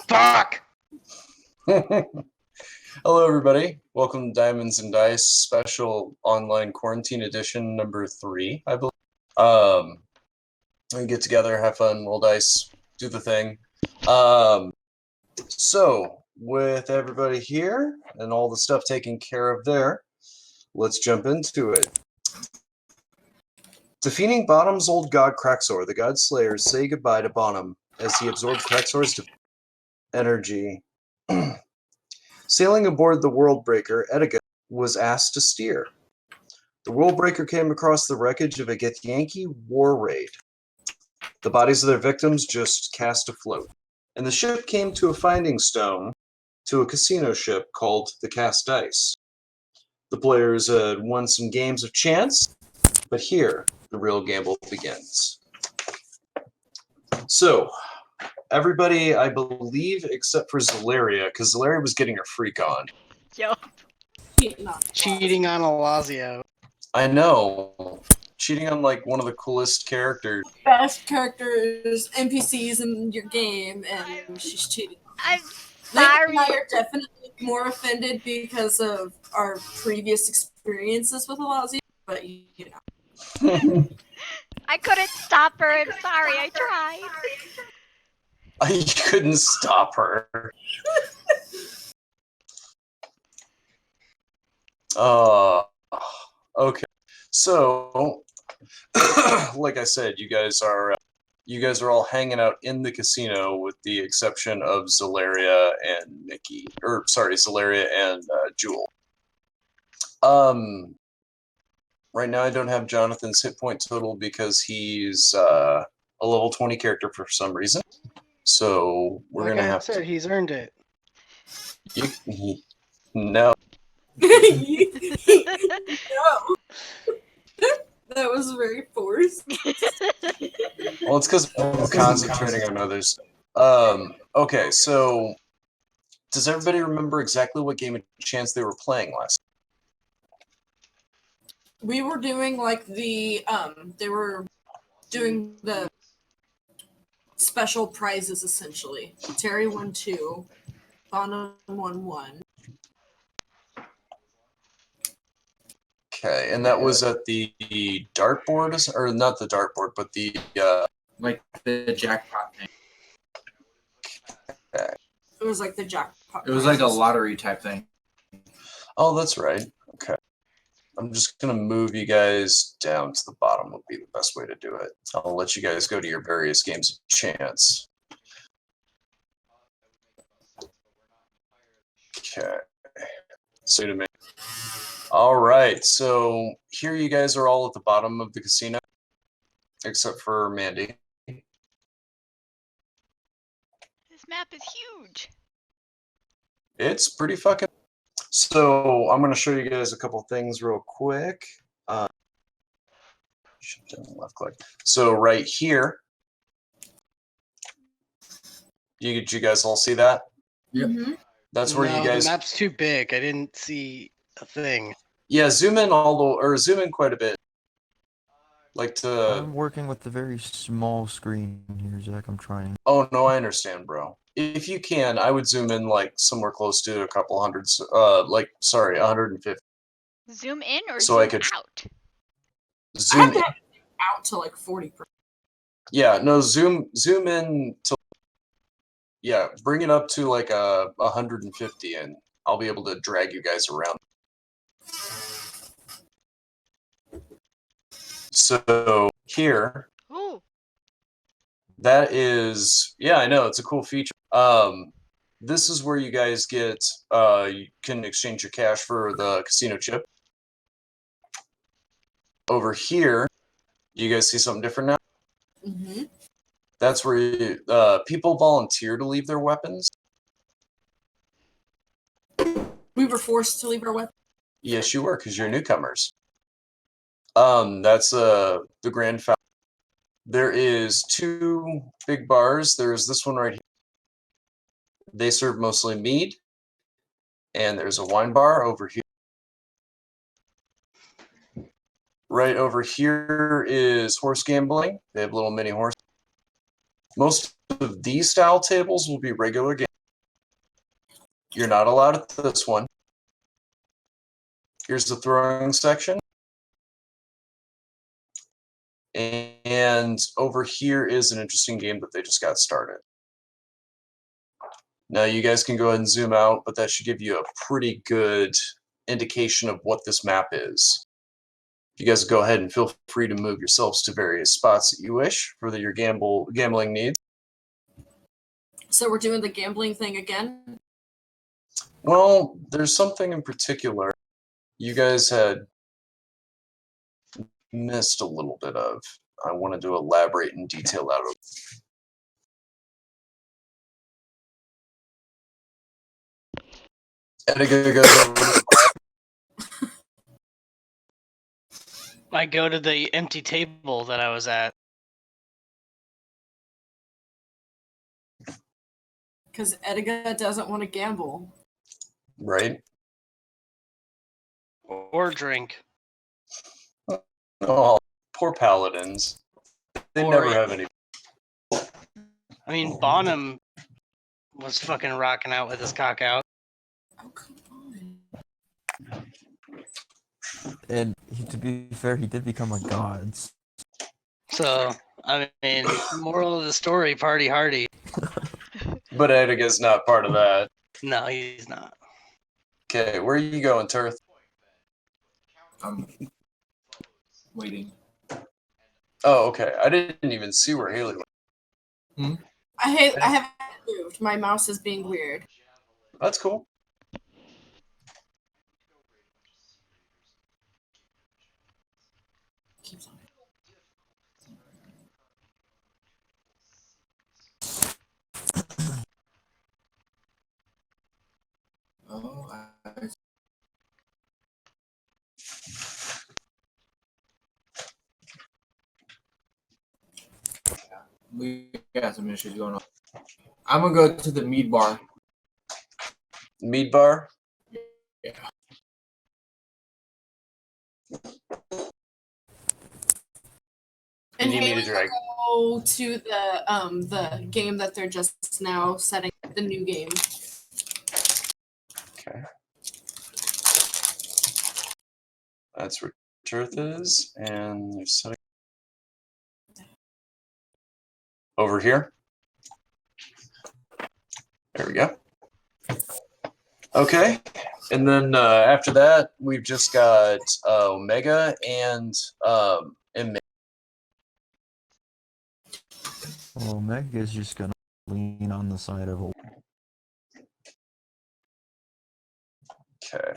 Fuck! Hello, everybody. Welcome to Diamonds and Dice Special Online Quarantine Edition number 3, I believe. We get together, have fun, roll dice, do the thing. So, with everybody here and all the stuff taken care of there, let's jump into it. Defeating Bonham's old god Kraxor, the god slayers say goodbye to Bonham as he absorbs Kraxor's energy. Sailing aboard the Worldbreaker, Edega was asked to steer. The Worldbreaker came across the wreckage of a Githyanki war raid. The bodies of their victims just cast afloat, and the ship came to a finding stone to a casino ship called the Cast Dice. The players had won some games of chance, but here the real gamble begins. So, everybody, I believe, except for Zalaria, because Zalaria was getting her freak on. Yo. Cheating on Alazio. I know. Cheating on, like, one of the coolest characters. Best characters, NPCs in your game, and she's cheating. I'm Nick sorry. and I are definitely more offended because of our previous experiences with Alazia, but you know. I couldn't stop her. I'm sorry. I tried. I couldn't stop her. Okay. So, like I said, you guys are all hanging out in the casino, with the exception of Zalaria and Nikki, or sorry, Zalaria and Jewel. Right now I don't have Jonathan's hit point total because he's a level 20 character for some reason. So we're Like gonna I have said, he's earned it. No. No. That was very forced. Well, it's because I'm concentrating on others. Okay, so does everybody remember exactly what game of chance they were playing last? We were doing like the they were doing the special prizes essentially. Terry won 2, Bonham won 1. Okay, and that was at the dartboard, or not the dartboard, but the like the jackpot thing. Okay. It was like the jackpot. It was like a lottery type thing. Oh, that's right. Okay. I'm just going to move you guys down to the bottom would be the best way to do it. I'll let you guys go to your various games of chance. Okay. So to me. All right. So here you guys are all at the bottom of the casino, except for Mandy. This map is huge. It's pretty fucking... So I'm going to show you guys a couple things real quick. Shift and left click. So right here, you guys all see that? Yep. Mm-hmm. That's where you guys... The map's too big. I didn't see a thing. Yeah, zoom in zoom in quite a bit. Like to... I'm working with a very small screen here, Zach. I'm trying. Oh, no, I understand, bro. If you can, I would zoom in like somewhere close to a couple hundreds, 150. Zoom in or So zoom I could out? I zoom have in. to have it out to like 40%. Yeah, no, zoom in to... Yeah, bring it up to like 150, and I'll be able to drag you guys around. So here, Ooh. that is, yeah, I know, it's a cool feature. This is where you guys get, you can exchange your cash for the casino chip. Over here, you guys see something different now? Mm-hmm. That's where you, people volunteer to leave their weapons. We were forced to leave our weapons. Yes, you were, because you're newcomers. That's the Grand Fountain. There is 2 big bars. There's this one right here. They serve mostly mead. And there's a wine bar over here. Right over here is horse gambling. They have little mini horse. Most of these style tables will be regular games. You're not allowed at this one. Here's the throwing section. And over here is an interesting game that they just got started. Now you guys can go ahead and zoom out, but that should give you a pretty good indication of what this map is. You guys go ahead and feel free to move yourselves to various spots that you wish for your gambling needs. So we're doing the gambling thing again? Well, there's something in particular you guys had missed a little bit of. I wanted to elaborate and detail out. Edgar goes over to I go to the empty table that I was at. Because Edgar doesn't want to gamble. right. Or drink. Oh, poor paladins. They Or- never have any. I mean, Bonham was fucking rocking out with his cock out. Oh, come on. And to be fair, he did become a god. So, I mean, moral of the story, party hardy. But Edgar's not part of that. No, he's not. Okay, where are you going, Turth? I'm waiting. Oh, okay. I didn't even see where Haley went. I haven't moved. My mouse is being weird. That's cool. Keeps on. Oh, we got some issues going on. I'm gonna go to the mead bar. Mead bar? Yeah. And You need me to Haley drag. will go to the game that they're just now setting, the new game. Okay. That's where Turth is, and they're setting over here. There we go. Okay, and then after that, we've just got Omega and Meg. Well, Meg is just gonna lean on the side of a. Okay.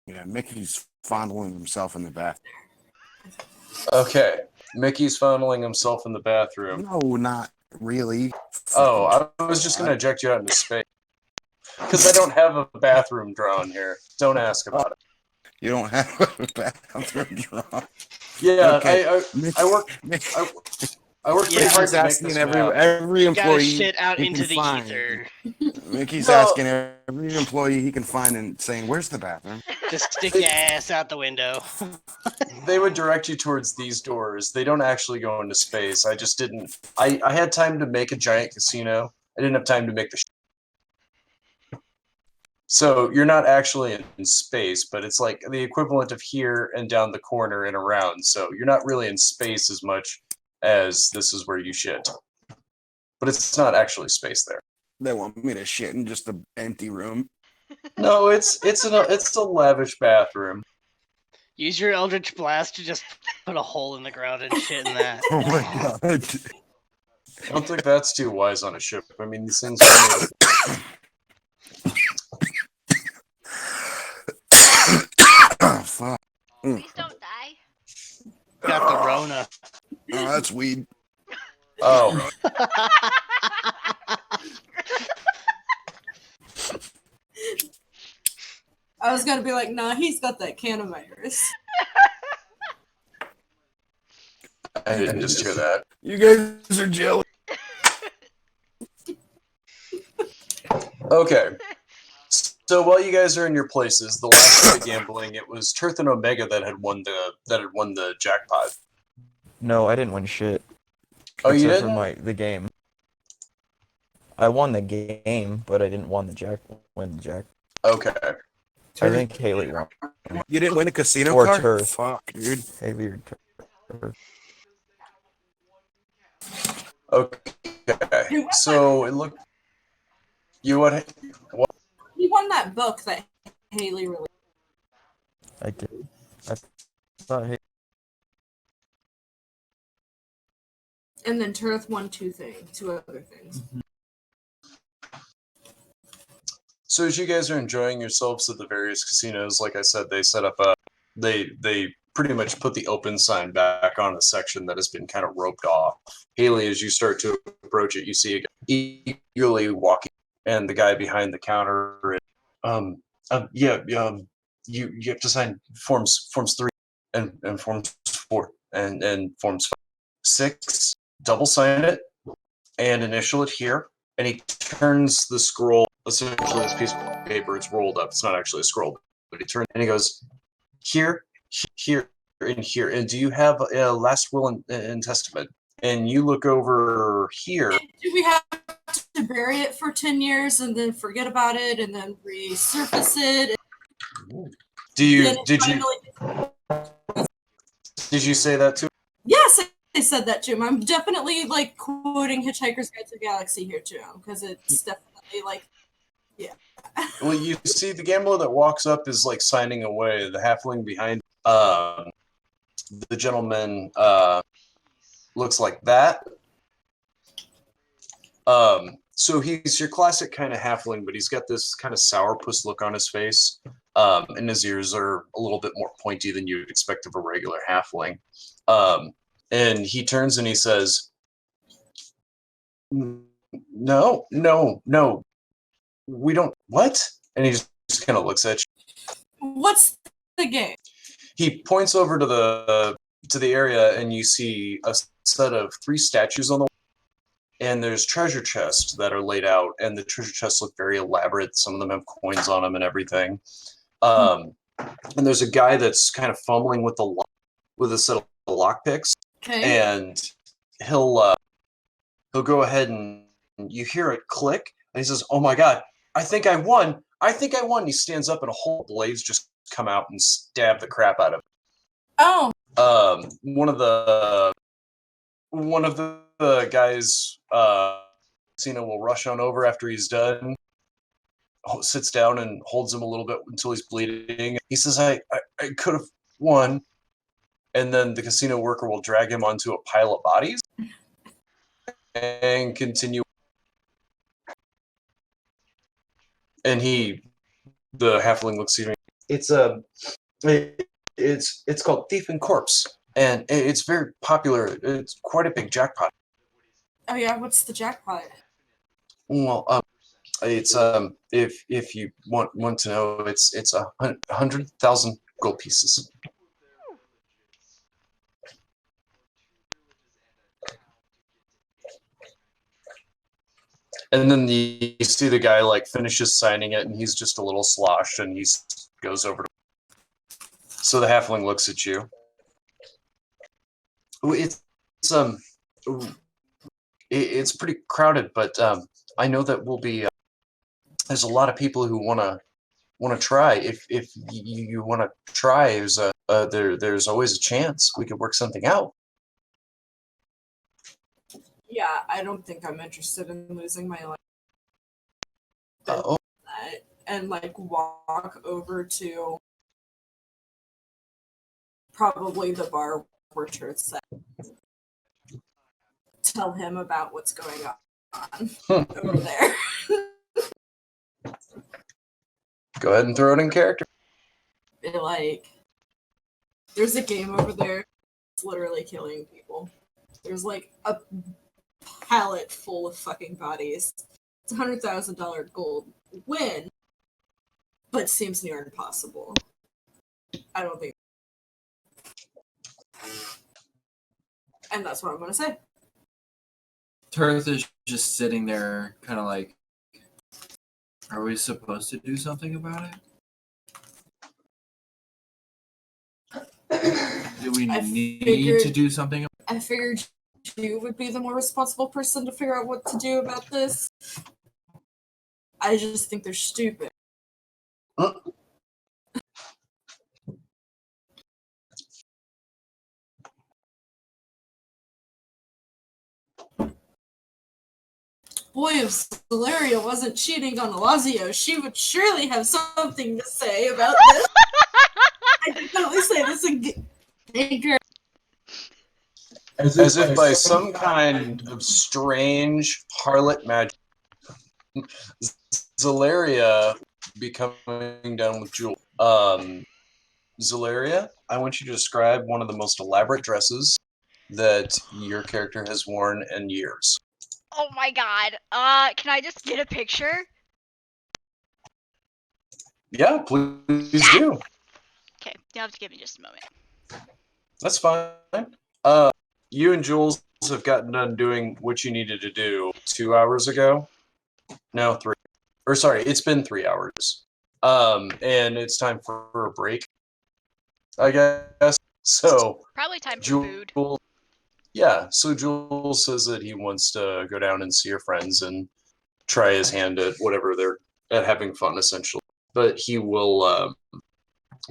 Yeah, Mickey's fondling himself in the bath. Okay. Mickey's funneling himself in the bathroom. No, not really. Oh, I was just gonna eject you out into space. Because I don't have a bathroom drawn here. Don't ask about it. You don't have a bathroom drawn. Yeah, Okay. I work I work pretty Yeah, hard Mickey's to make asking this every map. every Gotta employee shit out he into can the find. ether. Mickey's No. asking every employee he can find and saying, "Where's the bathroom?" Just stick your ass out the window. They would direct you towards these doors. They don't actually go into space. I just didn't. I had time to make a giant casino. I didn't have time to make the. So you're not actually in space, but it's like the equivalent of here and down the corner and around. So you're not really in space as much as this is where you shit. But it's not actually space there. They want me to shit in just an empty room. No, it's a lavish bathroom. Use your Eldritch Blast to just put a hole in the ground and shit in that. Oh my god! I don't think that's too wise on a ship. I mean, these things are made. Oh, fuck. Please don't die. Got the Rona. Oh, that's weed. Oh, I was gonna be like, nah, he's got that Canovirus. I didn't just hear that. You guys are jelly. Okay. So while you guys are in your places, the last night of gambling, it was Turth and Omega that had won the jackpot. No, I didn't win shit. Oh, you except didn't? for the game. I won the game, but I didn't win the jack. Okay. I think Haley won. You didn't win a casino Or car? turf. Fuck, dude. Haley or Turf. Okay. So it looked. You what? He won that book that Haley released. I did. I thought Haley. And then Turth won two other things. So as you guys are enjoying yourselves at the various casinos, like I said, they set up a. They pretty much put the open sign back on a section that has been kind of roped off. Haley, as you start to approach it, you see a guy eagerly walking, and the guy behind the counter. You have to sign forms 3 and forms 4 and forms 5, 6. Double sign it and initial it here. And he turns the scroll, essentially this piece of paper. It's rolled up. It's not actually a scroll, but he turns and he goes here, here, and here. And do you have a last will and testament? And you look over here. Do we have to bury it for 10 years and then forget about it and then resurface it? Did you say that too? Yes, I said that to him. I'm definitely like quoting Hitchhiker's Guide to the Galaxy here to him because it's definitely like, yeah. Well, you see the gambler that walks up is like signing away. The halfling behind the gentleman looks like that. So he's your classic kind of halfling, but he's got this kind of sourpuss look on his face. And his ears are a little bit more pointy than you'd expect of a regular halfling. And he turns and he says, no, we don't, what? And he just kind of looks at you. What's the game? He points over to the area and you see a set of 3 statues on the wall. And there's treasure chests that are laid out, and the treasure chests look very elaborate. Some of them have coins on them and everything. And there's a guy that's kind of fumbling with a set of lockpicks. Okay. And he'll go ahead and you hear it click, and he says, "Oh my God, I think I won! I think I won!" He stands up, and a whole blades just come out and stab the crap out of him. Oh. One of the guys, casino will rush on over after he's done, sits down and holds him a little bit until he's bleeding. He says, I could have won. And then the casino worker will drag him onto a pile of bodies and continue. And the halfling looks at me. It's called Thief and Corpse. And it's very popular. It's quite a big jackpot. Oh yeah, what's the jackpot? Well, it's if you want to know, it's 100,000 gold pieces. And then you see the guy like finishes signing it, and he's just a little sloshed, and he goes over to. So the halfling looks at you. It's pretty crowded, but I know that we'll be. There's a lot of people who want to try. If you want to try, there's always a chance we could work something out. Yeah, I don't think I'm interested in losing my life. And like walk over to probably the bar where Truth's at. Tell him about what's going on over there. Go ahead and throw it in character. Be like, there's a game over there. It's literally killing people. There's like a pallet full of fucking bodies. It's $100,000 gold win, but seems near impossible. I don't think. And that's what I'm gonna say. Turth is just sitting there, kind of like, are we supposed to do something about it? Do we need to do something? I figured you would be the more responsible person to figure out what to do about this. I just think they're stupid. Boy, if Valeria wasn't cheating on Elazio, she would surely have something to say about this. I can totally say this again. As if by some kind of strange harlot magic, Zalaria becoming down with Jewel. Zalaria, I want you to describe one of the most elaborate dresses that your character has worn in years. Oh my god. Can I just get a picture? Yeah, please do. Okay, you'll have to give me just a moment. That's fine. You and Jules have gotten done doing what you needed to do 2 hours ago. No, 3. Or sorry, it's been 3 hours. And it's time for a break, I guess. So Probably time for Jules, food. yeah. So Jules says that he wants to go down and see your friends and try his hand at whatever they're at having fun, essentially. But he will,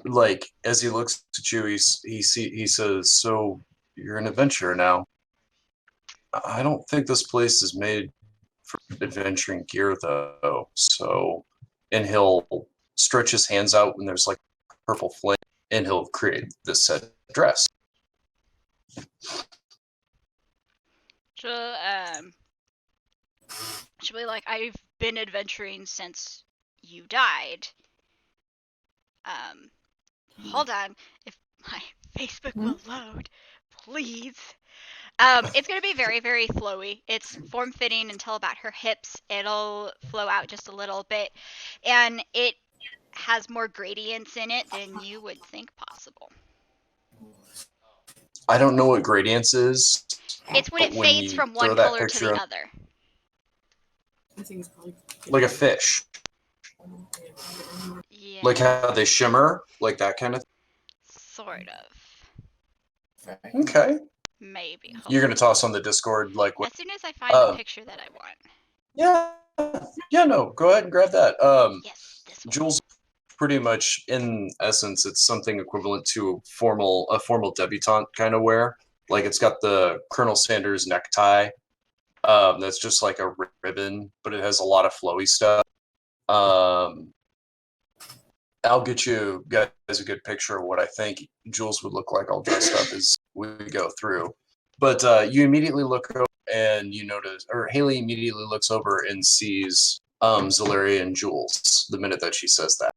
like, as he looks at you, he says, "So you're an adventurer now. I don't think this place is made for adventuring gear, though." So, and he'll stretch his hands out when there's like purple flame, and he'll create this set dress. She'll be like, I've been adventuring since you died. Hold on. If my Facebook will load, please. It's gonna be very, very flowy. It's form-fitting until about her hips. It'll flow out just a little bit. And it has more gradients in it than you would think possible. I don't know what gradients is. It's when but it fades you from throw one that color to picture the up- other. I think it's probably like a fish, Yeah. like how they shimmer, like that kind of. Sort of. Okay. Maybe. You're gonna toss on the Discord, like what? As soon as I find the picture that I want. Yeah. No, go ahead and grab that. Yes, this one. Jules, pretty much in essence, it's something equivalent to a formal debutante kind of wear. Like it's got the Colonel Sanders necktie. That's just like a ribbon, but it has a lot of flowy stuff. I'll get you guys a good picture of what I think Jules would look like all dressed up as we go through. But you immediately look over and you notice, or Haley immediately looks over and sees Zalaria and Jules the minute that she says that.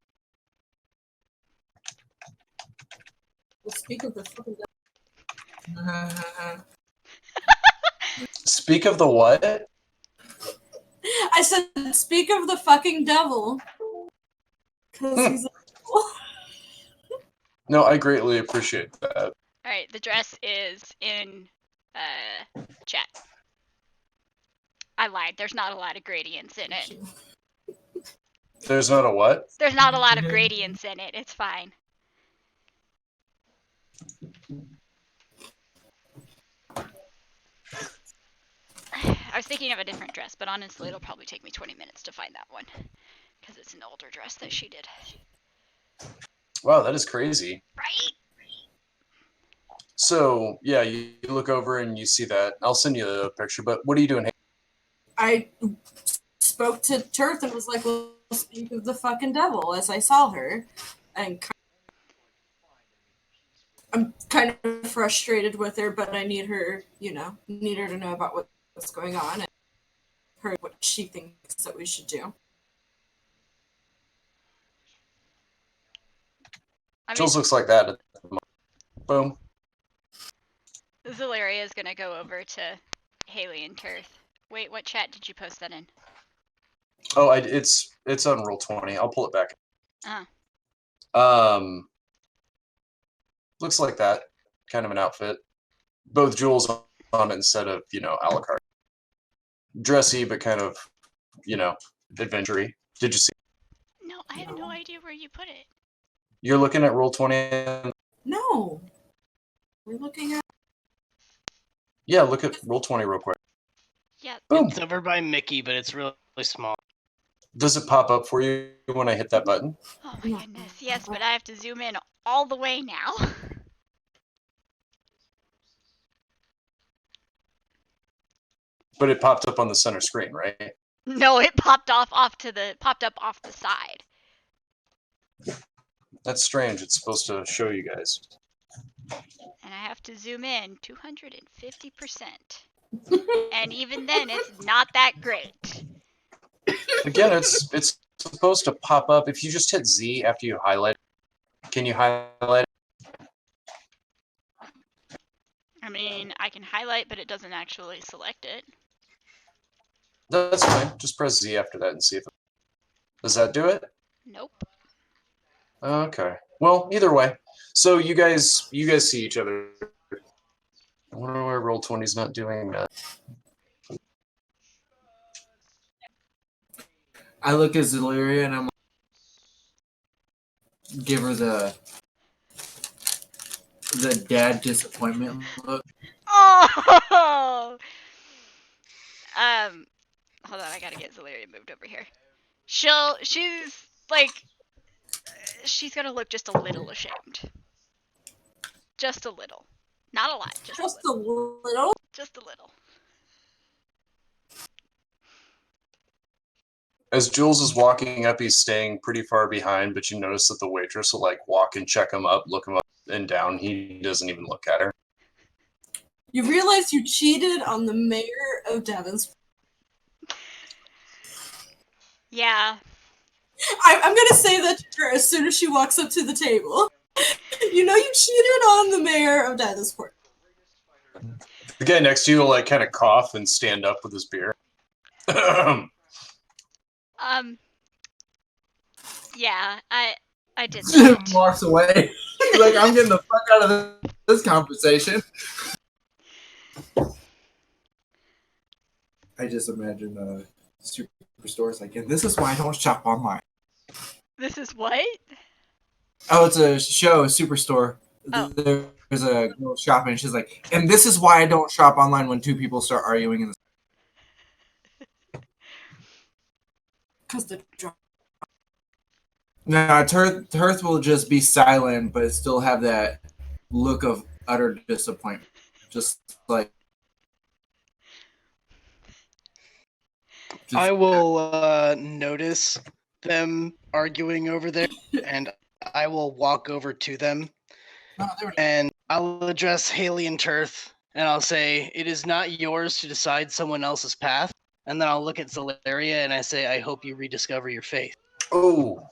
Well, speak of the fucking Speak of the what? I said, speak of the fucking devil. Because he's No, I greatly appreciate that. Alright, the dress is in chat. I lied. There's not a lot of gradients in it. There's not a what? There's not a lot of gradients in it. It's fine. I was thinking of a different dress, but honestly, it'll probably take me 20 minutes to find that one. Because it's an older dress that she did. Wow, that is crazy. Right? So, yeah, you look over and you see that. I'll send you the picture, but what are you doing? I spoke to Turth and was like, well, speak of the fucking devil as I saw her. And I'm kind of frustrated with her, but I need her, need her to know about what's going on and her what she thinks that we should do. Jules looks like that. Boom. Zalaria is gonna go over to Haley and Turth. Wait, what chat did you post that in? Oh, it's on Roll20. I'll pull it back. Uh-huh. Looks like that kind of an outfit. Both Jules on it instead of a la carte. Dressy, but kind of adventure-y. Did you see? No, I have no idea where you put it. You're looking at Roll20. No, we're looking at. Yeah, look at roll 20 real quick. Yeah. Boom. It's over by Mickey, but it's really small. Does it pop up for you when I hit that button? Oh my goodness. Yes, but I have to zoom in all the way now. But it popped up on the center screen, right? No, it popped up off the side. That's strange. It's supposed to show you guys. And I have to zoom in 250%. And even then, it's not that great. Again, it's supposed to pop up. If you just hit Z after you highlight, can you highlight? I mean, I can highlight, but it doesn't actually select it. That's fine. Just press Z after that and see if does that do it? Nope. Okay. Well, either way. So you guys see each other. I wonder why roll 20's not doing that. I look at Zaleria and I'm like, give her the dad disappointment look. Oh! Hold on, I gotta get Zaleria moved over here. She's gonna look just a little ashamed. Just a little. Not a lot, just Just a little. a little. Just a little. As Jules is walking up, he's staying pretty far behind, but you notice that the waitress will like walk and check him up, look him up and down. He doesn't even look at her. You realize you cheated on the mayor of Devon's. Yeah. I'm gonna say that to her as soon as she walks up to the table. You know you cheated on the mayor of Devonsport. The guy next to you will like kind of cough and stand up with his beer. Yeah, I did that. Walks away. He's like, I'm getting the fuck out of this conversation. I just imagine the superstores like, and this is why I don't shop online. This is what? Oh, it's a show, Superstore. Oh. There's a girl shopping, and she's like, and this is why I don't shop online when two people start arguing in the. Because the drunk. No, Turth will just be silent, but still have that look of utter disappointment. Just like. I will notice them arguing over there, and I will walk over to them, and I'll address Haley and Turth, and I'll say, "It is not yours to decide someone else's path." And then I'll look at Zaleria and I say, "I hope you rediscover your faith." Oh,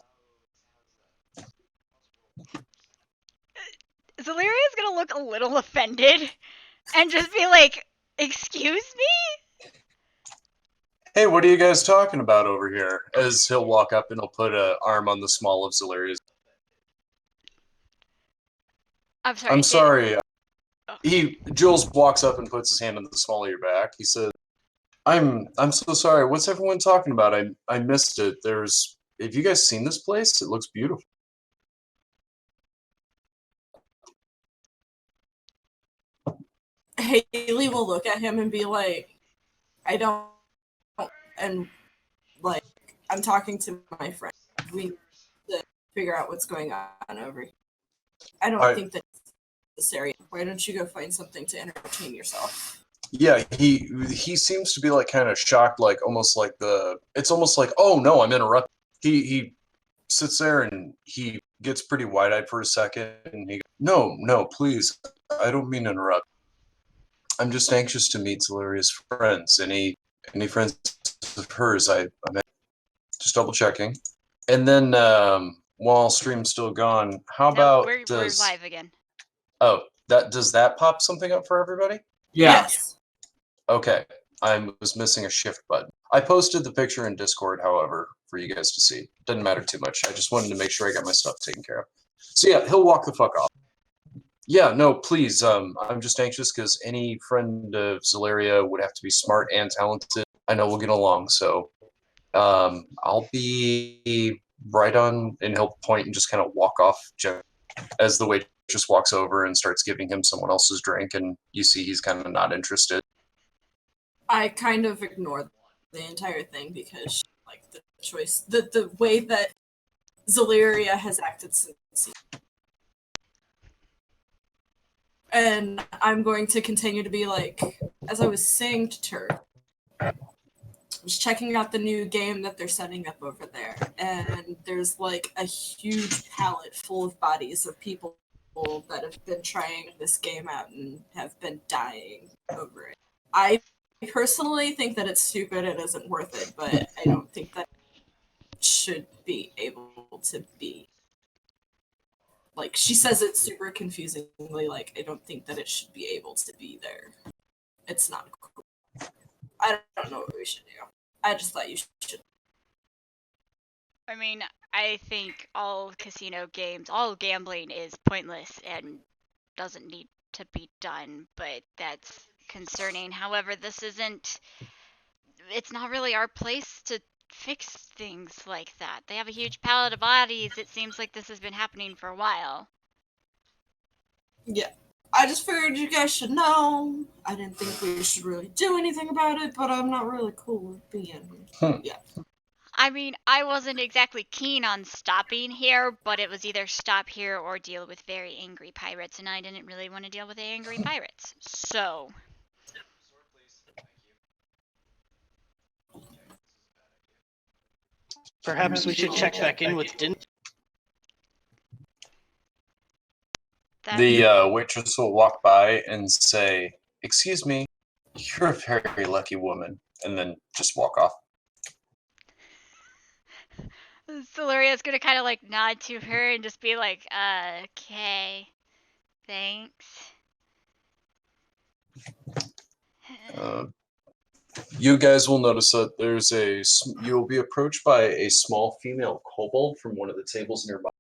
Zaleria's gonna look a little offended and just be like, "Excuse me?" hey, what are you guys talking about over here? As he'll walk up and he'll put an arm on the small of Zaleria's. I'm sorry. I'm sorry. Oh. Jules walks up and puts his hand on the small of your back. He says, I'm so sorry. What's everyone talking about? I missed it. Have you guys seen this place? It looks beautiful. Haley will look at him and be like, I don't, and like, I'm talking to my friend. We need to figure out what's going on over here. I don't think that's necessary. Why don't you go find something to entertain yourself? Yeah, he seems to be like kind of shocked, like almost like it's almost like, oh no, I'm interrupted. He sits there and he gets pretty wide-eyed for a second and he goes, no, please, I don't mean to interrupt. I'm just anxious to meet Zaleria's friends. Any friends of hers? I'm just double checking. And then while stream's still gone, how about we're live again. Oh, does that pop something up for everybody? Yeah. Yes. Okay, I was missing a shift button. I posted the picture in Discord, however, for you guys to see. Doesn't matter too much. I just wanted to make sure I got my stuff taken care of. So yeah, he'll walk the fuck off. Yeah, no, please. I'm just anxious because any friend of Zaleria would have to be smart and talented. I know we'll get along, so I'll be right on, and he'll point and just kind of walk off as the waitress just walks over and starts giving him someone else's drink, and you see he's kind of not interested. I kind of ignore the entire thing because, like, the choice, the way that Zaleria has acted since. And I'm going to continue to be like, as I was saying to Tur, I was checking out the new game that they're setting up over there, and there's like a huge palette full of bodies of people that have been trying this game out and have been dying over it. I personally think that it's stupid and isn't worth it, but I don't think that it should be able to be. Like, she says it super confusingly, like, I don't think that it should be able to be there. It's not cool. I don't know what we should do. I just thought you should. I mean, I think all casino games, all gambling is pointless and doesn't need to be done, but that's concerning. However, it's not really our place to fix things like that. They have a huge palette of bodies. It seems like this has been happening for a while. Yeah. I just figured you guys should know. I didn't think we should really do anything about it, but I'm not really cool with being. Yeah. I mean, I wasn't exactly keen on stopping here, but it was either stop here or deal with very angry pirates, and I didn't really want to deal with angry pirates. So. Perhaps we should check back in with Din. The waitress will walk by and say, "Excuse me, you're a very lucky woman," and then just walk off. Solaria's gonna kind of like nod to her and just be like, okay, thanks. You guys will notice that you'll be approached by a small female kobold from one of the tables nearby.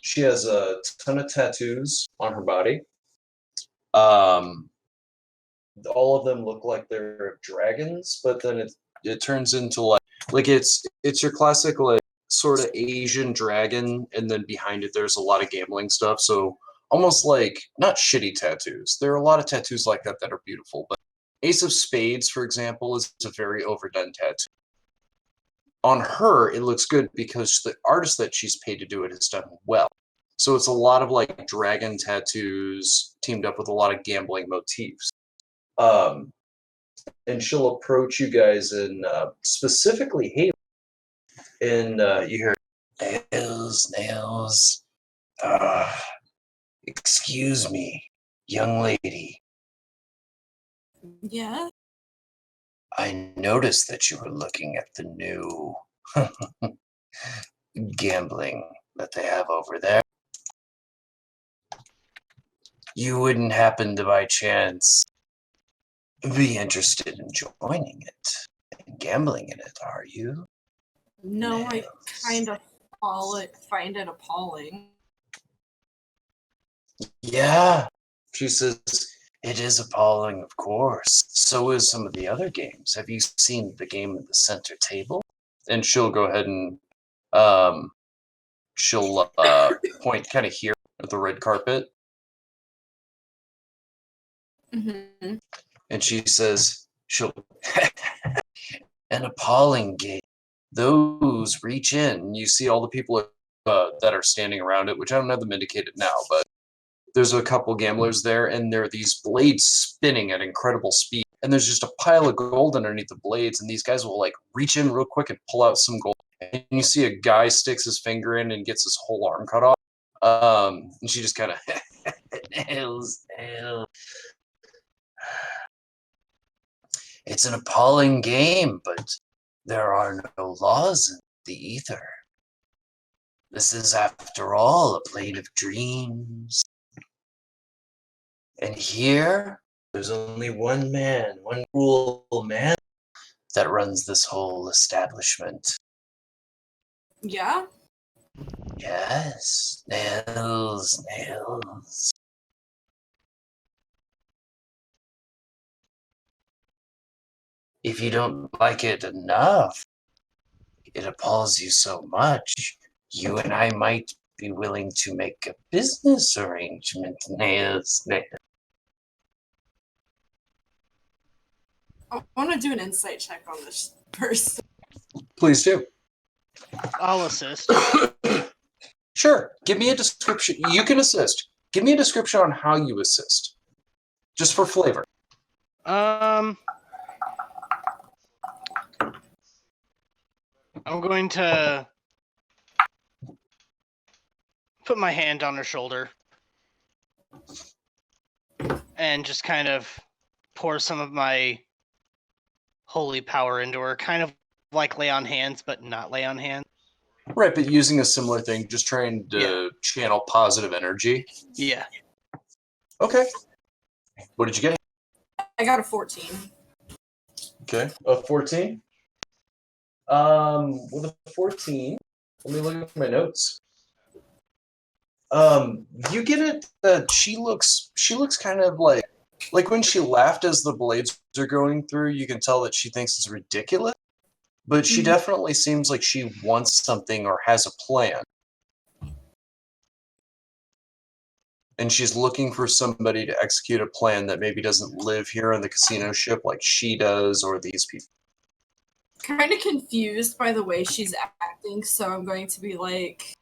She has a ton of tattoos on her body. All of them look like they're dragons, but then it turns into like it's your classic like sort of Asian dragon, and then behind it there's a lot of gambling stuff. So almost like not shitty tattoos. There are a lot of tattoos like that are beautiful, but Ace of Spades, for example, is a very overdone tattoo. On her, it looks good because the artist that she's paid to do it has done well. So it's a lot of like dragon tattoos teamed up with a lot of gambling motifs. And she'll approach you guys and specifically Haley. And you hear, Nails. Excuse me, young lady. Yeah? I noticed that you were looking at the new gambling that they have over there. You wouldn't happen to by chance be interested in joining it and gambling in it, are you? No, Nails. I kind of find it appalling. Yeah, she says, it is appalling, of course. So is some of the other games. Have you seen the game at the center table? And she'll go ahead and she'll point kind of here at the red carpet. Mm-hmm. And she says, an appalling game. Those reach in. You see all the people that are standing around it, which I don't have them indicated now, but there's a couple gamblers there, and there are these blades spinning at incredible speed. And there's just a pile of gold underneath the blades, and these guys will like reach in real quick and pull out some gold. And you see a guy sticks his finger in and gets his whole arm cut off. And she just kind of nails. It's an appalling game, but there are no laws in the ether. This is, after all, a plane of dreams. And here, there's only one man, one cruel man, that runs this whole establishment. Yeah? Yes, Nails. If you don't like it enough, it appalls you so much, you and I might be willing to make a business arrangement, Nails. I want to do an insight check on this person. Please do. I'll assist. Sure. Give me a description. You can assist. Give me a description on how you assist. Just for flavor. I'm going to put my hand on her shoulder and just kind of pour some of my holy power into her, kind of like lay on hands, but not lay on hands. Right, but using a similar thing, just trying to channel positive energy. Yeah. Okay. What did you get? I got a 14. Okay. A 14? With a 14, let me look at my notes. You get it that she looks kind of like when she laughed as the blades are going through, you can tell that she thinks it's ridiculous. But she definitely seems like she wants something or has a plan. And she's looking for somebody to execute a plan that maybe doesn't live here on the casino ship like she does or these people. Kind of confused by the way she's acting, so I'm going to be like,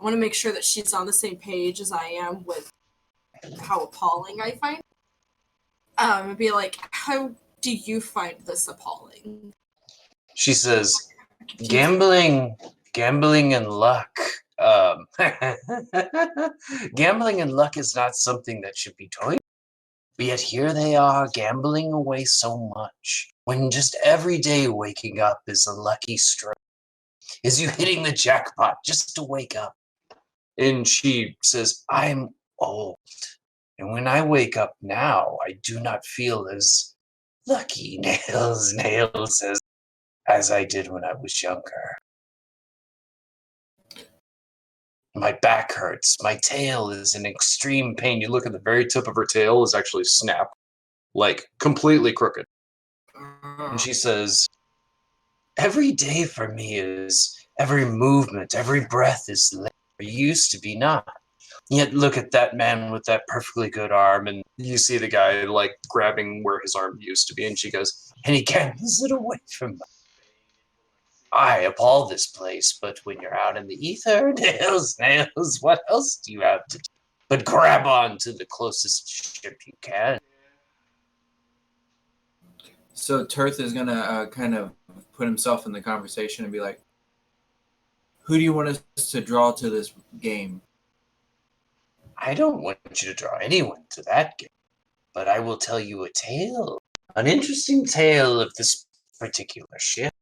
I want to make sure that she's on the same page as I am with how appalling I find. And be like, how do you find this appalling? She says, gambling and luck. Gambling and luck is not something that should be toyed. But yet here they are gambling away so much when just every day waking up is a lucky stroke. Is you hitting the jackpot just to wake up. And she says, I'm old. And when I wake up now, I do not feel as lucky, Nails says, as I did when I was younger. My back hurts. My tail is in extreme pain. You look at the very tip of her tail is actually snapped, like completely crooked. And she says, every day for me is, every movement, every breath is later. Used to be not. Yet look at that man with that perfectly good arm, and you see the guy like grabbing where his arm used to be, and she goes, and he gambles it away from me. I appall this place, but when you're out in the ether, Nails, what else do you have to do but grab on to the closest ship you can? So Tirth is gonna kind of put himself in the conversation and be like, who do you want us to draw to this game? I don't want you to draw anyone to that game, but I will tell you a tale, an interesting tale of this particular ship.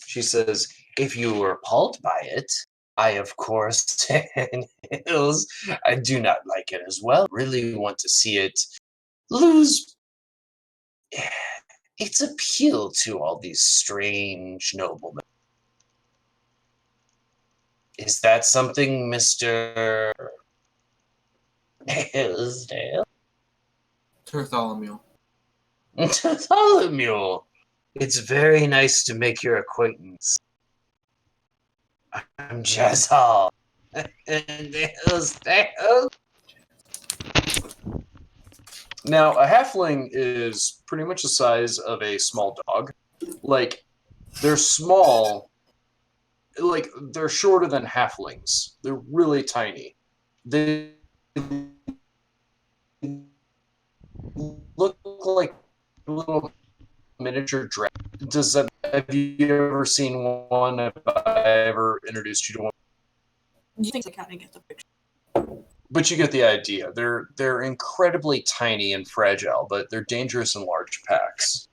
She says, if you were appalled by it, I, of course, Nails, I do not like it as well. Really want to see it lose its appeal to all these strange noblemen. Is that something, Mr. Nails? Tirtholomew. Bartholomew, it's very nice to make your acquaintance. I'm Jazzal. Nails. Now, a halfling is pretty much the size of a small dog. Like, they're small. Like, they're shorter than halflings. They're really tiny. They look like little miniature dragons. Have you ever seen one? Have I ever introduced you to one? You think I kind of get the picture? But you get the idea. They're incredibly tiny and fragile, but they're dangerous in large packs.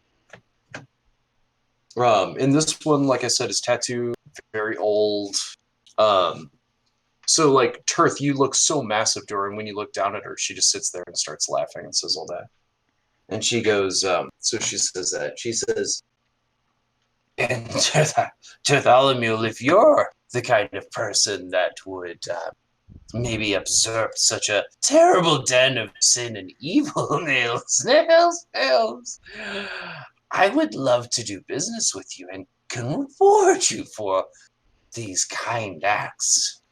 And this one, like I said, is tattooed, very old. So like Tirth, you look so massive to her, and when you look down at her, she just sits there and starts laughing and says all that. And she goes, so she says that. She says, and Tirtholomew, if you're the kind of person that would maybe observe such a terrible den of sin and evil, Nails, I would love to do business with you and can reward you for these kind acts.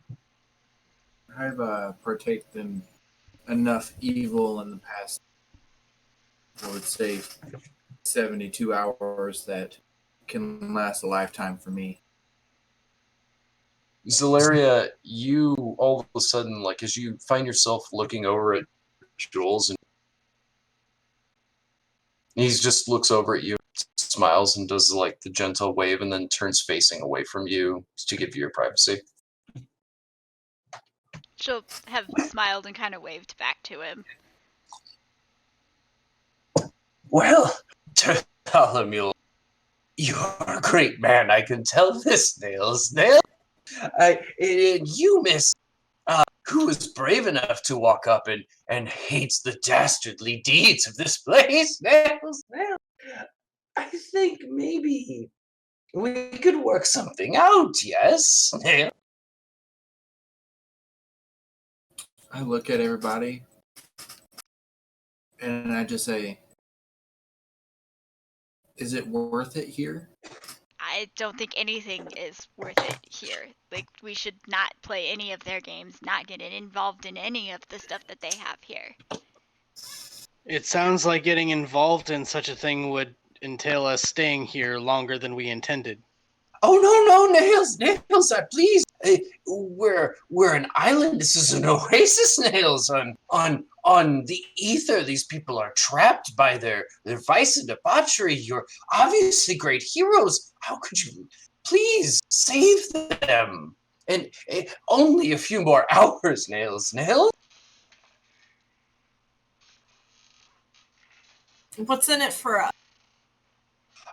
I've partaken in enough evil in the past, I would say 72 hours that can last a lifetime for me. Zalaria, you all of a sudden, like, as you find yourself looking over at Jules, and he just looks over at you, smiles, and does like the gentle wave, and then turns facing away from you to give you your privacy. She'll have smiled and kind of waved back to him. Well, Bartholomew, you're a great man. I can tell this, Nails. And you, miss, who was brave enough to walk up and hates the dastardly deeds of this place, Nails. I think maybe we could work something out, yes, Nails? I look at everybody and I just say, is it worth it here? I don't think anything is worth it here. Like, we should not play any of their games, not get involved in any of the stuff that they have here. It sounds like getting involved in such a thing would entail us staying here longer than we intended. Oh, no, Nails, please. We're an island. This is an oasis, Nails. On the ether, these people are trapped by their vice and debauchery. You're obviously great heroes. How could you please save them? And only a few more hours, Nails. What's in it for us?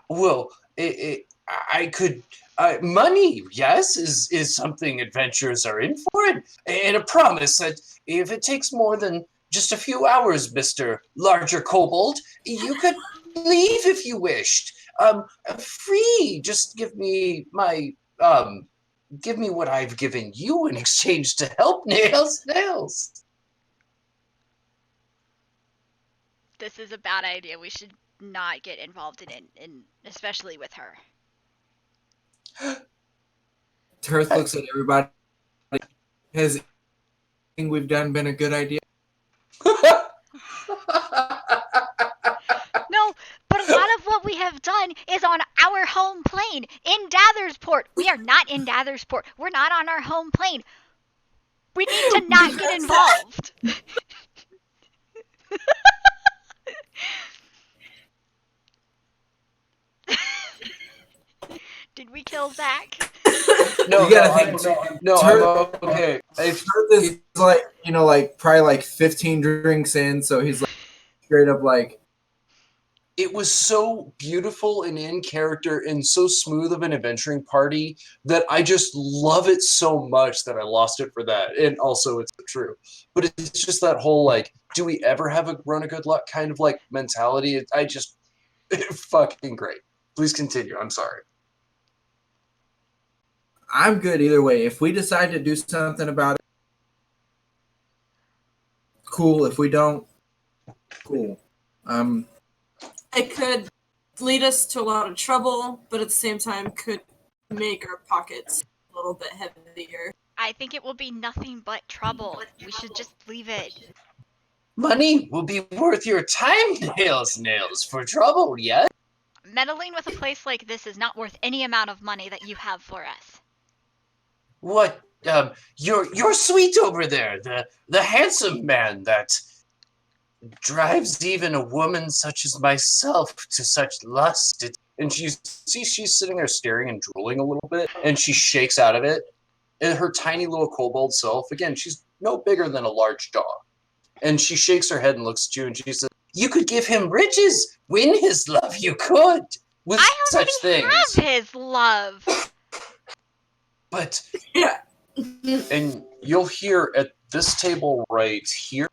Well, I could. Money, yes, is something adventurers are in for, and a promise that if it takes more than just a few hours, Mr. Larger Kobold, you could leave if you wished. Free. Just give me my give me what I've given you in exchange to help Nails. This is a bad idea. We should not get involved in it, especially with her. Tirth looks at everybody. Has anything we've done been a good idea? No, but a lot of what we have done is on our home plane in Dathersport. We are not in Dathersport. We're not on our home plane. We need to not get involved. Did we kill Zach? No, I'm okay. Tirth is like, probably like 15 drinks in, so he's like straight up like, it was so beautiful and in character and so smooth of an adventuring party that I just love it so much that I lost it for that. And also it's true. But it's just that whole, like, do we ever have a run of good luck kind of like mentality? Fucking great. Please continue. I'm sorry. I'm good either way. If we decide to do something about it, cool. If we don't, cool. It could lead us to a lot of trouble, but at the same time could make our pockets a little bit heavier. I think it will be nothing but trouble. We should just leave it. Money will be worth your time, Nails, for trouble, yes? Meddling with a place like this is not worth any amount of money that you have for us. What? You're sweet over there, the handsome man that drives even a woman such as myself to such lust. And she's sitting there staring and drooling a little bit, and she shakes out of it. And her tiny little kobold self, again, she's no bigger than a large dog. And she shakes her head and looks at you, and she says, "You could give him riches, win his love. You could with such things." I already have his love. But yeah, and you'll hear at this table right here,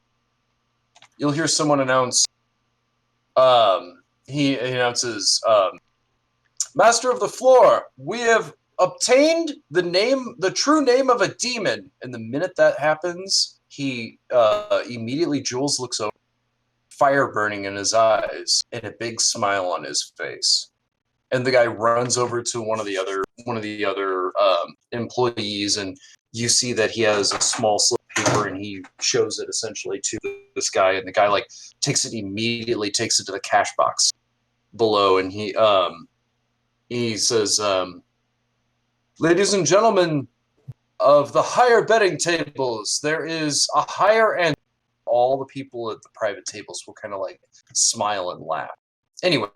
you'll hear someone announce. He announces, "Master of the floor, we have obtained the true name of a demon." And the minute that happens, he immediately, Jules looks over, fire burning in his eyes and a big smile on his face. And the guy runs over to one of the other employees, and you see that he has a small slip of he shows it essentially to this guy, and the guy like takes it immediately, takes it to the cash box below, and he says, "Ladies and gentlemen of the higher betting tables, there is a higher end." All the people at the private tables will kind of like smile and laugh. Anyway,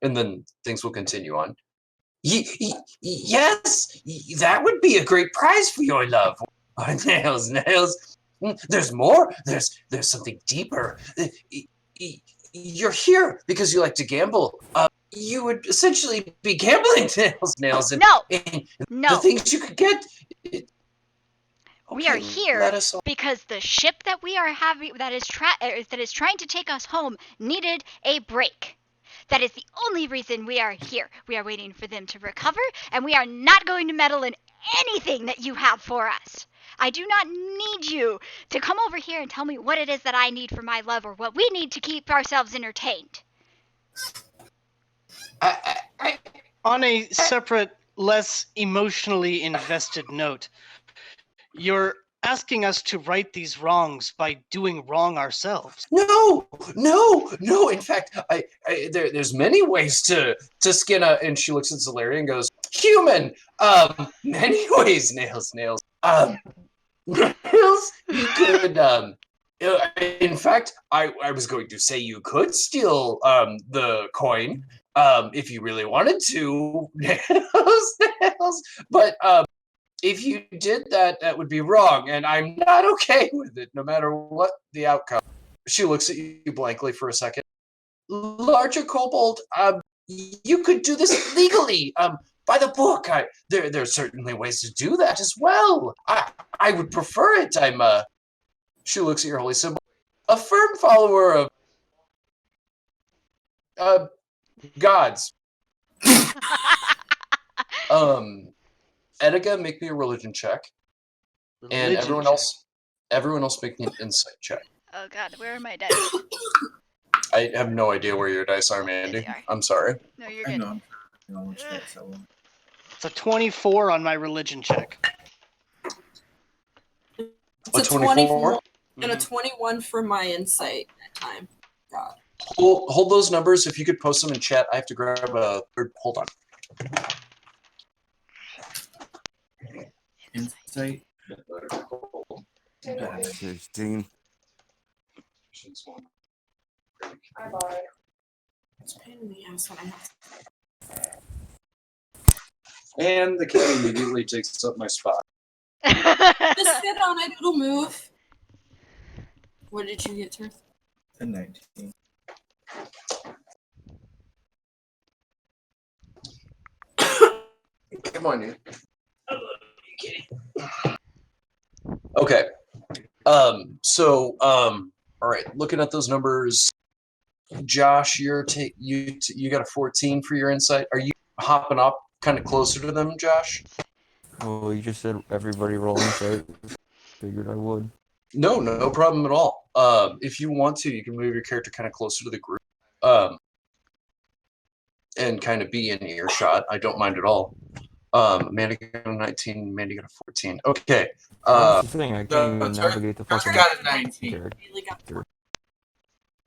and then things will continue on. Yes, that would be a great prize for your love. Nails. There's more. There's something deeper. You're here because you like to gamble. You would essentially be gambling, Nails. And, No. and No. the things you could get. We are Okay, here let us all- because the ship that we are having that is trying to take us home needed a break. That is the only reason we are here. We are waiting for them to recover, and we are not going to meddle in anything that you have for us. I do not need you to come over here and tell me what it is that I need for my love or what we need to keep ourselves entertained. On a separate, less emotionally invested note, you're asking us to right these wrongs by doing wrong ourselves. No. In fact, there's many ways to skin a. And she looks at Zalaria and goes, "Human. Many ways, Nails. Nails. You could. In fact, I was going to say you could steal the coin if you really wanted to, Nails. But if you did that, that would be wrong, and I'm not okay with it, no matter what the outcome." She looks at you blankly for a second. "Larger kobold, you could do this legally, by the book. There's certainly ways to do that as well. I would prefer it. She looks at your holy symbol. A firm follower of gods. Edgar, make me a religion check, and Religion everyone else make me an insight check. Oh god, where are my dice? I have no idea where your dice are, Mandy. They are. I'm sorry. No, you're I good. know. I know which dice I want. It's a 24 on my religion check. It's a 24 and a 21 for my insight that time. God. Hold those numbers. If you could post them in chat, I have to grab a third. Hold on. Insight. 16. It's a pain in the ass when I have And the cat immediately takes up my spot. to just sit on it, it'll move. What did you get, Turf? A 19. Come on, dude. Okay. All right. Looking at those numbers, Josh, you got a 14 for your insight. Are you hopping up kind of closer to them, Josh? Well, you just said everybody roll insight. Figured I would. No problem at all. If you want to, you can move your character kind of closer to the group, and kind of be in earshot. I don't mind at all. Amanda got a 19. Mandy got a 14. Okay. That's the thing. I can't even sorry. navigate the Josh fucking got a 19. character. Haley got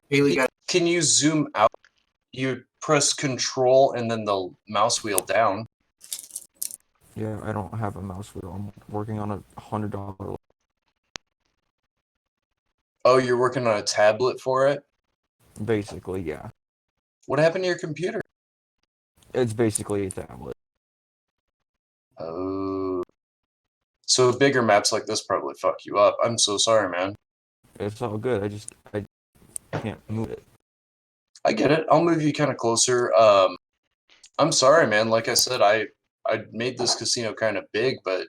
Haley got Can you zoom out? You press Control and then the mouse wheel down. Yeah, I don't have a mouse wheel. I'm working on a $100. Oh, you're working on a tablet for it? Basically, yeah. What happened to your computer? It's basically a tablet. Oh. So bigger maps like this probably fuck you up. I'm so sorry, man. It's all good. I can't move it. I get it. I'll move you kind of closer. I'm sorry, man. Like I said, I made this casino kind of big, but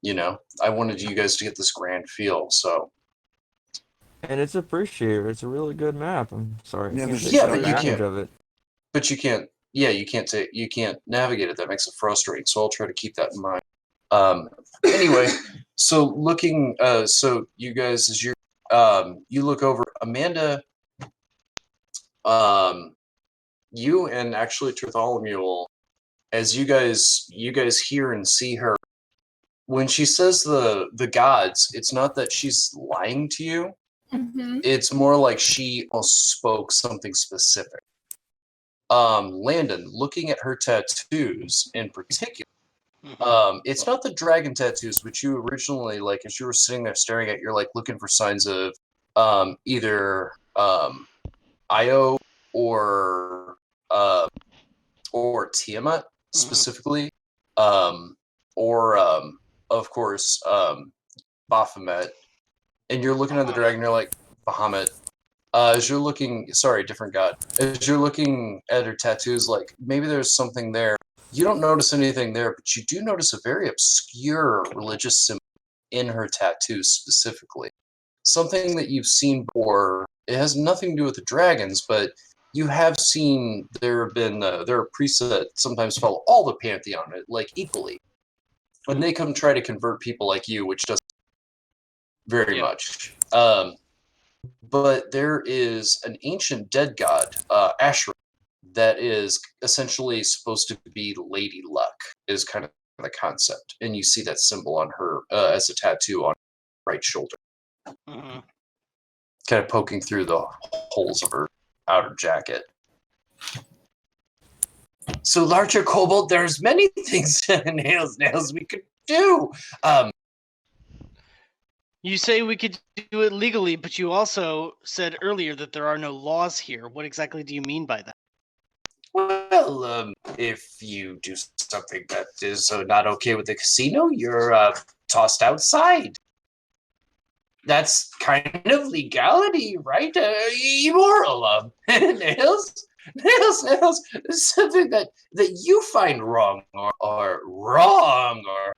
you know, I wanted you guys to get this grand feel. So And it's appreciated. It's a really good map. I'm sorry. Yeah, I can't but take you advantage can't. of it. but you can't. Yeah, you can't navigate it. That makes it frustrating. So I'll try to keep that in mind. Anyway, so looking. So you guys, as you you look over, Amanda. You and actually Bartholomew, as you guys hear and see her when she says the gods, it's not that she's lying to you. Mm-hmm. It's more like she almost spoke something specific. Landon, looking at her tattoos in particular, it's not the dragon tattoos, which you originally, like, as you were sitting there staring at, you're like looking for signs of either Io or Tiamat specifically, or of course Baphomet, and you're looking at the dragon, you're like Bahamut. As you're looking, sorry, different god. As you're looking at her tattoos, like maybe there's something there. You don't notice anything there, but you do notice a very obscure religious symbol in her tattoos specifically. Something that you've seen before. It has nothing to do with the dragons, but you have seen there are priests that sometimes follow all the pantheon like equally, and they come try to convert people like you, which doesn't very much. But there is an ancient dead god, Ashra, that is essentially supposed to be Lady Luck, is kind of the concept. And you see that symbol on her as a tattoo on her right shoulder. Kind of poking through the holes of her outer jacket. So, Larger Kobold, there's many things, nails we could do. You say we could do it legally, but you also said earlier that there are no laws here. What exactly do you mean by that? Well, if you do something that is not okay with the casino, you're tossed outside. That's kind of legality, right? Immoral. Nails? Something that you find wrong or wrong or...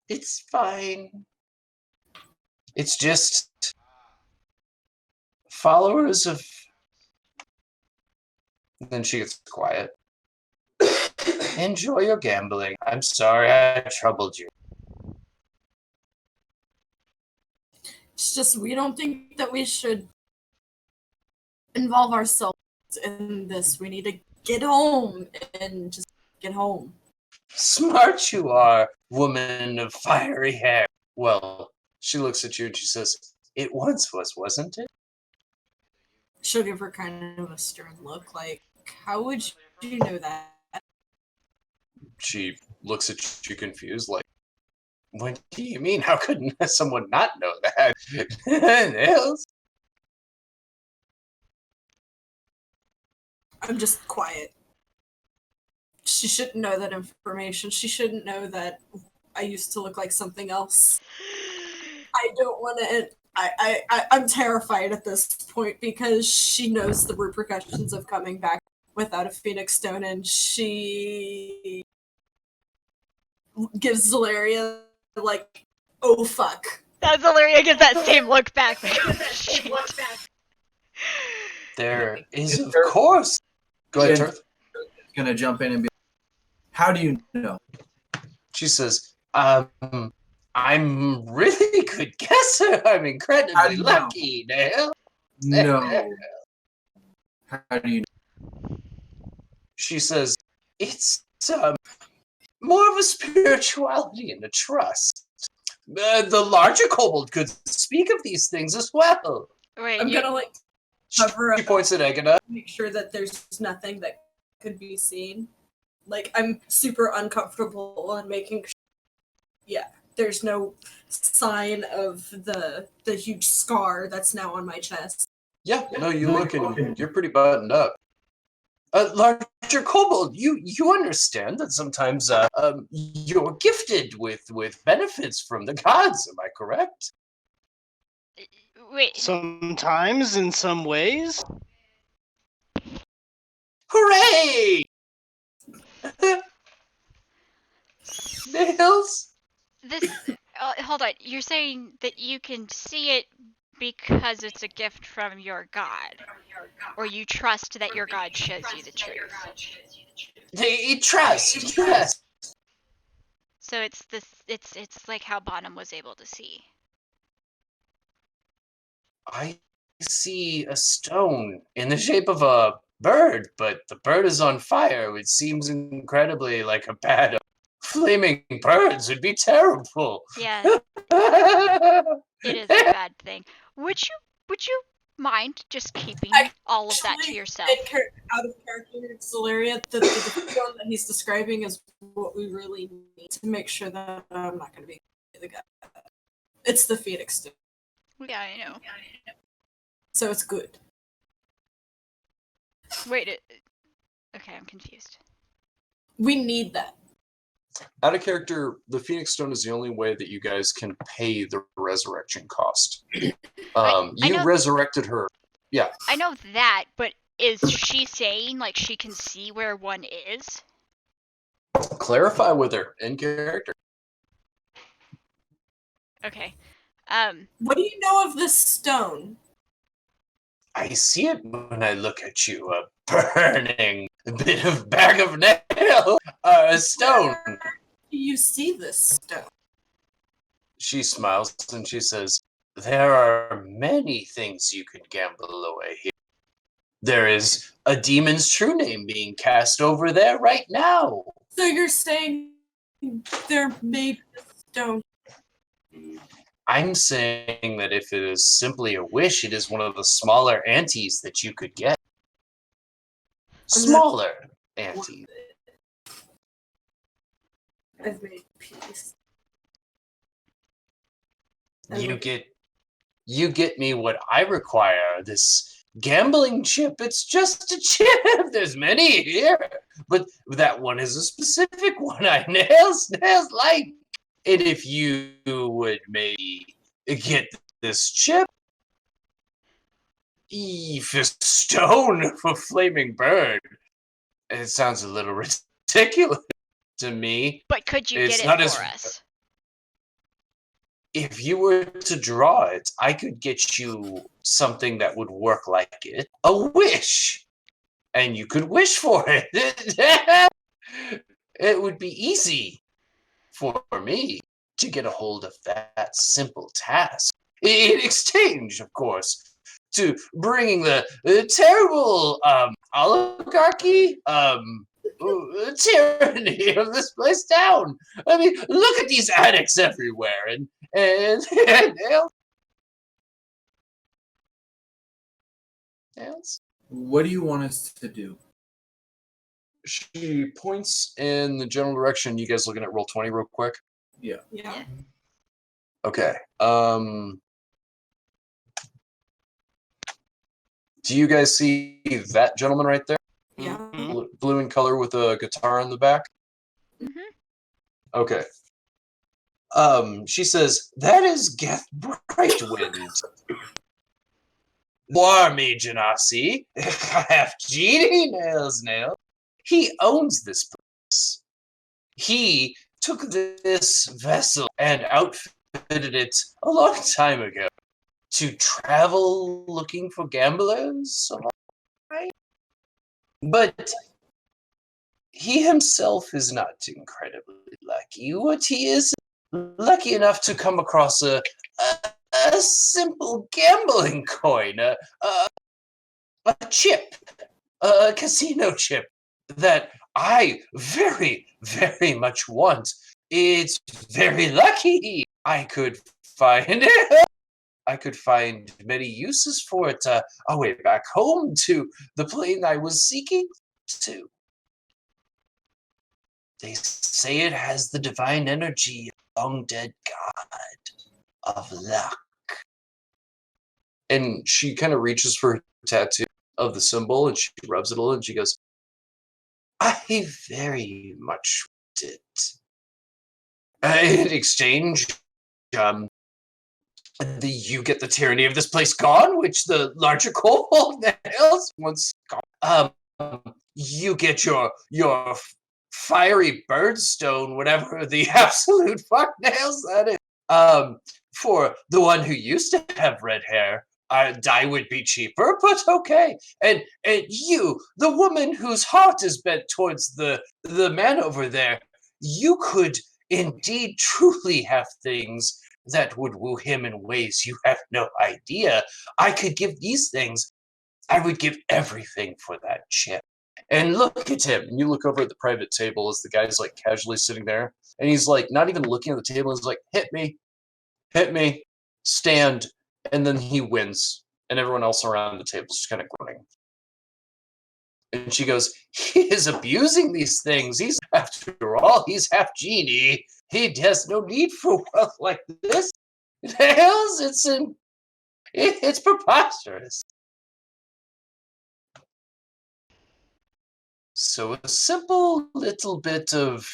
It's fine. It's just followers of... Then she gets quiet. Enjoy your gambling. I'm sorry I troubled you. It's just we don't think that we should involve ourselves in this. We need to get home and just get home. Smart you are, woman of fiery hair. Well, she looks at you and she says, it once was, wasn't it? She'll give her kind of a stern look, like, how would you know that? She looks at you confused, like, what do you mean? How could someone not know that? Nails? I'm just quiet. She shouldn't know that information. She shouldn't know that I used to look like something else. I don't want to... I'm terrified at this point because she knows the repercussions of coming back without a Phoenix Stone, and she gives Zalaria, like, oh fuck. That Zalaria gives that same look back. There is, of course. Go ahead, Turth. Gonna jump in and be, how do you know? She says, I'm really good guesser. I'm incredibly lucky, Nail. No. How do you know? She says, it's more of a spirituality and a trust. The larger kobold could speak of these things as well. Wait, I'm gonna, like, cover She up, points at Egona. make sure that there's nothing that could be seen. Like, I'm super uncomfortable on making sure, yeah, there's no sign of the huge scar that's now on my chest. Yeah, no, you look and you're pretty buttoned up. Larger kobold, you understand that sometimes you're gifted with benefits from the gods, am I correct? wait. Sometimes, in some ways. Hooray! Nails? This. Hold on. You're saying that you can see it because it's a gift from your god, or you trust that your god shows you the truth. Trust, yes. So it's this. It's like how Bonham was able to see. I see a stone in the shape of a bird, but the bird is on fire. It seems incredibly like a bad flaming birds would be terrible. Yes, it is a bad thing. Would you mind just keeping all of that to Actually, yourself? out of character, Zalaria, the one that he's describing is what we really need to make sure that I'm not going to be the guy. It's the Phoenix Stone, Yeah, I know. so it's good. Wait, okay, I'm confused. We need that. Out of character, the Phoenix Stone is the only way that you guys can pay the resurrection cost. I You know- resurrected her. Yeah. I know that, but is she saying like she can see where one is? Clarify with her in character. Okay. What do you know of this stone? I see it when I look at you, a burning bit of bag of nail, a stone. Where do you see this stone? She smiles and she says, there are many things you could gamble away here. There is a demon's true name being cast over there right now. So you're saying they're made of stone? I'm saying that if it is simply a wish, it is one of the smaller antes that you could get. Smaller antes. I've made peace. You get me what I require. This gambling chip, it's just a chip. There's many here, but that one is a specific one I nails like. And if you would maybe get this chip, for stone for flaming bird, it sounds a little ridiculous to me. But could you It's get not it as- for us? If you were to draw it, I could get you something that would work like it. A wish. And you could wish for it. It would be easy for me to get a hold of that simple task. In exchange, of course, to bringing the terrible oligarchy, tyranny of this place down. I mean, look at these addicts everywhere, and Nails. What do you want us to do? She points in the general direction. You guys looking at roll 20 real quick? Yeah. Yeah. Okay. Do you guys see that gentleman right there? Yeah. Blue in color with a guitar in the back? Mhm. Okay. She says, that is Geth Brightwind. Warmy Genasi. Half genie nails. He owns this place. He took this vessel and outfitted it a long time ago to travel looking for gamblers. Right? But he himself is not incredibly lucky. What he is lucky enough to come across a simple gambling coin, a chip, a casino chip that I very, very much want. It's very lucky. I could find many uses for it a way back home to the plane I was seeking to. They say it has the divine energy of long dead god of luck. And she kind of reaches for her tattoo of the symbol and she rubs it a little and she goes, I very much want it. In exchange, you get the tyranny of this place gone, which the larger kobold nails once gone. You get your fiery birdstone, whatever the absolute fuck nails that is. For the one who used to have red hair, dye would be cheaper, but okay. And you, the woman whose heart is bent towards the man over there, you could indeed truly have things that would woo him in ways you have no idea. I could give these things. I would give everything for that chip. And look at him. And you look over at the private table as the guy's like casually sitting there. And he's like not even looking at the table. He's like, hit me, stand. And then he wins. And everyone else around the table is just kind of groaning. And she goes, he is abusing these things. After all, he's half genie. He has no need for wealth like this. Nails, it's preposterous. So a simple little bit of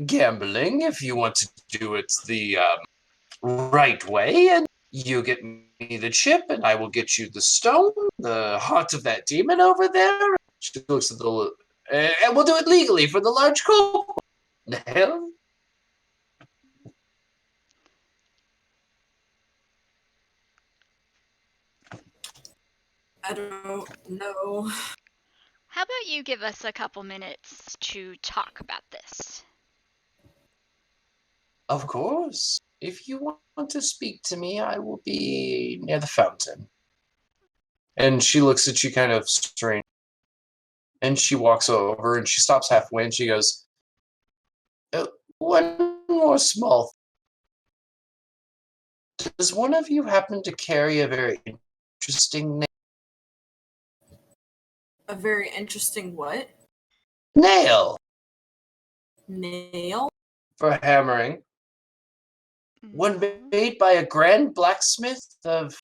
gambling, if you want to do it the right way, and you get me the chip, and I will get you the stone, the heart of that demon over there. She looks at the, and we'll do it legally for the large couple. Nail. I don't know. How about you give us a couple minutes to talk about this? Of course. If you want to speak to me, I will be near the fountain. And she looks at you kind of strange. And she walks over and she stops halfway and she goes, one more small thing. Does one of you happen to carry a very interesting name? A very interesting what? Nail Nail? for hammering. One made by a grand blacksmith of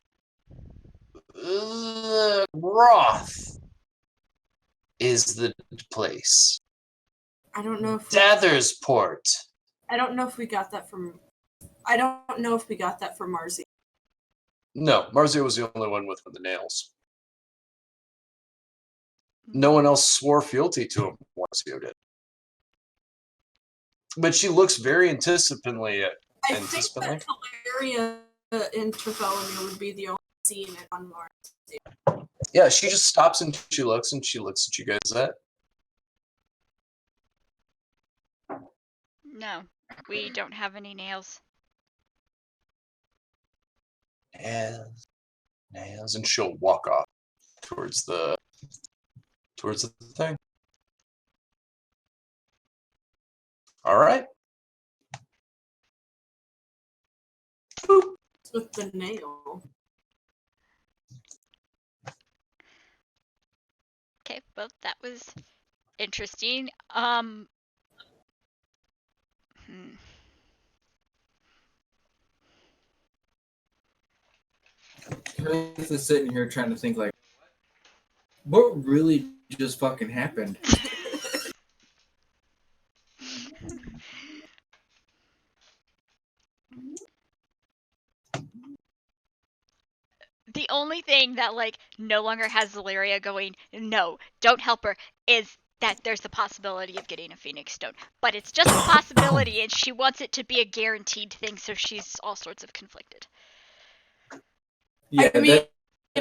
Roth is the place. I don't know if Dathersport. I don't know if we got that from. I don't know if we got that from Marzi. No, Marzio was the only one with the nails. No one else swore fealty to him. Marzio did. But she looks very anticipantly at. I think that Valeria in Trafalgar would be the only scene on Mars. Yeah, she just stops and she looks at you guys. That No, we don't have any nails. nails, and she'll walk off towards the thing. All right. Boop. With the nail. Okay, well that was interesting. Keith is sitting here trying to think like, what really just fucking happened? The only thing that like no longer has Zalaria going, no, don't help her, is that there's the possibility of getting a Phoenix Stone. But it's just a possibility, and she wants it to be a guaranteed thing, so she's all sorts of conflicted. Yeah, I mean,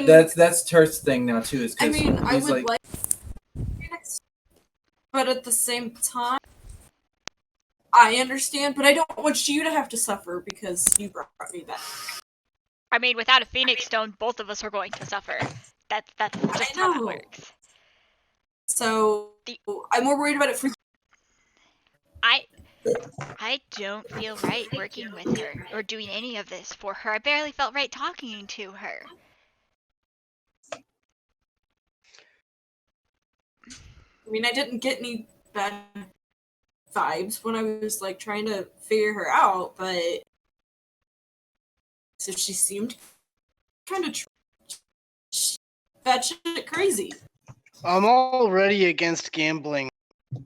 that's Turth's thing now too. Is I mean, I he's would like Phoenix, but at the same time, I understand. But I don't want you to have to suffer because you brought me back. I mean, without a Phoenix Stone, both of us are going to suffer. That's just how that works. So I'm more worried about it for you. I don't feel right working with her or doing any of this for her. I barely felt right talking to her. I mean, I didn't get any bad vibes when I was like trying to figure her out, but so she seemed kind of batshit crazy. I'm already against gambling,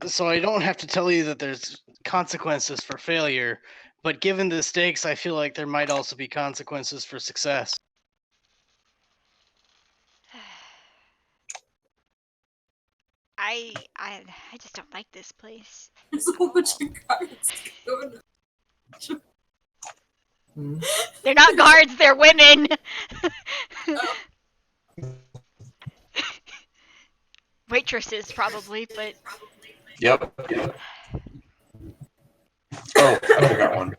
so I don't have to tell you that there's consequences for failure, but given the stakes, I feel like there might also be consequences for success. I just don't like this place. There's a whole bunch of cards going on. They're not guards, they're women! Waitresses, probably, but... Yep. Oh, I got one.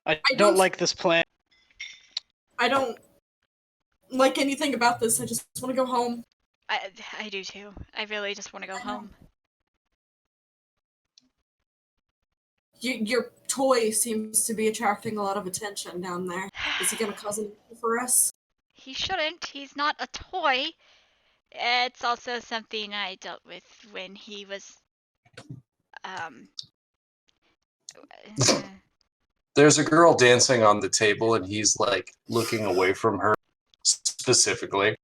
I I don't don't- like this plan. I don't like anything about this. I just want to go home. I do too. I really just want to go home. Your toy seems to be attracting a lot of attention down there. Is he gonna cause an issue for us? He shouldn't. He's not a toy. It's also something I dealt with when he was There's a girl dancing on the table, and he's like looking away from her specifically.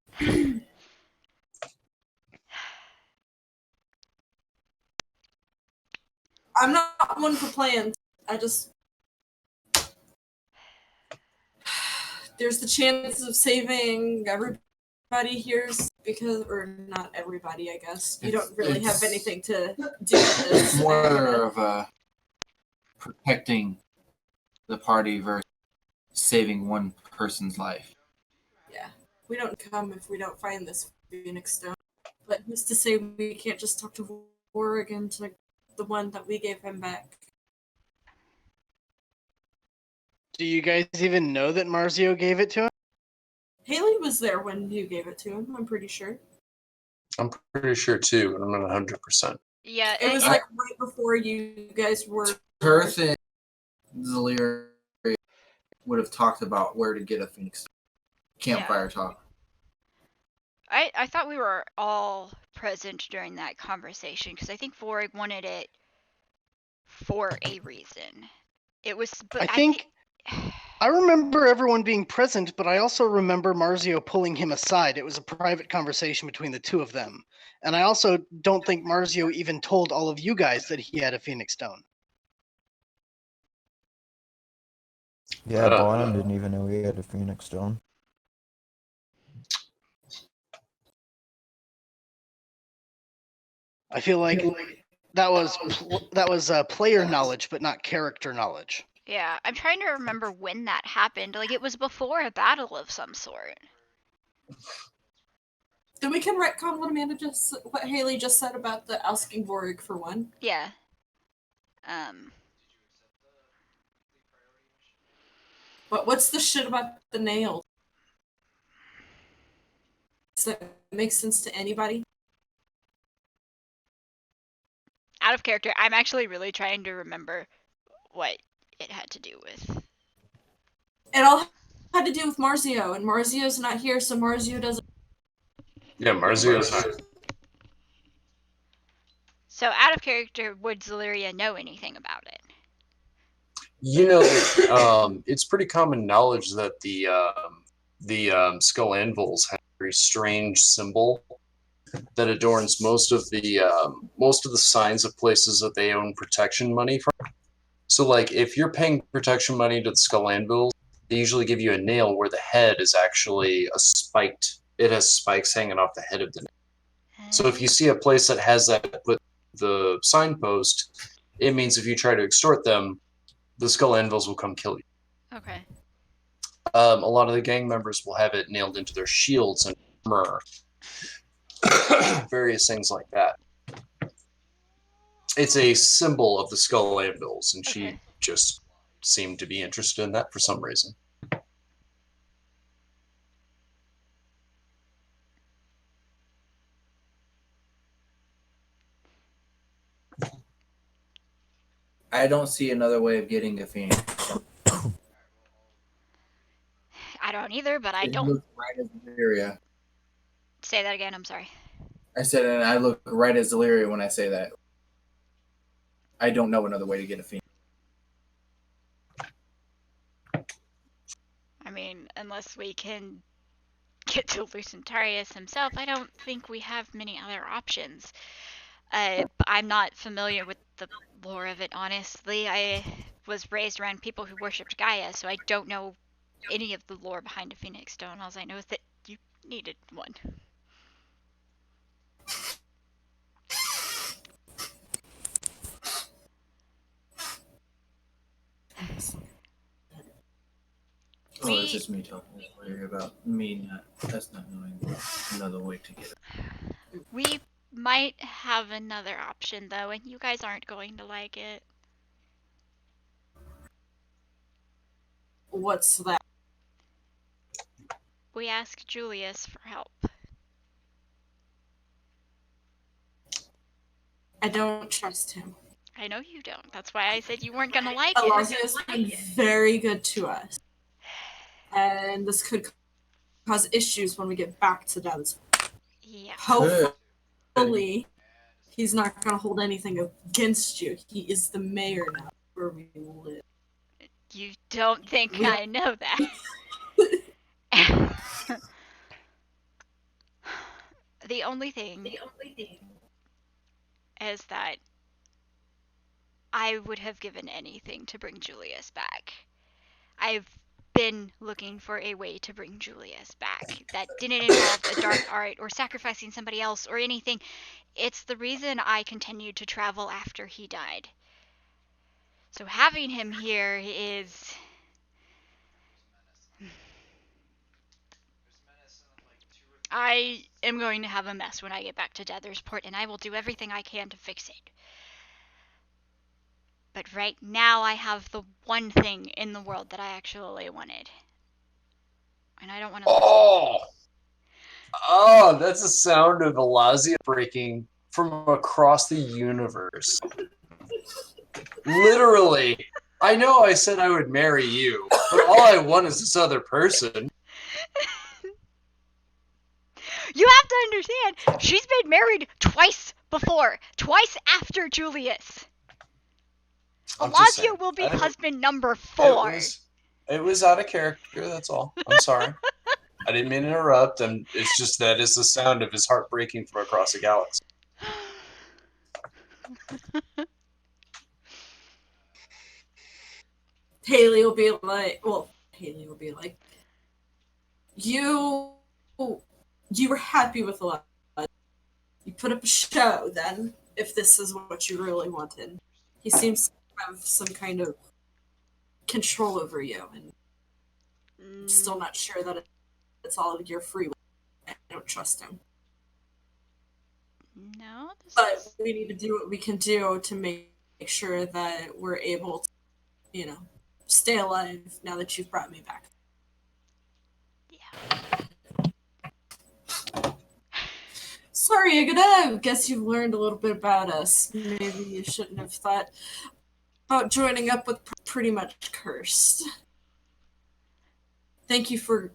I'm not one for plans. I just there's the chances of saving everybody here because, or not everybody, I guess. You don't really have anything to do with this. It's more of protecting the party versus saving one person's life. Yeah, we don't come if we don't find this Phoenix Stone. But who's to say we can't just talk to Oregon to the one that we gave him back? Do you guys even know that Marzio gave it to him? Haley was there when you gave it to him, I'm pretty sure. I'm pretty sure too, but I'm not 100%. yeah. It was like right before you guys were. Perth and Zalir would have talked about where to get a Phoenix Stone. Campfire talk. I thought we were all present during that conversation because I think Vorig wanted it for a reason. It was, but I think I remember everyone being present, but I also remember Marzio pulling him aside. It was a private conversation between the two of them. And I also don't think Marzio even told all of you guys that he had a Phoenix Stone. Yeah, Bonham didn't even know he had a Phoenix Stone. I feel like that was player knowledge, but not character knowledge. yeah, I'm trying to remember when that happened. Like it was before a battle of some sort. Then we can retcon what Haley just said about the asking Vorig for one. Yeah. But what's the shit about the nail? Does that make sense to anybody? Out of character, I'm actually really trying to remember what it had to do with. It all had to do with Marzio, and Marzio's not here, so Marzio doesn't. Yeah, Marzio's not. So out of character, would Zaleria know anything about it? You know, it's pretty common knowledge that the skull anvils have a very strange symbol that adorns most of the signs of places that they own protection money from. So, like, if you're paying protection money to the skull anvils, they usually give you a nail where the head is actually it has spikes hanging off the head of the nail. So if you see a place that has that with the signpost, it means if you try to extort them, the skull anvils will come kill you. Okay. A lot of the gang members will have it nailed into their shields and armor. Various things like that. It's a symbol of the skull anvils, and she Okay. just seemed to be interested in that for some reason. I don't see another way of getting a Phoenix. I don't either, but I It don't. looks right at Zaleria. Say that again, I'm sorry. I said, and I look right at Zaleria when I say that. I don't know another way to get a Phoenix. I mean, unless we can get to Lucentarius himself, I don't think we have many other options. I'm not familiar with the lore of it, honestly. I was raised around people who worshipped Gaia, so I don't know any of the lore behind a Phoenix Stone. All I know is that you needed one. Oh, it's just me talking to Zaleria about me not knowing another way to get it. We might have another option, though, and you guys aren't going to like it. What's that? We asked Julius for help. I don't trust him. I know you don't. That's why I said you weren't gonna like it. Alazia has been very good to us. And this could cause issues when we get back to Dunsmore. Yeah. Hopefully, he's not going to hold anything against you. He is the mayor now where we live. You don't think We- I know that. The only thing is that I would have given anything to bring Julius back. I've been looking for a way to bring Julius back that didn't involve a dark art or sacrificing somebody else or anything. It's the reason I continued to travel after he died. So having him here is... I am going to have a mess when I get back to Deathersport, and I will do everything I can to fix it. But right now, I have the one thing in the world that I actually wanted. And I don't want to Oh, that's the sound of Alazia breaking from across the universe. Literally. I know I said I would marry you, but all I want is this other person. You have to understand, she's been married twice before. Twice after Julius. I'm just saying, Alazia will be I didn't- husband number 4. It was out of character, that's all. I'm sorry. I didn't mean to interrupt, and it's just that is the sound of his heart breaking from across the galaxy. Haley will be like, you were happy with a lot. You put up a show then, if this is what you really wanted. He seems to have some kind of control over you, and I'm still not sure that it's all your free will. I don't trust him. No, this But is... we need to do what we can do to make sure that we're able to, stay alive now that you've brought me back. Yeah. Sorry, Agata. I guess you've learned a little bit about us. Maybe you shouldn't have thought about joining up with Pretty Much Cursed. Thank you for,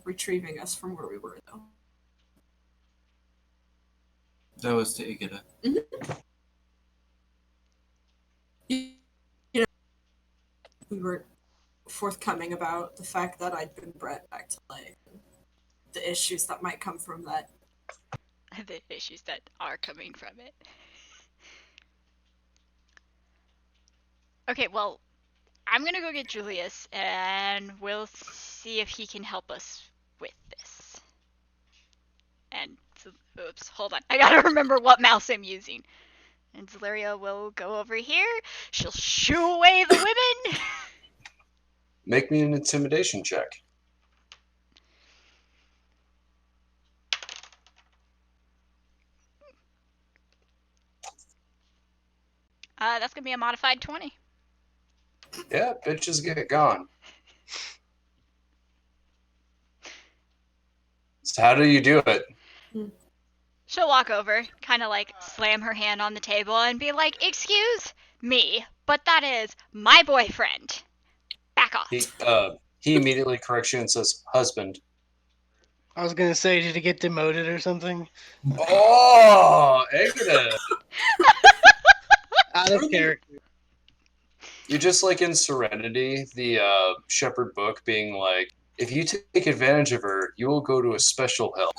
retrieving us from where we were, though. That was to Igata. We were forthcoming about the fact that I'd been brought back to life. And the issues that might come from that. The issues that are coming from it. Okay, well, I'm gonna go get Julius, and we'll see if he can help us with this. And, oops, hold on. I gotta remember what mouse I'm using. And Zelaria will go over here. She'll shoo away the women. Make me an intimidation check. That's gonna be a modified 20. Yeah, bitches get gone. So how do you do it? She'll walk over, kind of like slam her hand on the table and be like, "Excuse me, but that is my boyfriend. Back off." He immediately corrects you and says, "Husband." I was gonna say, did he get demoted or something? Oh, Agata. Out of character. You're just like in Serenity, the Shepherd book being like, if you take advantage of her, you will go to a special hell.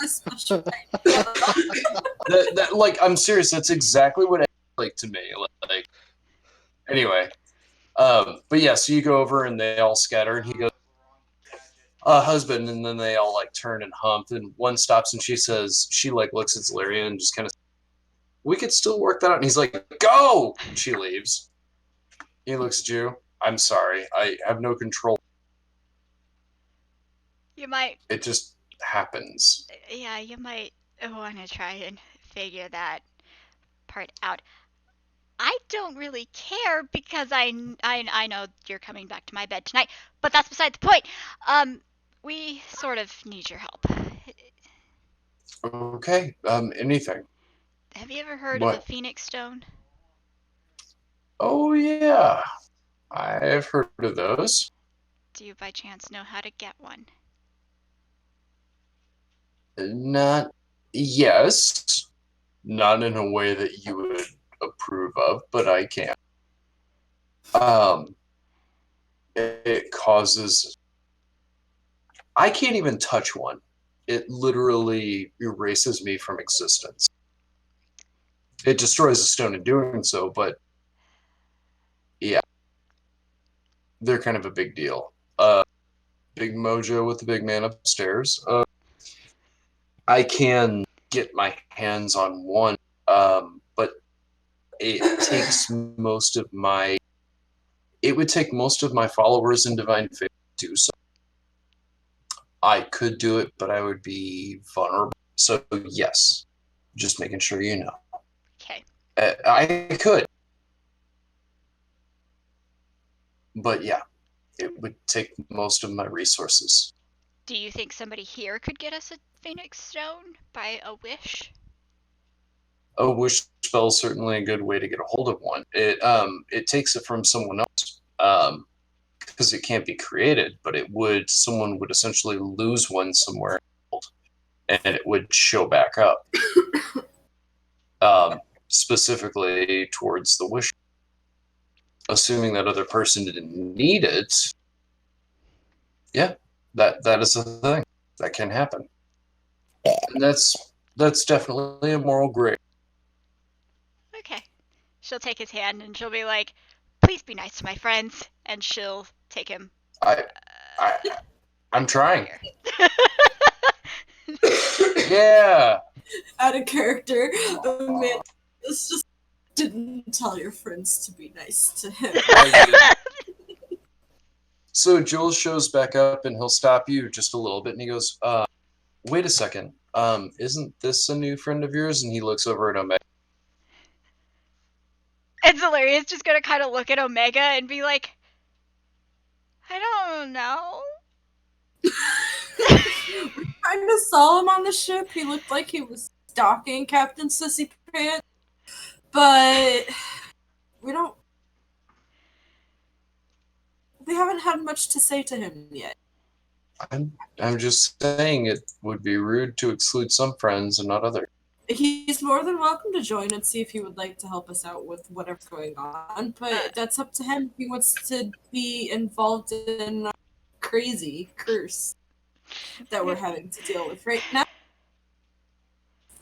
Like, I'm serious. That's exactly what it's like to me. Like, anyway, but yeah. So you go over and they all scatter, and he goes, "Husband," and then they all like turn and hump, and one stops and she says, she like looks at Zelaria and just kind of, we could still work that out. And he's like, "Go!" And she leaves. He looks at you. I'm sorry. I have no control. You might, It just happens. yeah, you might want to try and figure that part out. I don't really care because I know you're coming back to my bed tonight, but that's beside the point. We sort of need your help. Okay. Anything. Have you ever heard of What? the Phoenix Stone? Oh yeah, I've heard of those. Do you by chance know how to get one? Not yes, not in a way that you would approve of, but I can. It causes. I can't even touch one. It literally erases me from existence. It destroys the stone in doing so, but yeah, they're kind of a big deal. Big mojo with the big man upstairs. I can get my hands on one, but it takes most of my. It would take most of my followers in Divine Faith to do so. I could do it, but I would be vulnerable. So yes, just making sure you know. Okay. I could, but yeah, it would take most of my resources. Do you think somebody here could get us a Phoenix Stone by a wish? A wish spell is certainly a good way to get a hold of one. It takes it from someone else. Because it can't be created, but someone would essentially lose one somewhere and it would show back up. Specifically towards the wish. Assuming that other person didn't need it, yeah, that is a thing. That can happen. And that's definitely a moral gray. Okay. She'll take his hand and she'll be like, please be nice to my friends. And she'll take him. I'm trying. Here. Yeah. Out of character, man, this just didn't tell your friends to be nice to him. So Joel shows back up and he'll stop you just a little bit and he goes, wait a second. Isn't this a new friend of yours? And he looks over at Omega. And Zalaria's just gonna kind of look at Omega and be like, I don't know. We kind of saw him on the ship. He looked like he was stalking Captain Sissy Pants. But we haven't had much to say to him yet. I'm just saying it would be rude to exclude some friends and not others. He's more than welcome to join and see if he would like to help us out with whatever's going on, but that's up to him. He wants to be involved in a crazy curse that we're having to deal with right now.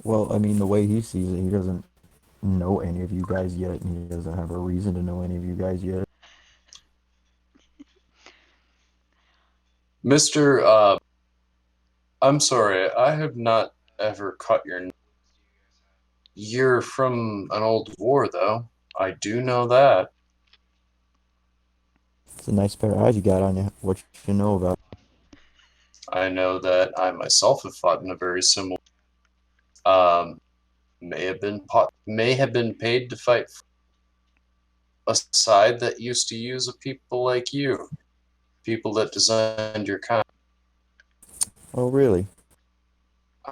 Well, I mean, the way he sees it, he doesn't know any of you guys yet, and he doesn't have a reason to know any of you guys yet. Mr. I'm sorry, I have not ever caught your name. You're from an old war, though. I do know that. It's a nice pair of eyes you got on you. What you know about? I know that I myself have fought in a very similar. May have been paid to fight a side that used to use a people like you, people that designed your kind. Oh, really?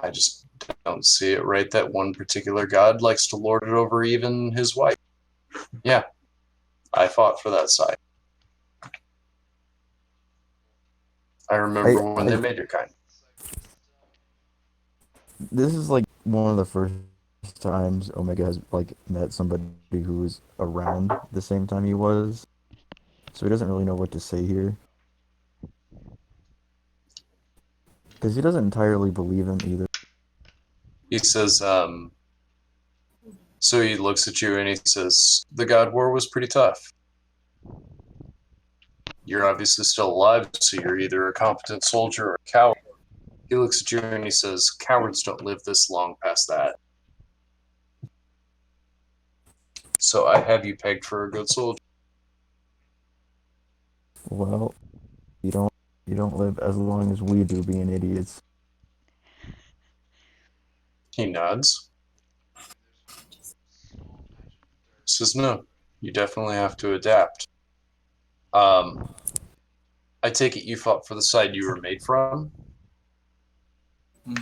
I just don't see it right that one particular god likes to lord it over even his wife. Yeah, I fought for that side. I remember when they made your kind. This is like one of the first times Omega has like met somebody who was around the same time he was, so he doesn't really know what to say here. Because he doesn't entirely believe him either. He says, so he looks at you and he says, the God War was pretty tough. You're obviously still alive, so you're either a competent soldier or a coward. He looks at you and he says, cowards don't live this long past that. So I have you pegged for a good soldier. Well, you don't live as long as we do being idiots. He nods. says, no, you definitely have to adapt. I take it you fought for the side you were made from?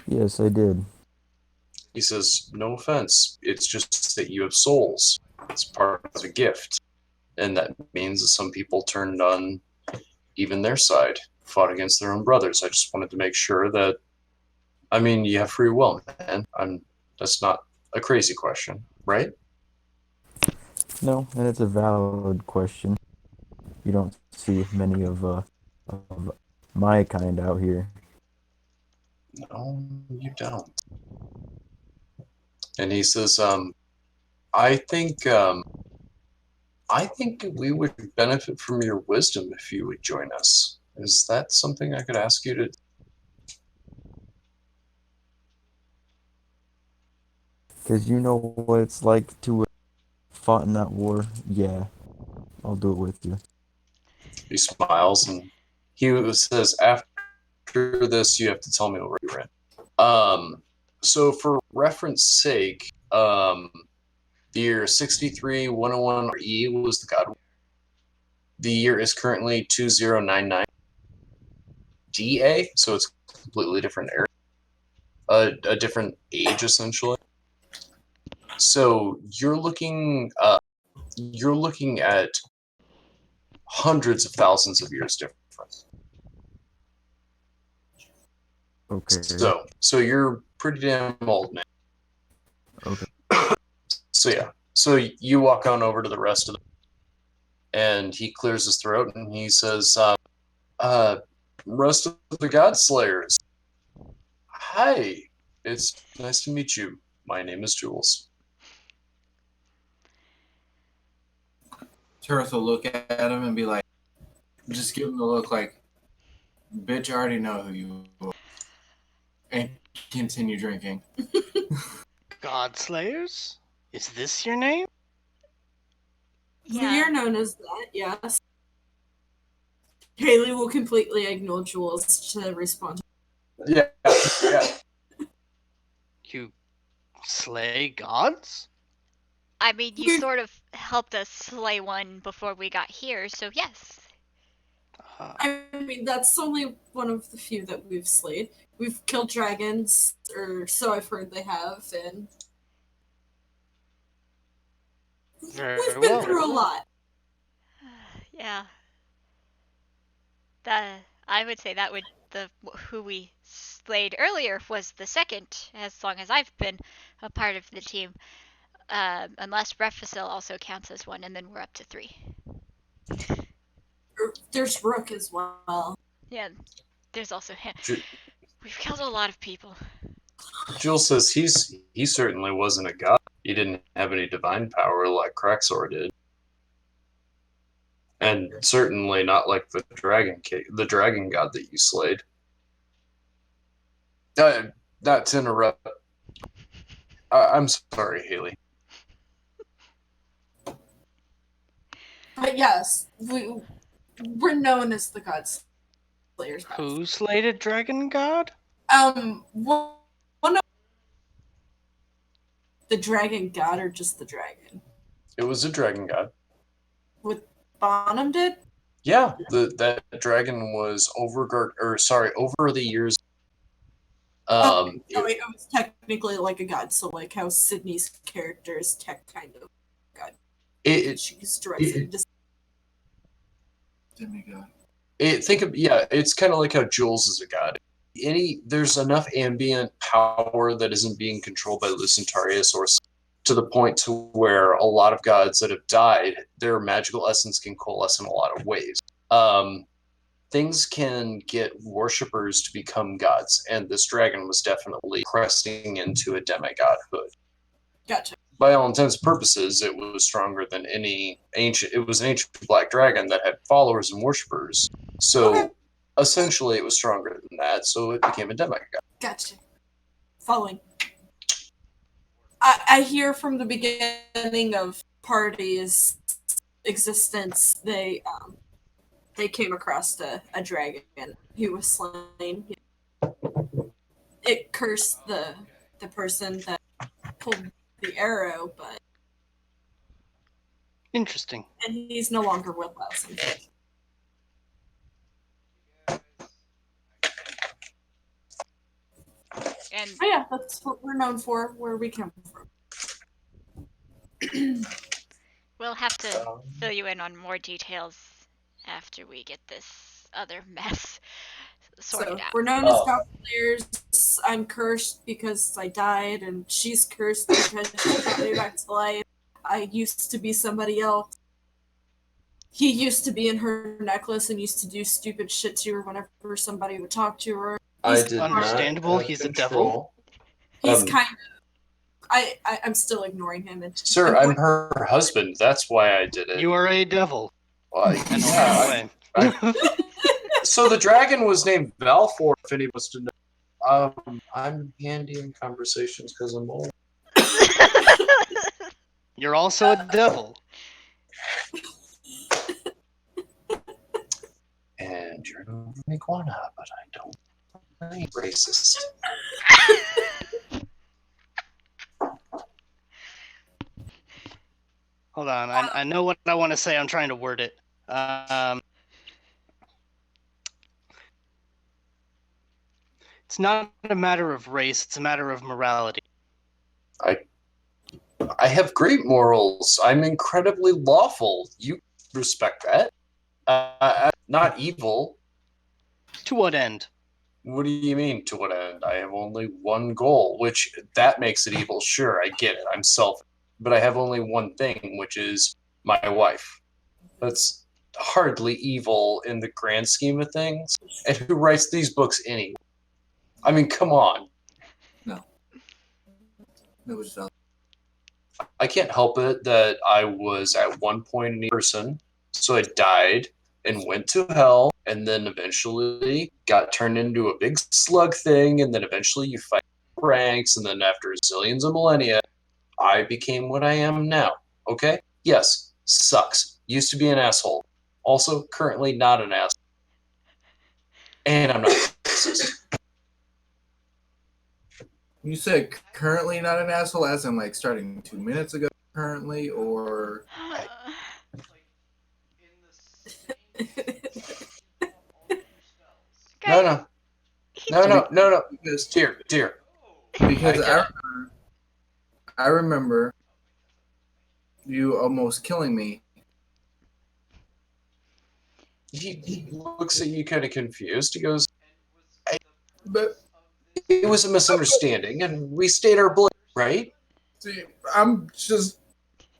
Yes, I did. He says, no offense, it's just that you have souls. It's part of a gift. And that means that some people turned on even their side, fought against their own brothers. I just wanted to make sure that, I mean, you have free will, man. That's not a crazy question, right? No, and it's a valid question. You don't see many of my kind out here. No, you don't. And he says, I think we would benefit from your wisdom if you would join us. Is that something I could ask you to? Because you know what it's like to fought in that war. Yeah, I'll do it with you. He smiles and he says, after this, you have to tell me where you were. So for reference sake, the year 63-101 E was the God. The year is currently 2099 DA, so it's a completely different era, a different age essentially. So you're looking at hundreds of thousands of years difference. Okay. So you're pretty damn old, man. Okay. So yeah. So you walk on over to the rest of them, and he clears his throat and he says, rest of the God Slayers. Hi, it's nice to meet you. My name is Jules. Turth will look at him and be like, just give him the look like, bitch, I already know who you are. And continue drinking. God Slayers? Is this your name? Yeah. We are known as that, yes. Haley will completely ignore Jules to respond. Yeah. You slay gods? I mean, you sort of helped us slay one before we got here, so yes. I mean, that's only one of the few that we've slayed. We've killed dragons, or so I've heard they have, and Very we've been well. through a lot. Yeah. I would say that would who we slayed earlier was the second, as long as I've been a part of the team. Unless Refasil also counts as one, and then we're up to 3. There's Rook as well. Yeah, there's also him. Ju- We've killed a lot of people. Jules says he certainly wasn't a god. He didn't have any divine power like Kraxor did. And certainly not like the dragon god that you slayed. Not to interrupt. I'm sorry, Haley. But yes, we're known as the God Slayers. Who slayed a dragon god? One of the dragon god, or just the dragon? It was a dragon god. What Bonham did? Yeah, that dragon was over the years. It was technically like a god, so like how Sydney's character is kind of god. She's directly Demigod. It's kind of like how Jules is a god. There's enough ambient power that isn't being controlled by Lucentarius or to the point to where a lot of gods that have died, their magical essence can coalesce in a lot of ways. Things can get worshippers to become gods, and this dragon was definitely cresting into a demigodhood. Gotcha. By all intents and purposes, it was stronger than any ancient. It was an ancient black dragon that had followers and worshippers. So essentially, it was stronger than that. So it became a demigod. Gotcha. Following. I hear from the beginning of Party's existence, they came across a dragon who was slain. It cursed the person that pulled the arrow, but Interesting. And he's no longer with us. And But yeah, that's what we're known for, where we come from. we'll have to fill you in on more details after we get this other mess sorted out. We're known as cosplayers. I'm cursed because I died, and she's cursed because she brought me back to life. I used to be somebody else. He used to be in her necklace and used to do stupid shit to her whenever somebody would talk to her. I He's did Understandable, not have he's a control. He's Um, kind of. I'm still ignoring him. And Sir, I'm her husband. That's why I did it. You are a devil. Well, And yeah, away. so the dragon was named Valfor, if anybody wants to know. I'm handy in conversations because I'm old. You're also a devil. And you're an iguana, but I don't. I ain't racist. Hold on, I know what I want to say. I'm trying to word it. It's not a matter of race, it's a matter of morality. I have great morals. I'm incredibly lawful. You respect that. I'm not evil. To what end? What do you mean, to what end? I have only one goal, which that makes it evil. Sure, I get it. I'm selfish. But I have only one thing, which is my wife. That's hardly evil in the grand scheme of things. And who writes these books anyway? I mean, come on. It was I can't help it that I was at one point a person, so I died and went to hell, and then eventually got turned into a big slug thing, and then eventually you fight ranks, and then after zillions of millennia, I became what I am now. Okay? Yes, sucks. Used to be an asshole. Also, currently not an asshole. And I'm not racist. You said currently not an asshole, as in like starting 2 minutes ago currently, or No. because Dear. because I remember you almost killing me. He looks at you kind of confused. He goes, But it was a misunderstanding, and we stayed our blade, right? see, I'm just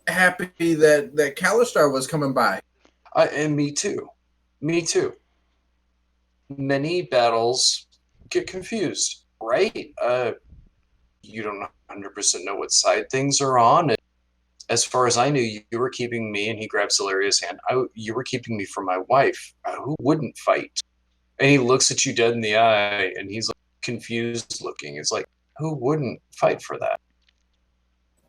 happy that Kalistar was coming by. And me too. Many battles get confused, right? You don't 100% know what side things are on. And as far as I knew, you were keeping me, and he grabbed Celeria's hand. You were keeping me from my wife. Who wouldn't fight? And he looks at you dead in the eye, and he's like confused looking. It's like, who wouldn't fight for that?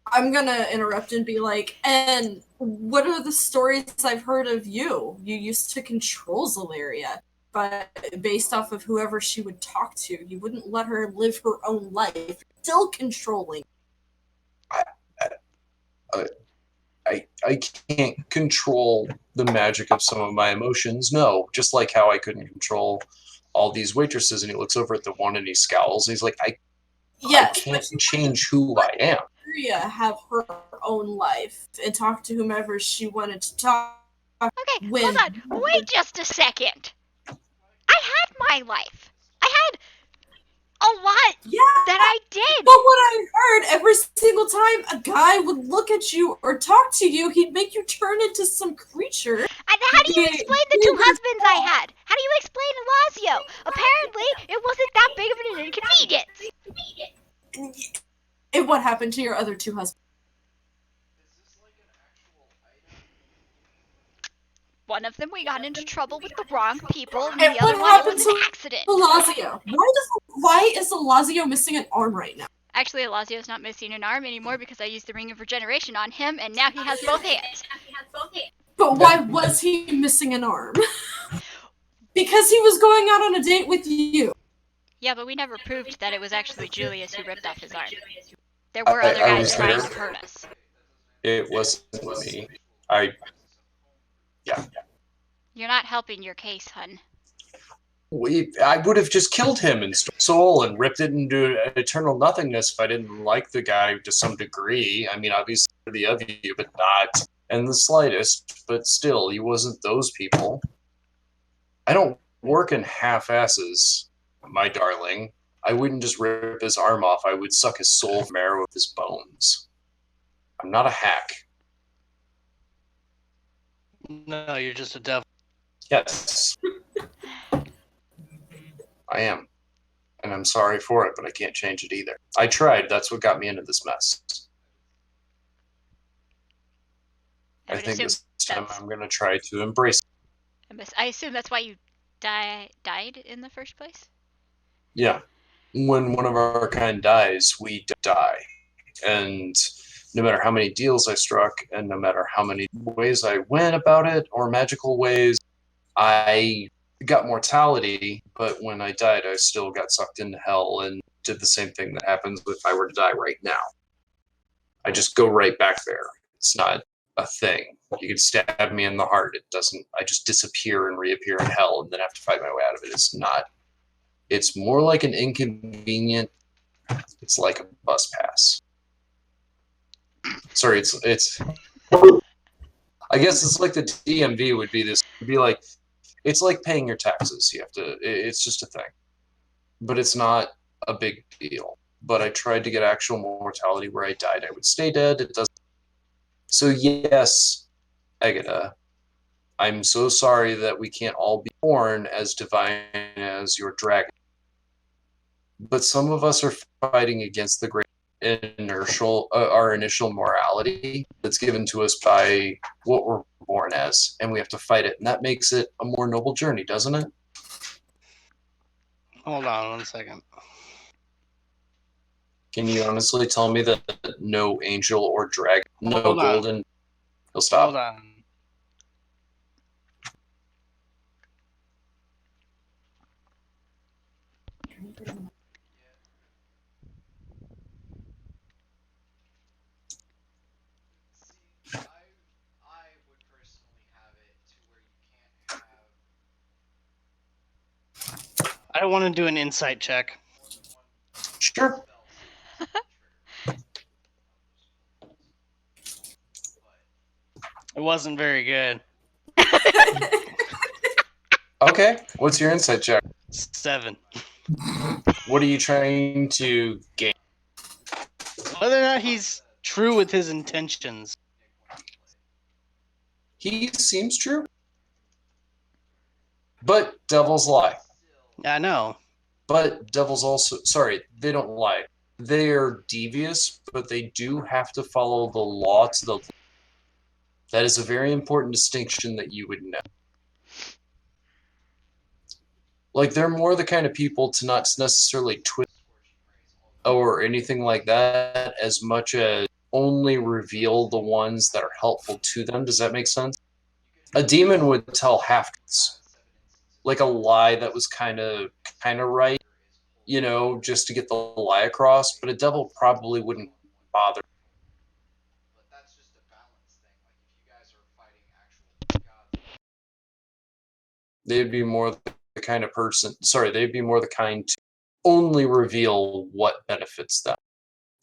I'm gonna interrupt and be like, and what are the stories I've heard of you? You used to control Zaleria, but based off of whoever she would talk to, you wouldn't let her live her own life. Still controlling. I can't control the magic of some of my emotions. No, just like how I couldn't control all these waitresses. And he looks over at the one and he scowls. And he's like, I can't change who I am. Zaleria have her own life and talk to whomever she wanted to talk. Okay, hold on. Wait just a second. I had my life. I had a lot that I did. But what I heard, every single time a guy would look at you or talk to you, he'd make you turn into some creature. And how do you explain the two husbands I had? How do you explain Elazio? Apparently, it wasn't that big of an inconvenience. And what happened to your other two husbands? One of them we got into trouble with the wrong people, and And the other what one happened was an to accident. Elazio? Why is Elazio missing an arm right now? Actually, Elazio's not missing an arm anymore because I used the Ring of Regeneration on him, and now he has both hands. But why was he missing an arm? Because he was going out on a date with you. Yeah, but we never proved that it was actually Julius who ripped off his arm. There were other guys trying to hurt us. It wasn't me. I yeah. You're not helping your case, hun. I would have just killed him and stole his soul and ripped it into eternal nothingness if I didn't like the guy to some degree. I mean, obviously worthy of you, but not in the slightest. But still, he wasn't those people. I don't work in half-asses, my darling. I wouldn't just rip his arm off. I would suck his soul from marrow with his bones. I'm not a hack. No, you're just a devil. Yes. I am. And I'm sorry for it, but I can't change it either. I tried. That's what got me into this mess. I think this time I'm going to try to embrace it. I assume that's why you died in the first place? Yeah. When one of our kind dies, we die. And no matter how many deals I struck, and no matter how many ways I went about it, or magical ways, I got mortality, but when I died, I still got sucked into hell and did the same thing that happens if I were to die right now. I just go right back there. It's not a thing. You could stab me in the heart. It doesn't. I just disappear and reappear in hell and then have to fight my way out of it. It's not. It's more like an inconvenient. It's like a bus pass. Sorry, it's. I guess it's like the DMV would be this. Would be like, it's like paying your taxes. You have to. It's just a thing, but it's not a big deal. But I tried to get actual mortality where I died. I would stay dead. It doesn't. So yes, Egada, I'm so sorry that we can't all be born as divine as your dragon. But some of us are fighting against the great our initial morality that's given to us by what we're born as, and we have to fight it. And that makes it a more noble journey, doesn't it? Hold on 1 second. Can you honestly tell me that no angel or dragon, no Hold on. golden... He'll stop. Hold on. I want to do an insight check. Sure. It wasn't very good. Okay. What's your insight check? 7. What are you trying to gain? Whether or not he's true with his intentions. He seems true. But devils lie. I know. But devils also... Sorry, they don't lie. They are devious, but they do have to follow the law to the... That is a very important distinction that you would know. Like, they're more the kind of people to not necessarily twist or anything like that, as much as only reveal the ones that are helpful to them. Does that make sense? A demon would tell half-truths. Like a lie that was kind of right, you know, just to get the lie across, but a devil probably wouldn't bother. They'd be more the kind of person, they'd be more the kind to only reveal what benefits them.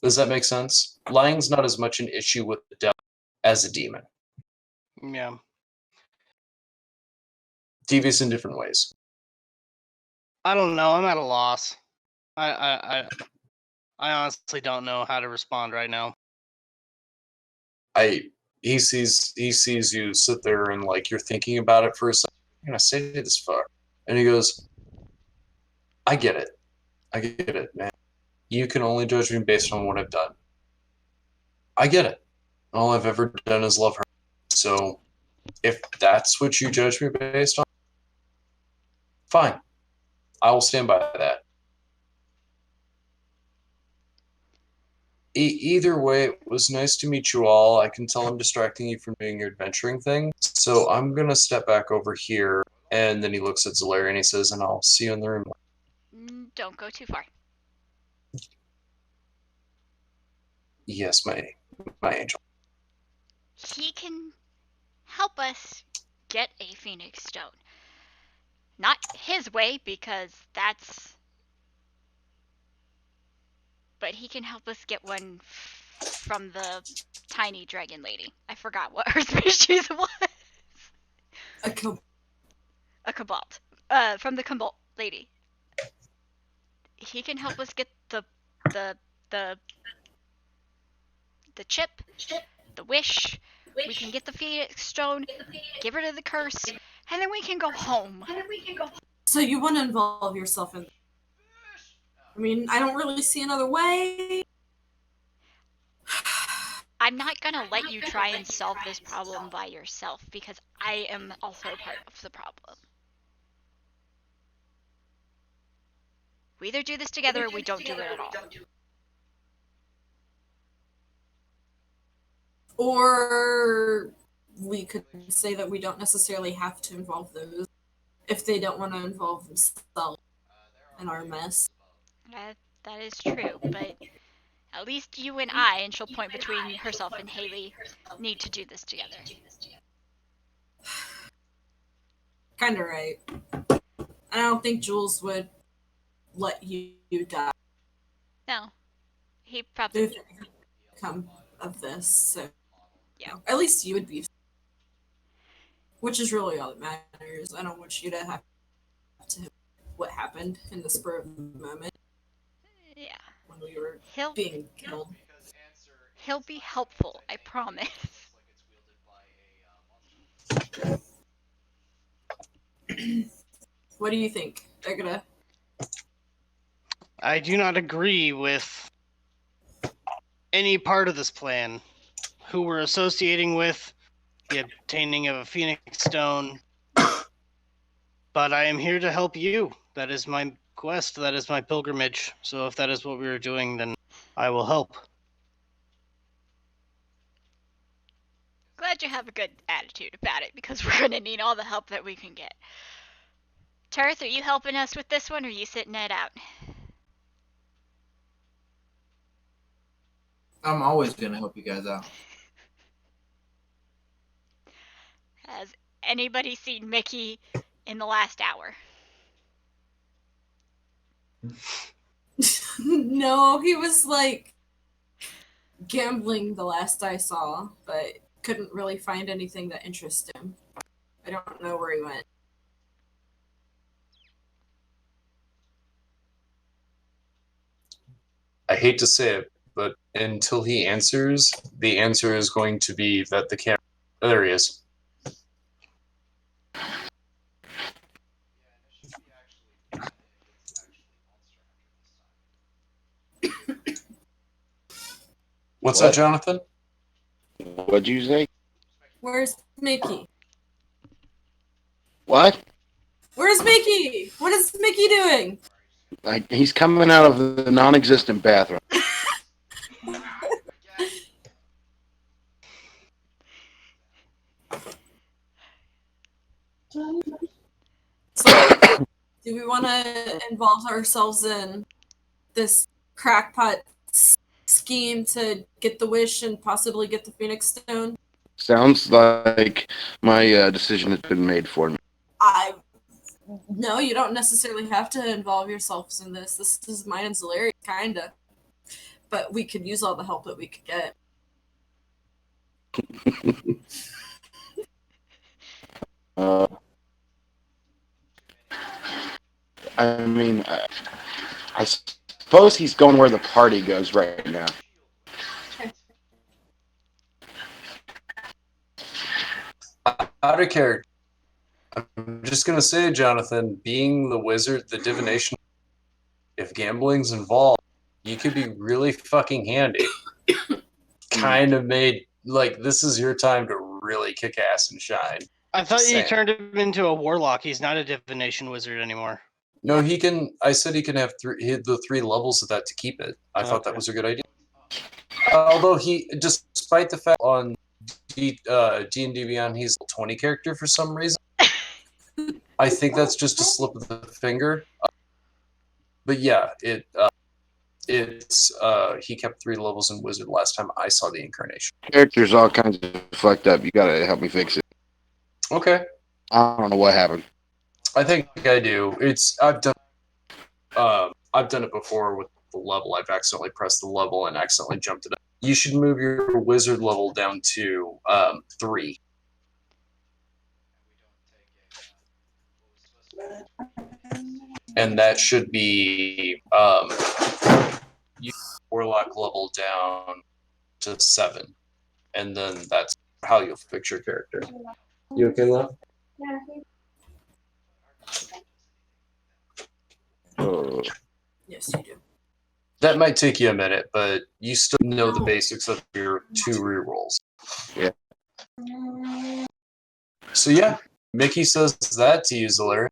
Does that make sense? Lying's not as much an issue with the devil as a demon. Yeah. Devious in different ways. I don't know. I'm at a loss. I honestly don't know how to respond right now. He sees you sit there and like you're thinking about it for a second. I'm gonna say this fuck. And he goes, I get it, man. You can only judge me based on what I've done. I get it. All I've ever done is love her. So if that's what you judge me based on, fine. I will stand by that. Either way, it was nice to meet you all. I can tell I'm distracting you from doing your adventuring thing. So I'm going to step back over here. And then he looks at Zalaria and he says, and I'll see you in the room. Don't go too far. Yes, my angel. He can help us get a Phoenix Stone. Not his way, because that's... But he can help us get one from the tiny dragon lady. I forgot what her species was. A Cobalt. From the Cobalt lady. He can help us get the chip, the wish. We can get the Phoenix Stone, get rid of the curse, and then we can go home. So you want to involve yourself in... I mean, I don't really see another way. I'm not gonna let you try and solve this problem by yourself, because I am also part of the problem. We either do this together or we don't do it at all. Or we could say that we don't necessarily have to involve those if they don't want to involve themselves in our mess. That is true, but at least you and I, and she'll point between herself and Haley, need to do this together. Kinda right. I don't think Jules would let you die No. He probably... if it come of this, so... Yeah. At least you would be... Which is really all that matters. I don't want you to have to... what happened in the spur of the moment. Yeah. When we were He'll being killed. be helpful, I promise. What do you think, Egada? I do not agree with any part of this plan. Who we're associating with, the obtaining of a Phoenix Stone. But I am here to help you. That is my quest. That is my pilgrimage. So if that is what we are doing, then I will help. Glad you have a good attitude about it, because we're gonna need all the help that we can get. Tirth, are you helping us with this one, or are you sitting it out? I'm always gonna help you guys out. Has anybody seen Mickey in the last hour? No, he was like gambling the last I saw, but couldn't really find anything that interested him. I don't know where he went. I hate to say it, but until he answers, the answer is going to be that the camera. Oh, there he is. What's What? up, Jonathan? What'd you say? Where's Mickey? What? Where's Mickey? What is Mickey doing? He's coming out of the non-existent bathroom. So, do we want to involve ourselves in this crackpot scheme to get the wish and possibly get the Phoenix Stone? Sounds like my decision has been made for me. No, you don't necessarily have to involve yourselves in this. This is mine and Zalaria, kinda. But we could use all the help that we could get. I mean, I suppose he's going where the party goes right now. Out of character. I'm just gonna say, Jonathan, being the wizard, the divination, if gambling's involved, you could be really fucking handy. Kind of made like this is your time to really kick ass and shine. I thought Just you saying. turned him into a warlock. He's not a divination wizard anymore. No, he can. I said he can have the three levels of that to keep it. I thought that Okay. was a good idea. Although he, despite the fact on D&D Beyond, he's a 20 character for some reason. I think that's just a slip of the finger. But yeah, it's he kept 3 levels in Wizard last time I saw the incarnation. Character's all kinds of fucked up. You gotta help me fix it. Okay. I don't know what happened. I think I do. I've done it before with the level. I've accidentally pressed the level and accidentally jumped it up. You should move your wizard level down to 3. And that should be warlock level down to 7. And then that's how you'll fix your character. You okay, love? Yes, you do. That might take you a minute, but you still know the basics of your 2 rerolls. Yeah. So yeah, Mickey says that to you, Zalaria.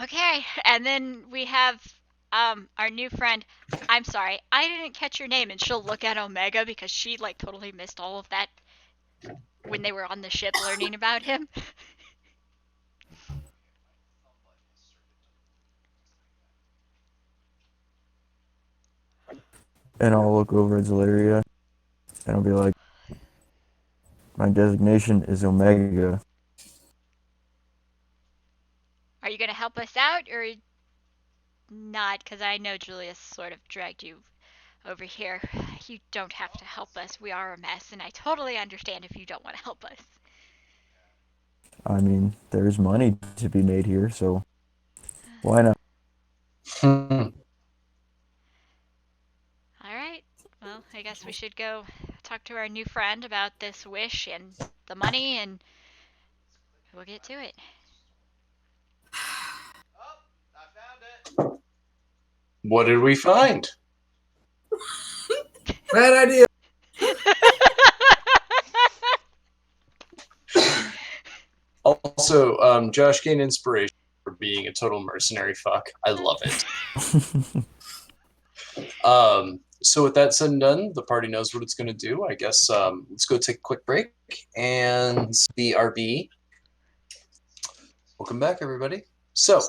Okay, and then we have our new friend. I'm sorry, I didn't catch your name, and she'll look at Omega because she like totally missed all of that when they were on the ship learning about him. And I'll look over at Zalaria, and I'll be like, my designation is Omega. Are you gonna help us out or not? Because I know Julius sort of dragged you over here. You don't have to help us. We are a mess, and I totally understand if you don't want to help us. I mean, there's money to be made here, so why not? All right. Well, I guess we should go talk to our new friend about this wish and the money, and we'll get to it. What did we find? Bad idea. Also, Josh gained inspiration for being a total mercenary fuck. I love it. So with that said and done, the party knows what it's going to do. I guess let's go take a quick break and BRB. Welcome back, everybody. So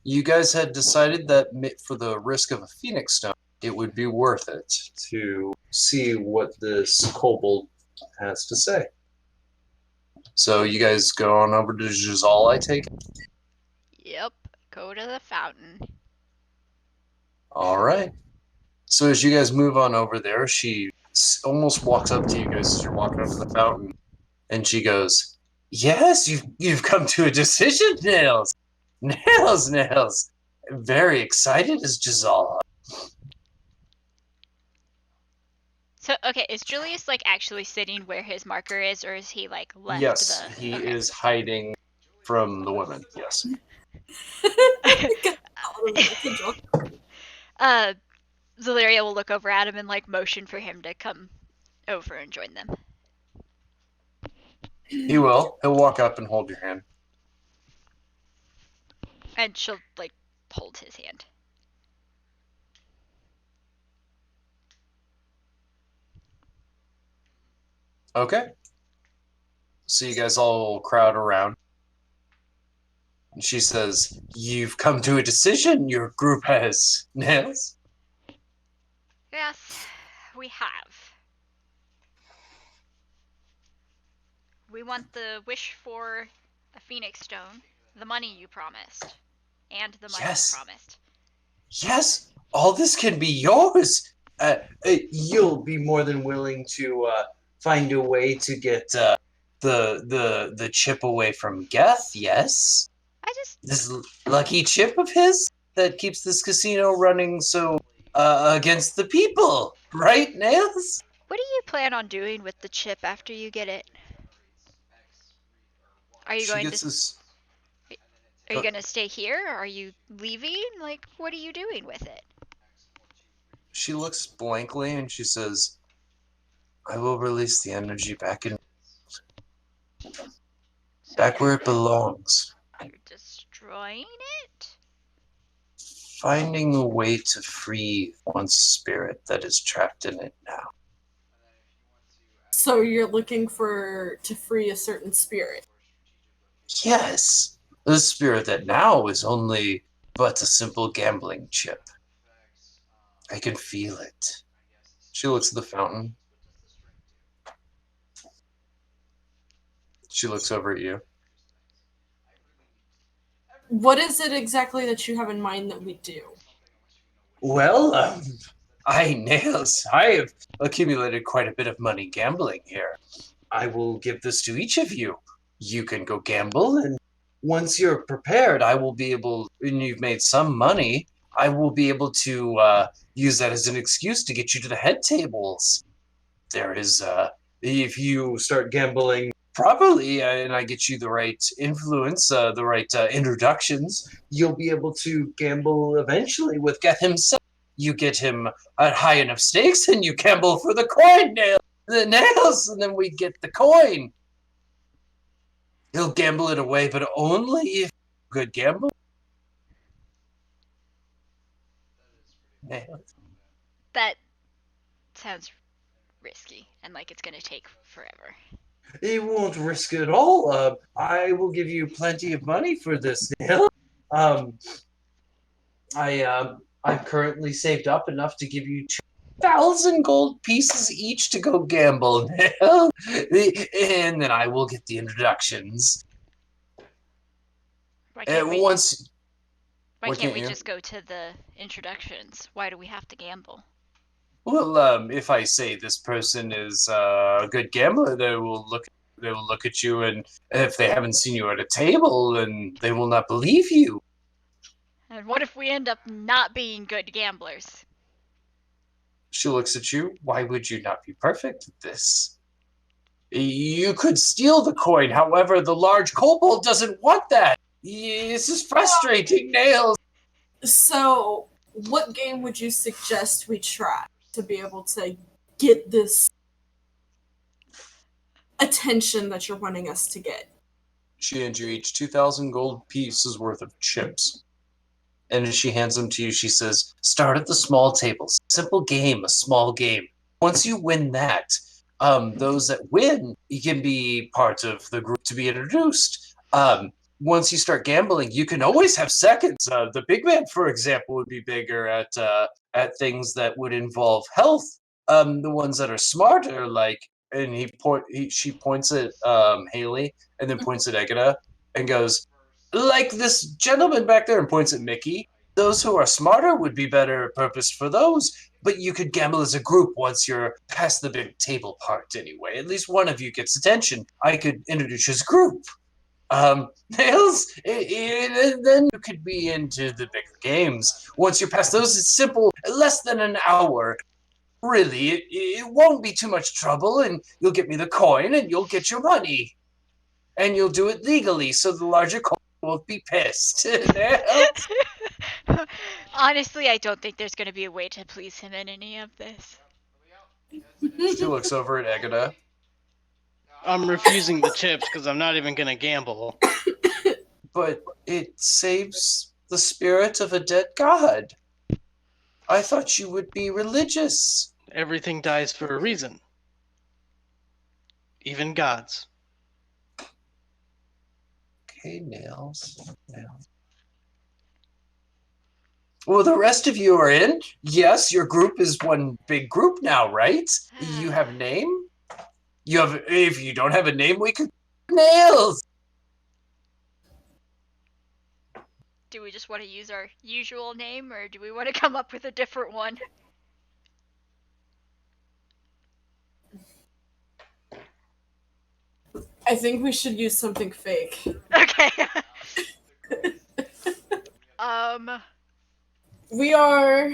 you guys had decided that for the risk of a Phoenix Stone, it would be worth it to see what this kobold has to say. So you guys go on over to Giselle, I take it? Yep. Go to the fountain. All right. So as you guys move on over there, she almost walks up to you guys as you're walking up to the fountain, and she goes, "Yes, you've come to a decision, Nails. Nails. Very excited as Giselle." So, okay, is Julius like actually sitting where his marker is, or is he like left Yes, the? he Okay. is hiding from the women. Yes. Zalaria will look over at him and like motion for him to come over and join them. He will. He'll walk up and hold your hand. And she'll like hold his hand. Okay. So you guys all crowd around. And she says, "You've come to a decision, your group has, Nails." Yes, we have. We want the wish for a Phoenix Stone, the money you promised, and the money Yes. you promised. Yes, all this can be yours. You'll be more than willing to find a way to get the chip away from Geth. Yes, this lucky chip of his that keeps this casino running so against the people, right, Nails? What do you plan on doing with the chip after you get it? Are you going to? Are you gonna stay here? Are you leaving? Like, what are you doing with it? She looks blankly and she says, "I will release the energy back where it belongs. You're destroying it? Finding a way to free one's spirit that is trapped in it now." So you're looking to free a certain spirit? Yes, the spirit that now is only but a simple gambling chip. I can feel it. She looks at the fountain. She looks over at you. What is it exactly that you have in mind that we do? Well, Nails, I have accumulated quite a bit of money gambling here. I will give this to each of you. You can go gamble, and once you're prepared, I will be able, and you've made some money, I will be able to use that as an excuse to get you to the head tables. There is, if you start gambling properly and I get you the right influence, the right introductions, you'll be able to gamble eventually with Geth himself. You get him at high enough stakes and you gamble for the coin, Nails, and then we get the coin. He'll gamble it away, but only if good gamble. Nails. That sounds risky and like it's gonna take forever. It won't risk it all. I will give you plenty of money for this. I've currently saved up enough to give you 2,000 gold pieces each to go gamble, and then I will get the introductions. Why can't we, why can't can't we you? just go to the introductions? Why do we have to gamble? Well, if I say this person is a good gambler, they will look at you, and if they haven't seen you at a table, then they will not believe you. And what if we end up not being good gamblers? She looks at you. Why would you not be perfect at this? You could steal the coin, however, the large kobold doesn't want that. This is frustrating, Nails. So, what game would you suggest we try to be able to get this attention that you're wanting us to get? She hands you each 2,000 gold pieces worth of chips. And as she hands them to you, she says, start at the small tables. Simple game, a small game. Once you win that, those that win, you can be part of the group to be introduced. Once you start gambling, you can always have seconds. The big man, for example, would be bigger at things that would involve health. The ones that are smarter, like, and she points at Haley, and then points at Egida, and goes, like this gentleman back there, and points at Mickey. Those who are smarter would be better purposed for those, but you could gamble as a group once you're past the big table part anyway. At least one of you gets attention. I could introduce you as a group. Nails, then you could be into the bigger games. Once you're past those, it's simple, less than an hour. Really, it won't be too much trouble, and you'll get me the coin, and you'll get your money. And you'll do it legally, so the larger coin won't be pissed. Honestly, I don't think there's gonna be a way to please him in any of this. She looks over at Egida. I'm refusing the chips because I'm not even gonna gamble. But it saves the spirit of a dead god. I thought you would be religious. Everything dies for a reason. Even gods. Okay, Nails. Well, the rest of you are in. Yes, your group is one big group now, right? You have a name? If you don't have a name, we could Nails. Do we just want to use our usual name, or do we want to come up with a different one? I think we should use something fake. Okay. We are...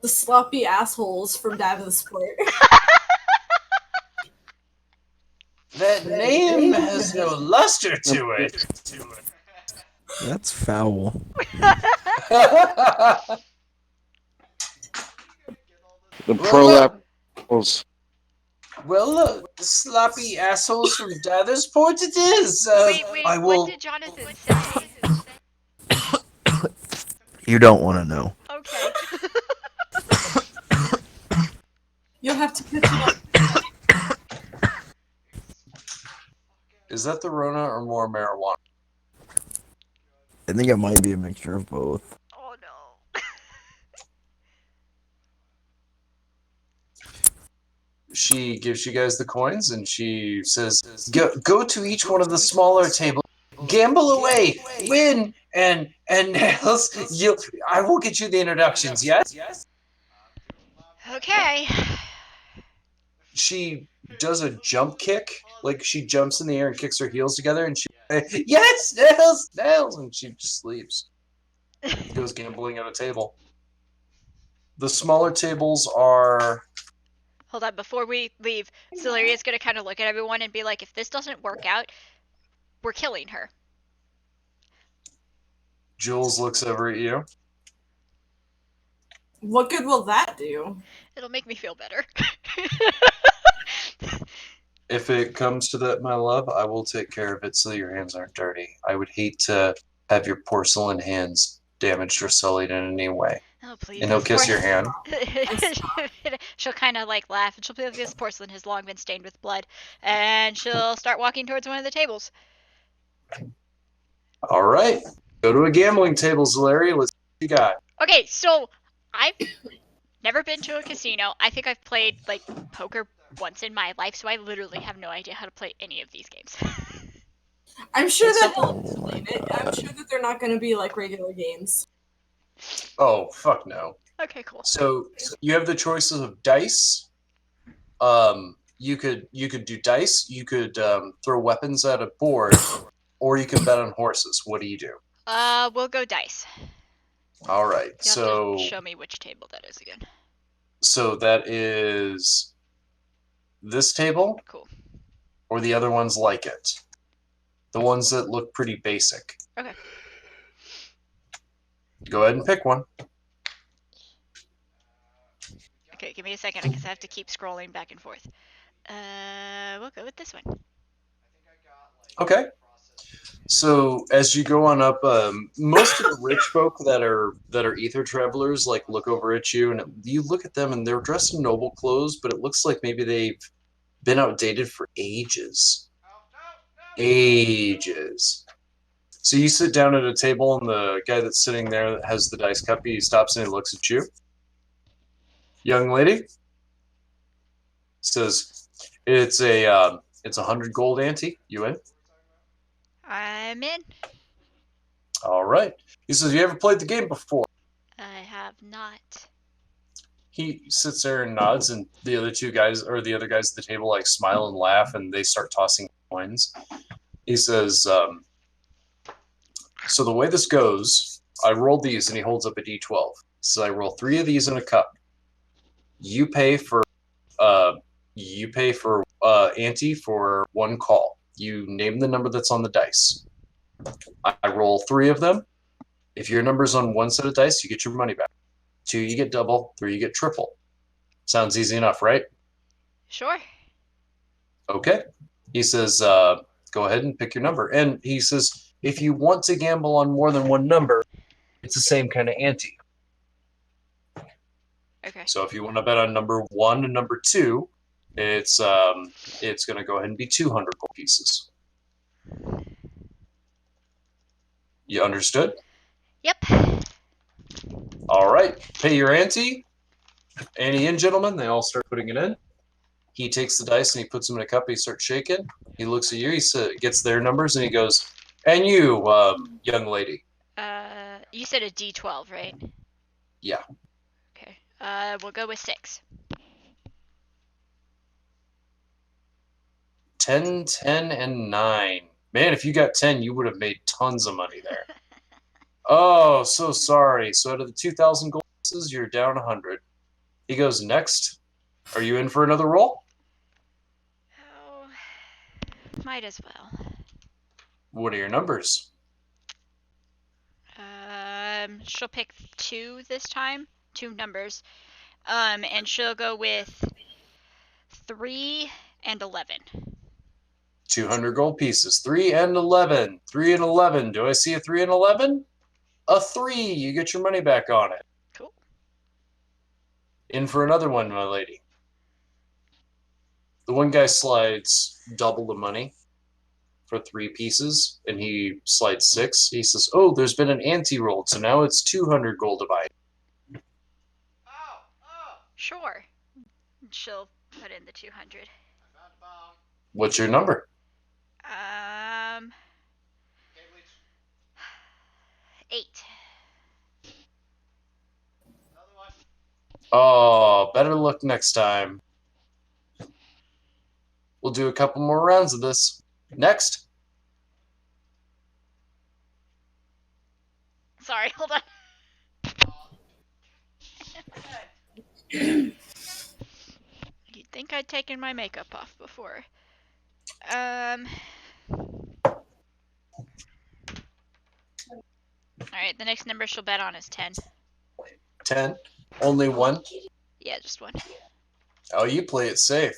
the sloppy assholes from Davenport. That name has no luster to it. That's foul. The prolapse. Well, sloppy assholes from Davenport it is. Wait, I will... what did Jonathan say? You don't want to know. Okay. You'll have to pitch it up. Is that the Rona or more marijuana? I think it might be a mixture of both. Oh no. She gives you guys the coins, and she says, "Go to each one of the smaller tables, gamble away, win, and I will get you the introductions." Yes. Okay. She does a jump kick, like she jumps in the air and kicks her heels together, and she yes, nails, and she just leaves. Goes gambling at a table. The smaller tables are. Hold on, before we leave, Zelaria's gonna kind of look at everyone and be like, if this doesn't work out, we're killing her. Jules looks over at you. What good will that do? It'll make me feel better. If it comes to that, my love, I will take care of it so your hands aren't dirty. I would hate to have your porcelain hands damaged or sullied in any way. Oh, please. And he'll kiss your hand. She'll kind of like laugh, and she'll be like, this porcelain has long been stained with blood. And she'll start walking towards one of the tables. All right. Go to a gambling table, Larry. Let's see what you got. Okay, so I've never been to a casino. I think I've played like poker once in my life, so I literally have no idea how to play any of these games. I'm sure that Oh they'll my explain it. I'm sure that they're not going to be like regular games. Oh, fuck no. Okay, cool. So you have the choices of dice. You could do dice. You could throw weapons at a board, or you can bet on horses. What do you do? We'll go dice. All right. You'll So have to show me which table that is again. so that is this table, Cool. or the other ones like it. The ones that look pretty basic. Okay. Go ahead and pick one. Okay, give me a second because I have to keep scrolling back and forth. We'll go with this one. Okay. So as you go on up, most of the rich folk that are ether travelers like look over at you, and you look at them, and they're dressed in noble clothes, but it looks like maybe they've been outdated for ages. Ages. So you sit down at a table, and the guy that's sitting there that has the dice cup, he stops and he looks at you. Young lady, says, it's a 100 gold ante. You in? I'm in. All right. He says, you ever played the game before? I have not. He sits there and nods, and the other guys at the table like smile and laugh, and they start tossing coins. He says, so the way this goes, I rolled these, and he holds up a d12. So I roll 3 of these in a cup. You pay for ante for 1 call. You name the number that's on the dice. I roll 3 of them. If your number's on 1 set of dice, you get your money back. 2, you get double. 3, you get triple. Sounds easy enough, right? Sure. Okay. He says, go ahead and pick your number. And he says, if you want to gamble on more than 1 number, it's the same kind of ante. Okay. So if you want to bet on number 1 and number 2, it's going to go ahead and be 200 gold pieces. You understood? Yep. All right. Pay your ante. Ante in, gentlemen. They all start putting it in. He takes the dice and he puts them in a cup. He starts shaking. He looks at you. He gets their numbers and he goes, and you, young lady. You said a D12, right? Yeah. Okay. We'll go with 6. 10, 10, and 9. Man, if you got 10, you would have made tons of money there. Oh, so sorry. So out of the 2,000 gold pieces, you're down 100. He goes, next. Are you in for another roll? Oh, might as well. What are your numbers? She'll pick 2 this time. 2 numbers. And she'll go with 3 and 11. 200 gold pieces. 3 and 11. 3 and 11. Do I see a 3 and 11? A 3. You get your money back on it. Cool. In for another one, my lady. The one guy slides double the money for 3 pieces, and he slides 6. He says, oh, there's been an ante rolled, so now it's 200 gold to buy. Sure. She'll put in the 200. What's your number? 8. Oh, better luck next time. We'll do a couple more rounds of this. Next. Sorry, hold on. You'd think I'd taken my makeup off before. Alright, the next number she'll bet on is 10. 10. Only one. Yeah, just one. Oh, you play it safe.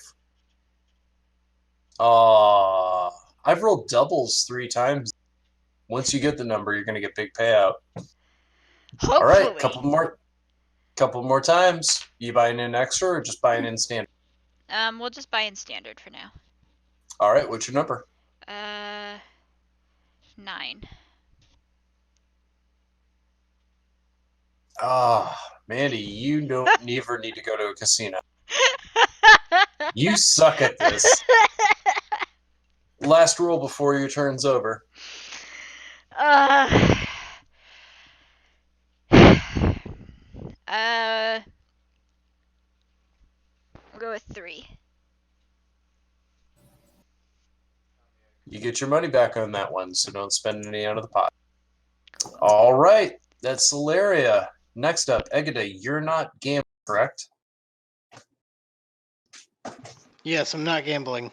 I've rolled doubles 3 times. Once you get the number, you're gonna get big payout. Hopefully. All right, couple more times. You buying in extra or just buying in standard? We'll just buy in standard for now. All right, what's your number? 9. Mandy, you don't never need to go to a casino. You suck at this. Last roll before your turn's over. We'll go with 3. You get your money back on that one, so don't spend any out of the pot. All right, that's Solaria. Next up, Egida, you're not gambling, correct? Yes, I'm not gambling.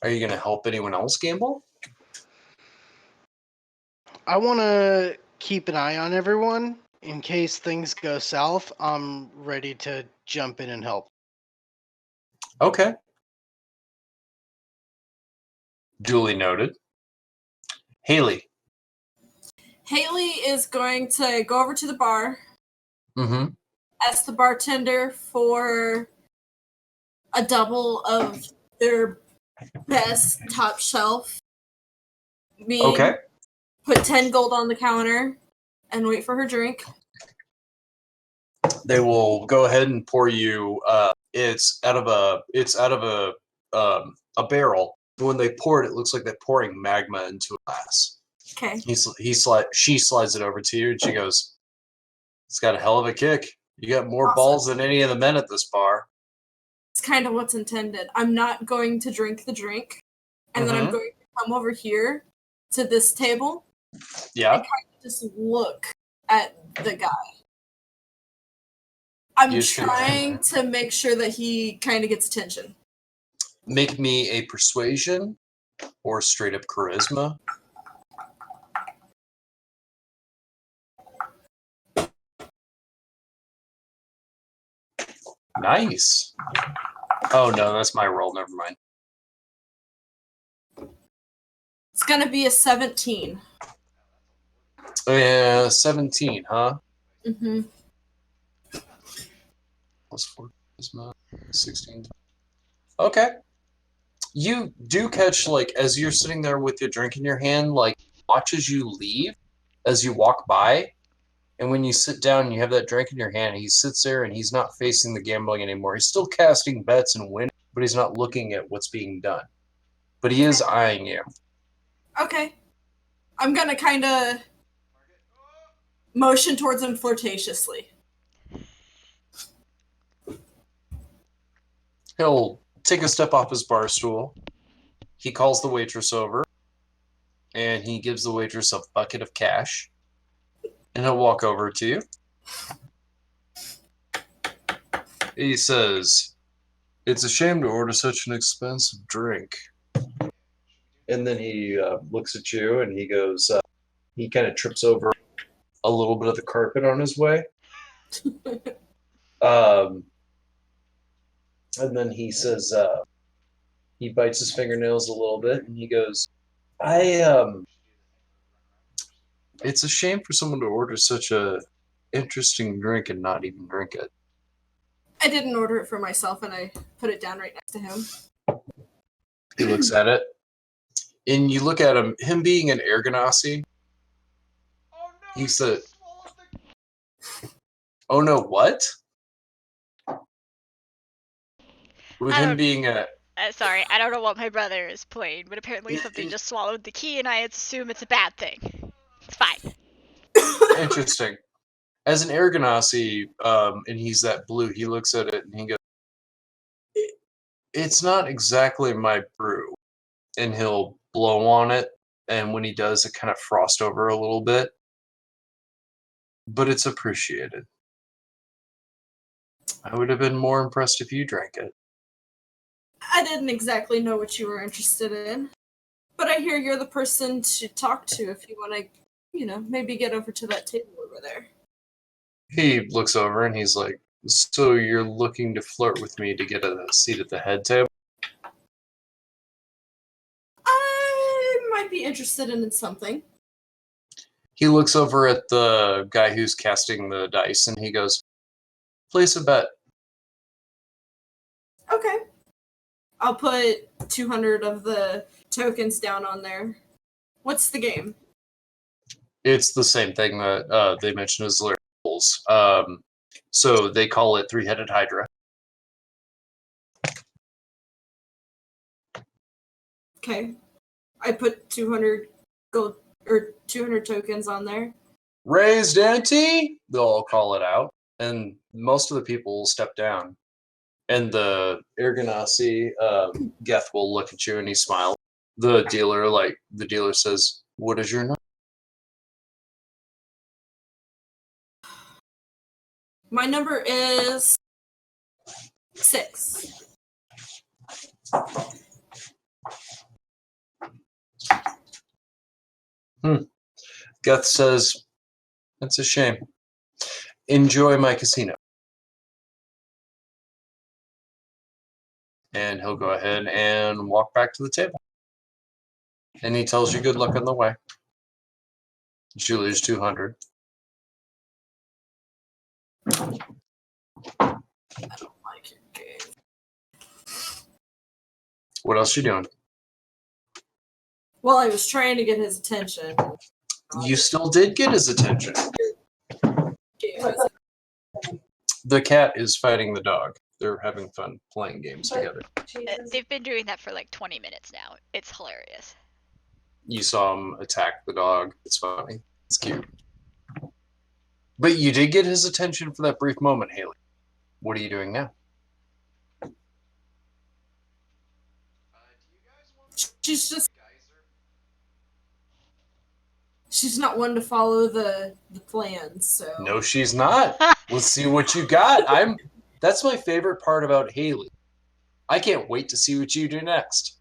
Are you going to help anyone else gamble? I want to keep an eye on everyone. In case things go south, I'm ready to jump in and help. Okay. Duly noted. Haley. Haley is going to go over to the bar, Mm-hmm. ask the bartender for a double of their best top shelf. Meaning, Okay. put 10 gold on the counter and wait for her drink. They will go ahead and pour you. It's out of a barrel. When they pour it, it looks like they're pouring magma into a glass. Okay. She slides it over to you, and she goes, "It's got a hell of a kick. You got more Awesome. balls than any of the men at this bar." It's kind of what's intended. I'm not going to drink the drink, and then I'm going to come over here to this table Yeah. and kind of just look at the guy. I'm You should- trying to make sure that he kind of gets attention. Make me a persuasion or straight up charisma. Nice. Oh no, that's my roll. Never mind. It's going to be a 17. 17, huh? Mm-hmm. Plus 4 charisma, 16. Okay. You do catch, like, as you're sitting there with your drink in your hand, like, watches you leave as you walk by. And when you sit down and you have that drink in your hand, he sits there and he's not facing the gambling anymore. He's still casting bets and winning, but he's not looking at what's being done. But he is eyeing you. Okay. I'm going to kind of motion towards him flirtatiously. He'll take a step off his bar stool. He calls the waitress over, and he gives the waitress a bucket of cash. And he'll walk over to you. He says, "It's a shame to order such an expensive drink." And then he looks at you and he goes, he kind of trips over a little bit of the carpet on his way. And then he says, he bites his fingernails a little bit and he goes, it's a shame for someone to order such a interesting drink and not even drink it. I didn't order it for myself, and I put it down right next to him. He looks at it, and you look at him being an Air Ganassi. He said, "Oh no, what?" With I him don't- being a Sorry, I don't know what my brother is playing, but apparently something just swallowed the key, and I assume it's a bad thing. It's fine. interesting. As an air ganassi, and he's that blue, he looks at it and he goes, "It's not exactly my brew," and he'll blow on it, and when he does, it kind of frosts over a little bit, but it's appreciated. I would have been more impressed if you drank it. I didn't exactly know what you were interested in, but I hear you're the person to talk to if you want to, maybe get over to that table over there. He looks over and he's like, "So you're looking to flirt with me to get a seat at the head table?" I might be interested in something. He looks over at the guy who's casting the dice and he goes, "Place a bet." Okay. I'll put 200 of the tokens down on there. What's the game? It's the same thing that they mentioned as Lyrics. So they call it Three-Headed Hydra. Okay. I put 200 gold or 200 tokens on there. Raised ante, they'll all call it out, and most of the people will step down. And the Erganasi, Geth will look at you and he smiles. The dealer says, "What is your number?" My number is 6. Geth says, "That's a shame. Enjoy my casino." And he'll go ahead and walk back to the table. And he tells you good luck on the way. You lose 200. I don't like your game. What else you doing? Well, I was trying to get his attention. You still did get his attention. Game was- The cat is fighting the dog. They're having fun playing games together. They've been doing that for like 20 minutes now. It's hilarious. You saw him attack the dog. It's funny. It's cute. But you did get his attention for that brief moment, Haley. What are you doing now? She's not one to follow the plans, so No, she's not. Let's see what you got. That's my favorite part about Haley. I can't wait to see what you do next.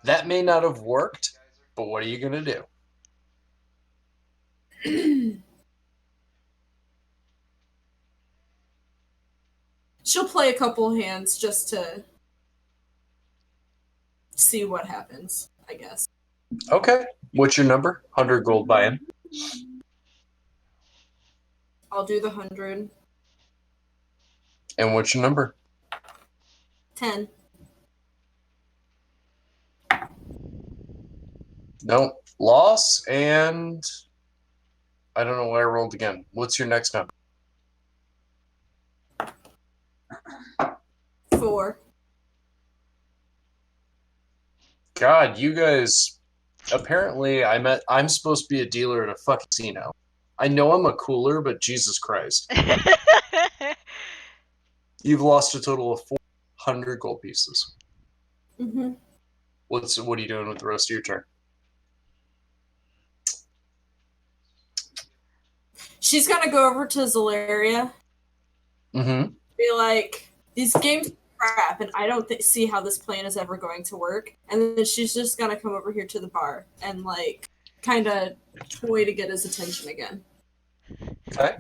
That may not have worked, but what are you gonna do? she'll play a couple hands just to see what happens, I guess. Okay. What's your number? 100 gold buy-in. I'll do the 100. And what's your number? 10. No. Loss, and I don't know why I rolled again. What's your next number? 4. God, you guys. Apparently, I'm supposed to be a dealer at a fucking casino. I know I'm a cooler, but Jesus Christ. You've lost a total of 400 gold pieces. Mm-hmm. What are you doing with the rest of your turn? She's gonna go over to Zalaria, Mm-hmm. be like, these games are crap, and I don't see how this plan is ever going to work. And then she's just gonna come over here to the bar and, like, kind of toy to get his attention again. Okay.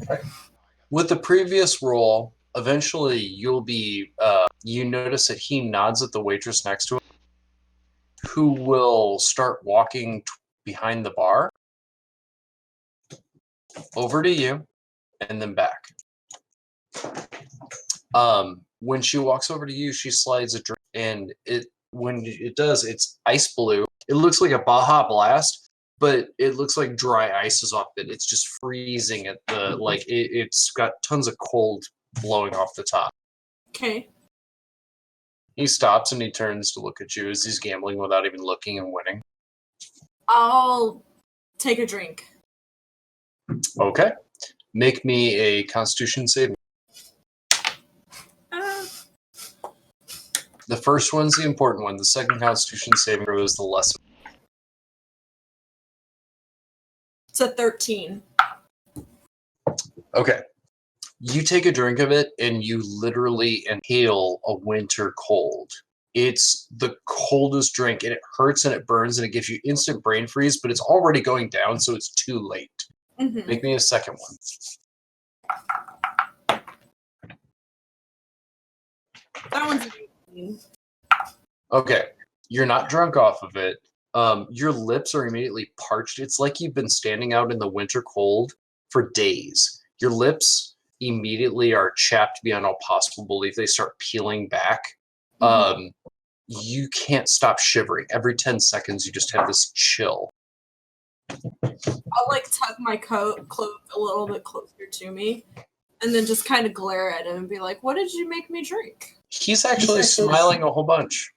With the previous roll, eventually you'll be, you notice that he nods at the waitress next to him, who will start walking behind the bar, over to you, and then back. When she walks over to you, she slides a drink, and when it does, it's ice blue. It looks like a Baja Blast, but it looks like dry ice is off it. It's just freezing at the, like, it's got tons of cold blowing off the top. Okay. He stops and he turns to look at you as he's gambling without even looking and winning. I'll take a drink. Okay. Make me a Constitution saving. The first one's the important one. The second Constitution saving throw is the lesson. It's a 13. Okay. You take a drink of it and you literally inhale a winter cold. It's the coldest drink and it hurts and it burns and it gives you instant brain freeze, but it's already going down, so it's too late. Mm-hmm. Make me a second one. That one's 18. Okay. You're not drunk off of it. Your lips are immediately parched. It's like you've been standing out in the winter cold for days. Your lips immediately are chapped beyond all possible belief. They start peeling back. You can't stop shivering. Every 10 seconds, you just have this chill. I'll like tuck my cloak a little bit closer to me, and then just kind of glare at him and be like, "What did you make me drink?" He's actually smiling a whole bunch.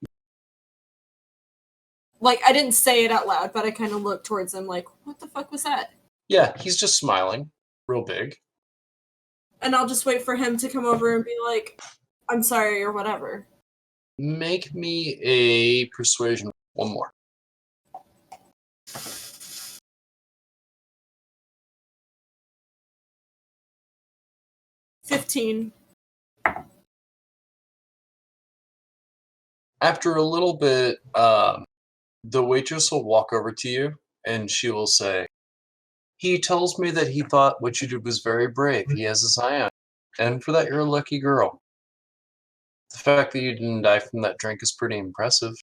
Like, I didn't say it out loud, but I kind of looked towards him like, "What the fuck was that?" Yeah, he's just smiling, real big. And I'll just wait for him to come over and be like, "I'm sorry," or whatever. Make me a persuasion. One more. 15. After a little bit, the waitress will walk over to you and she will say, "He tells me that he thought what you did was very brave. He has his eye on you. And for that, you're a lucky girl. The fact that you didn't die from that drink is pretty impressive."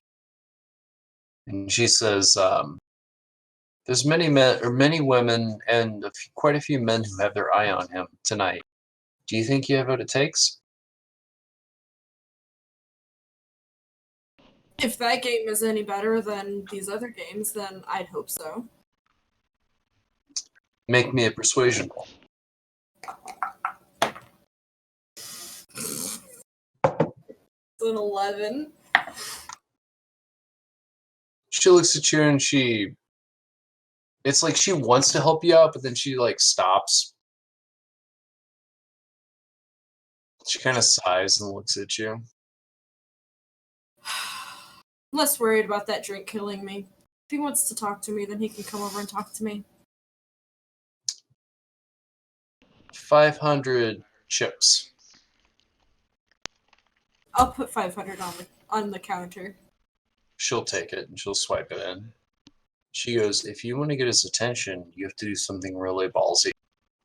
And she says, "There's many men or many women and quite a few men who have their eye on him tonight. Do you think you have what it takes?" If that game is any better than these other games, then I'd hope so. Make me a persuasion roll. It's an 11. She looks at you and it's like she wants to help you out, but then she like stops. She kind of sighs and looks at you. I'm less worried about that drink killing me. If he wants to talk to me, then he can come over and talk to me. 500 chips. I'll put 500 on the counter. She'll take it and she'll swipe it in. She goes, "If you want to get his attention, you have to do something really ballsy.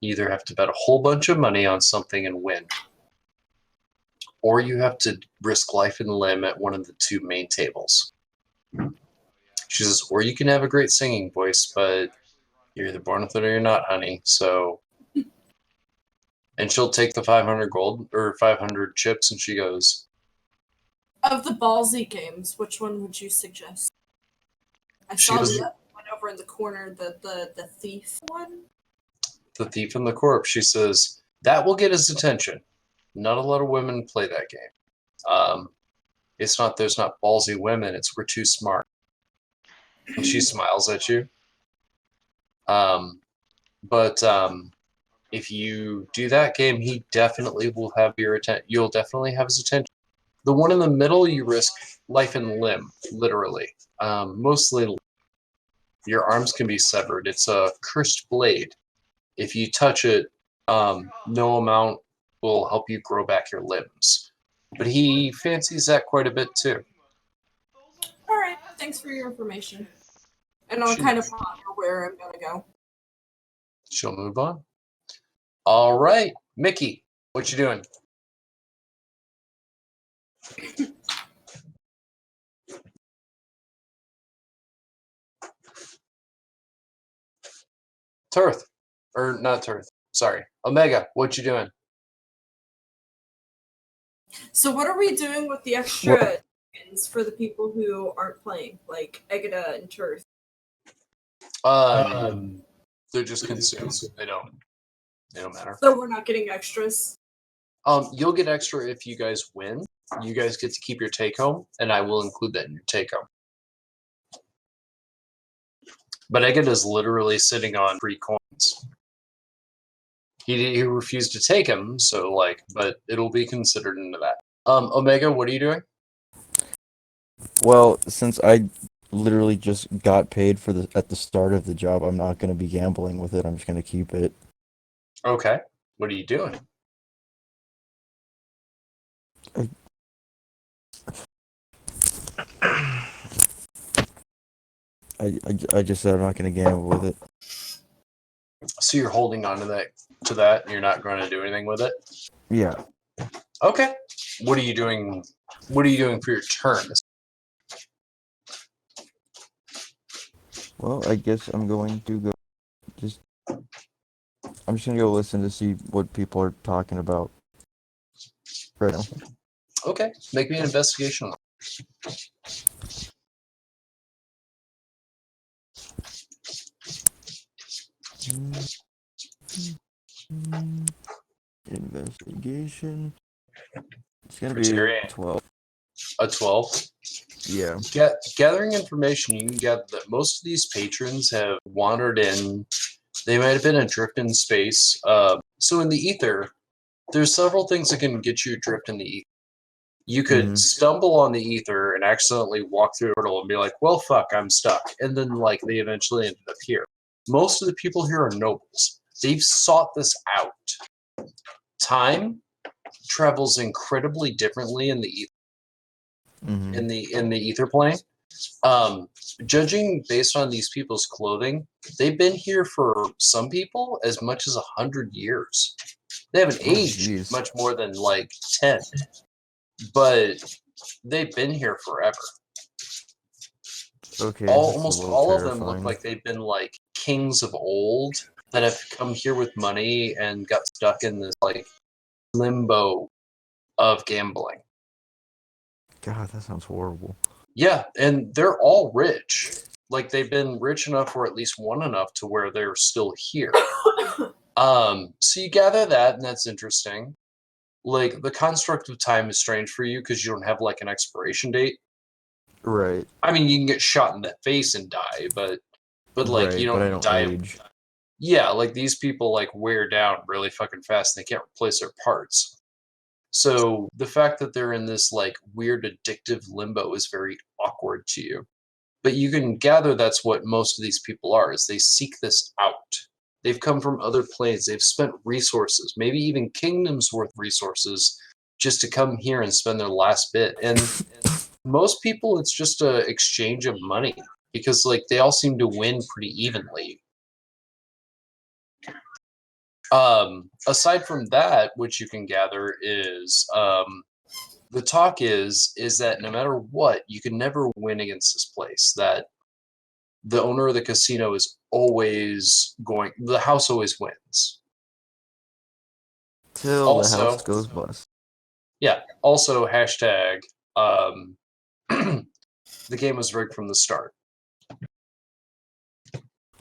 You either have to bet a whole bunch of money on something and win, or you have to risk life and limb at one of the two main tables." She says, "Or you can have a great singing voice, but you're either born with it or you're not, honey. So," and she'll take the 500 gold or 500 chips and she goes, Of the ballsy games, which one would you suggest? I She saw was- the one over in the corner, the thief one. "The Thief and the Corpse." She says, "That will get his attention. Not a lot of women play that game. It's not there's not ballsy women, it's we're too smart." And she smiles at you. But if you do that game, he definitely will have your attention. You'll definitely have his attention. The one in the middle, you risk life and limb, literally. Mostly, your arms can be severed. It's a cursed blade. If you touch it, no amount will help you grow back your limbs. But he fancies that quite a bit too. Alright, thanks for your information. And I'll kind of ponder where I'm gonna go. She'll move on. All right, Mickey, what you doing? Turth, or not Turth. Sorry, Omega, what you doing? So what are we doing with the extra tokens for the people who aren't playing, like Egada and Turth? They're just consumed. They don't matter. So we're not getting extras. You'll get extra if you guys win. You guys get to keep your take home, and I will include that in your take home. But Egged is literally sitting on 3 coins. He refused to take them, so but it'll be considered into that. Omega, what are you doing? Well, since I literally just got paid at the start of the job, I'm not gonna be gambling with it. I'm just gonna keep it. Okay. What are you doing? I just said I'm not gonna gamble with it. So you're holding on to that, and you're not going to do anything with it? Yeah. Okay. What are you doing? What are you doing for your turn? Well, I guess I'm going to go. I'm just gonna go listen to see what people are talking about right now. Okay. Make me an investigation. Investigation. It's gonna For be Terry. 12. A 12. Yeah. Gathering information, you can gather that most of these patrons have wandered in. They might have been adrift in space. So in the ether, there's several things that can get you adrift in the ether. You could stumble on the ether and accidentally walk through a portal and be like, well, fuck, I'm stuck. And then, they eventually ended up here. Most of the people here are nobles. They've sought this out. Time travels incredibly differently in the ether. In the ether plane. Judging based on these people's clothing, they've been here for some people as much as 100 years. They haven't aged much more than 10, but they've been here forever. Okay. Almost all of them look like they've been kings of old that have come here with money and got stuck in this limbo of gambling. God, that sounds horrible. Yeah, and they're all rich. They've been rich enough, or at least won enough, to where they're still here. So you gather that, and that's interesting. The construct of time is strange for you because you don't have an expiration date. Right. I mean, you can get shot in the face and die, but right, you but I don't die. age. Yeah, these people wear down really fucking fast, and they can't replace their parts. So the fact that they're in this weird addictive limbo is very awkward to you. But you can gather that's what most of these people are, is they seek this out. They've come from other planes. They've spent resources, maybe even kingdoms worth resources, just to come here and spend their last bit. And most people, it's just a exchange of money because they all seem to win pretty evenly. Aside from that, which you can gather is the talk is that no matter what, you can never win against this place. That the owner of the casino is always the house always wins. Till the house goes bust. Yeah. Also, hashtag the game was rigged from the start.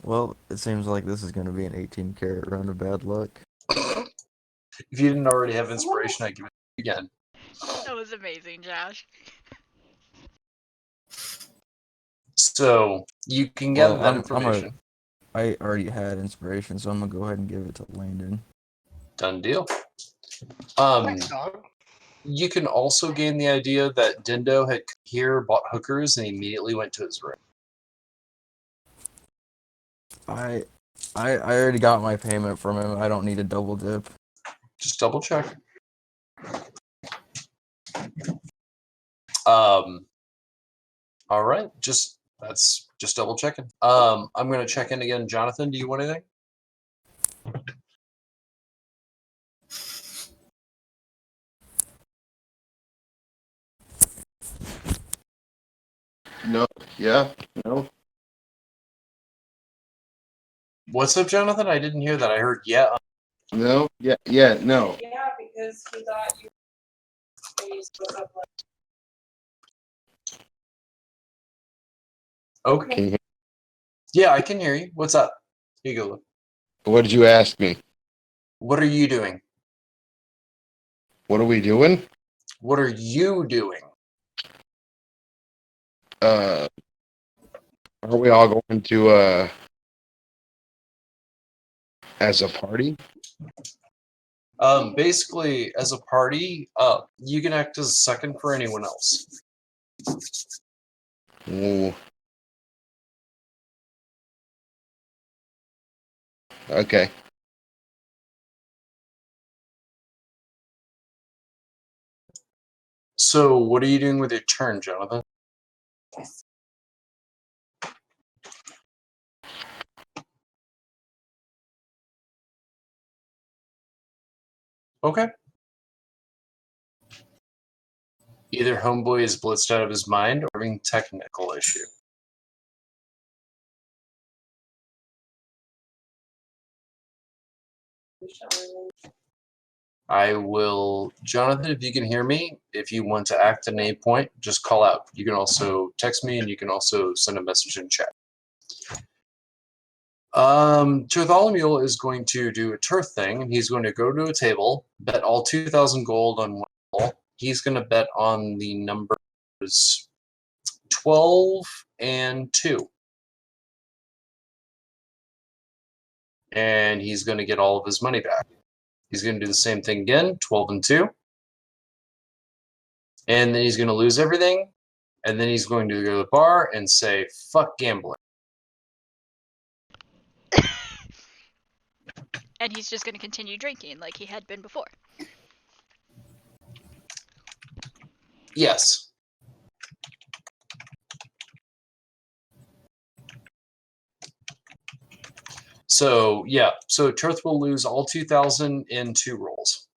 Well, it seems like this is going to be an 18-karat run of bad luck. If you didn't already have inspiration, I give it again. That was amazing, Josh. So you can gather that information. I already had inspiration, so I'm gonna go ahead and give it to Landon. Done deal. Thanks, dog. You can also gain the idea that Dindo had here, bought hookers, and immediately went to his room. I already got my payment from him. I don't need a double dip. Just double check. All right, that's just double checking. I'm gonna check in again. Jonathan, do you want anything? No. Yeah. No. What's up, Jonathan? I didn't hear that. I heard yeah. No. Yeah. Yeah. No. Yeah, because he thought you were up. Okay. Can you Yeah, I can hear you. What's up? Here you go. What did you ask me? What are you doing? What are we doing? What are you doing? Are we all going to as a party? Basically, as a party, you can act as a second for anyone else. Ooh. Okay. So, what are you doing with your turn, Jonathan? Okay. Either Homeboy is blitzed out of his mind or having technical issue. I will, Jonathan, if you can hear me, if you want to act at any point, just call out. You can also text me and you can also send a message in chat. Bartholomew is going to do a turf thing, and he's going to go to a table, bet all 2,000 gold on one roll. He's going to bet on the numbers 12 and 2. And he's going to get all of his money back. He's going to do the same thing again, 12 and 2. And then he's going to lose everything. And then he's going to go to the bar and say, fuck gambling. And he's just going to continue drinking like he had been before. Yes. So, yeah. So, Turth will lose all 2,000 in 2 rolls.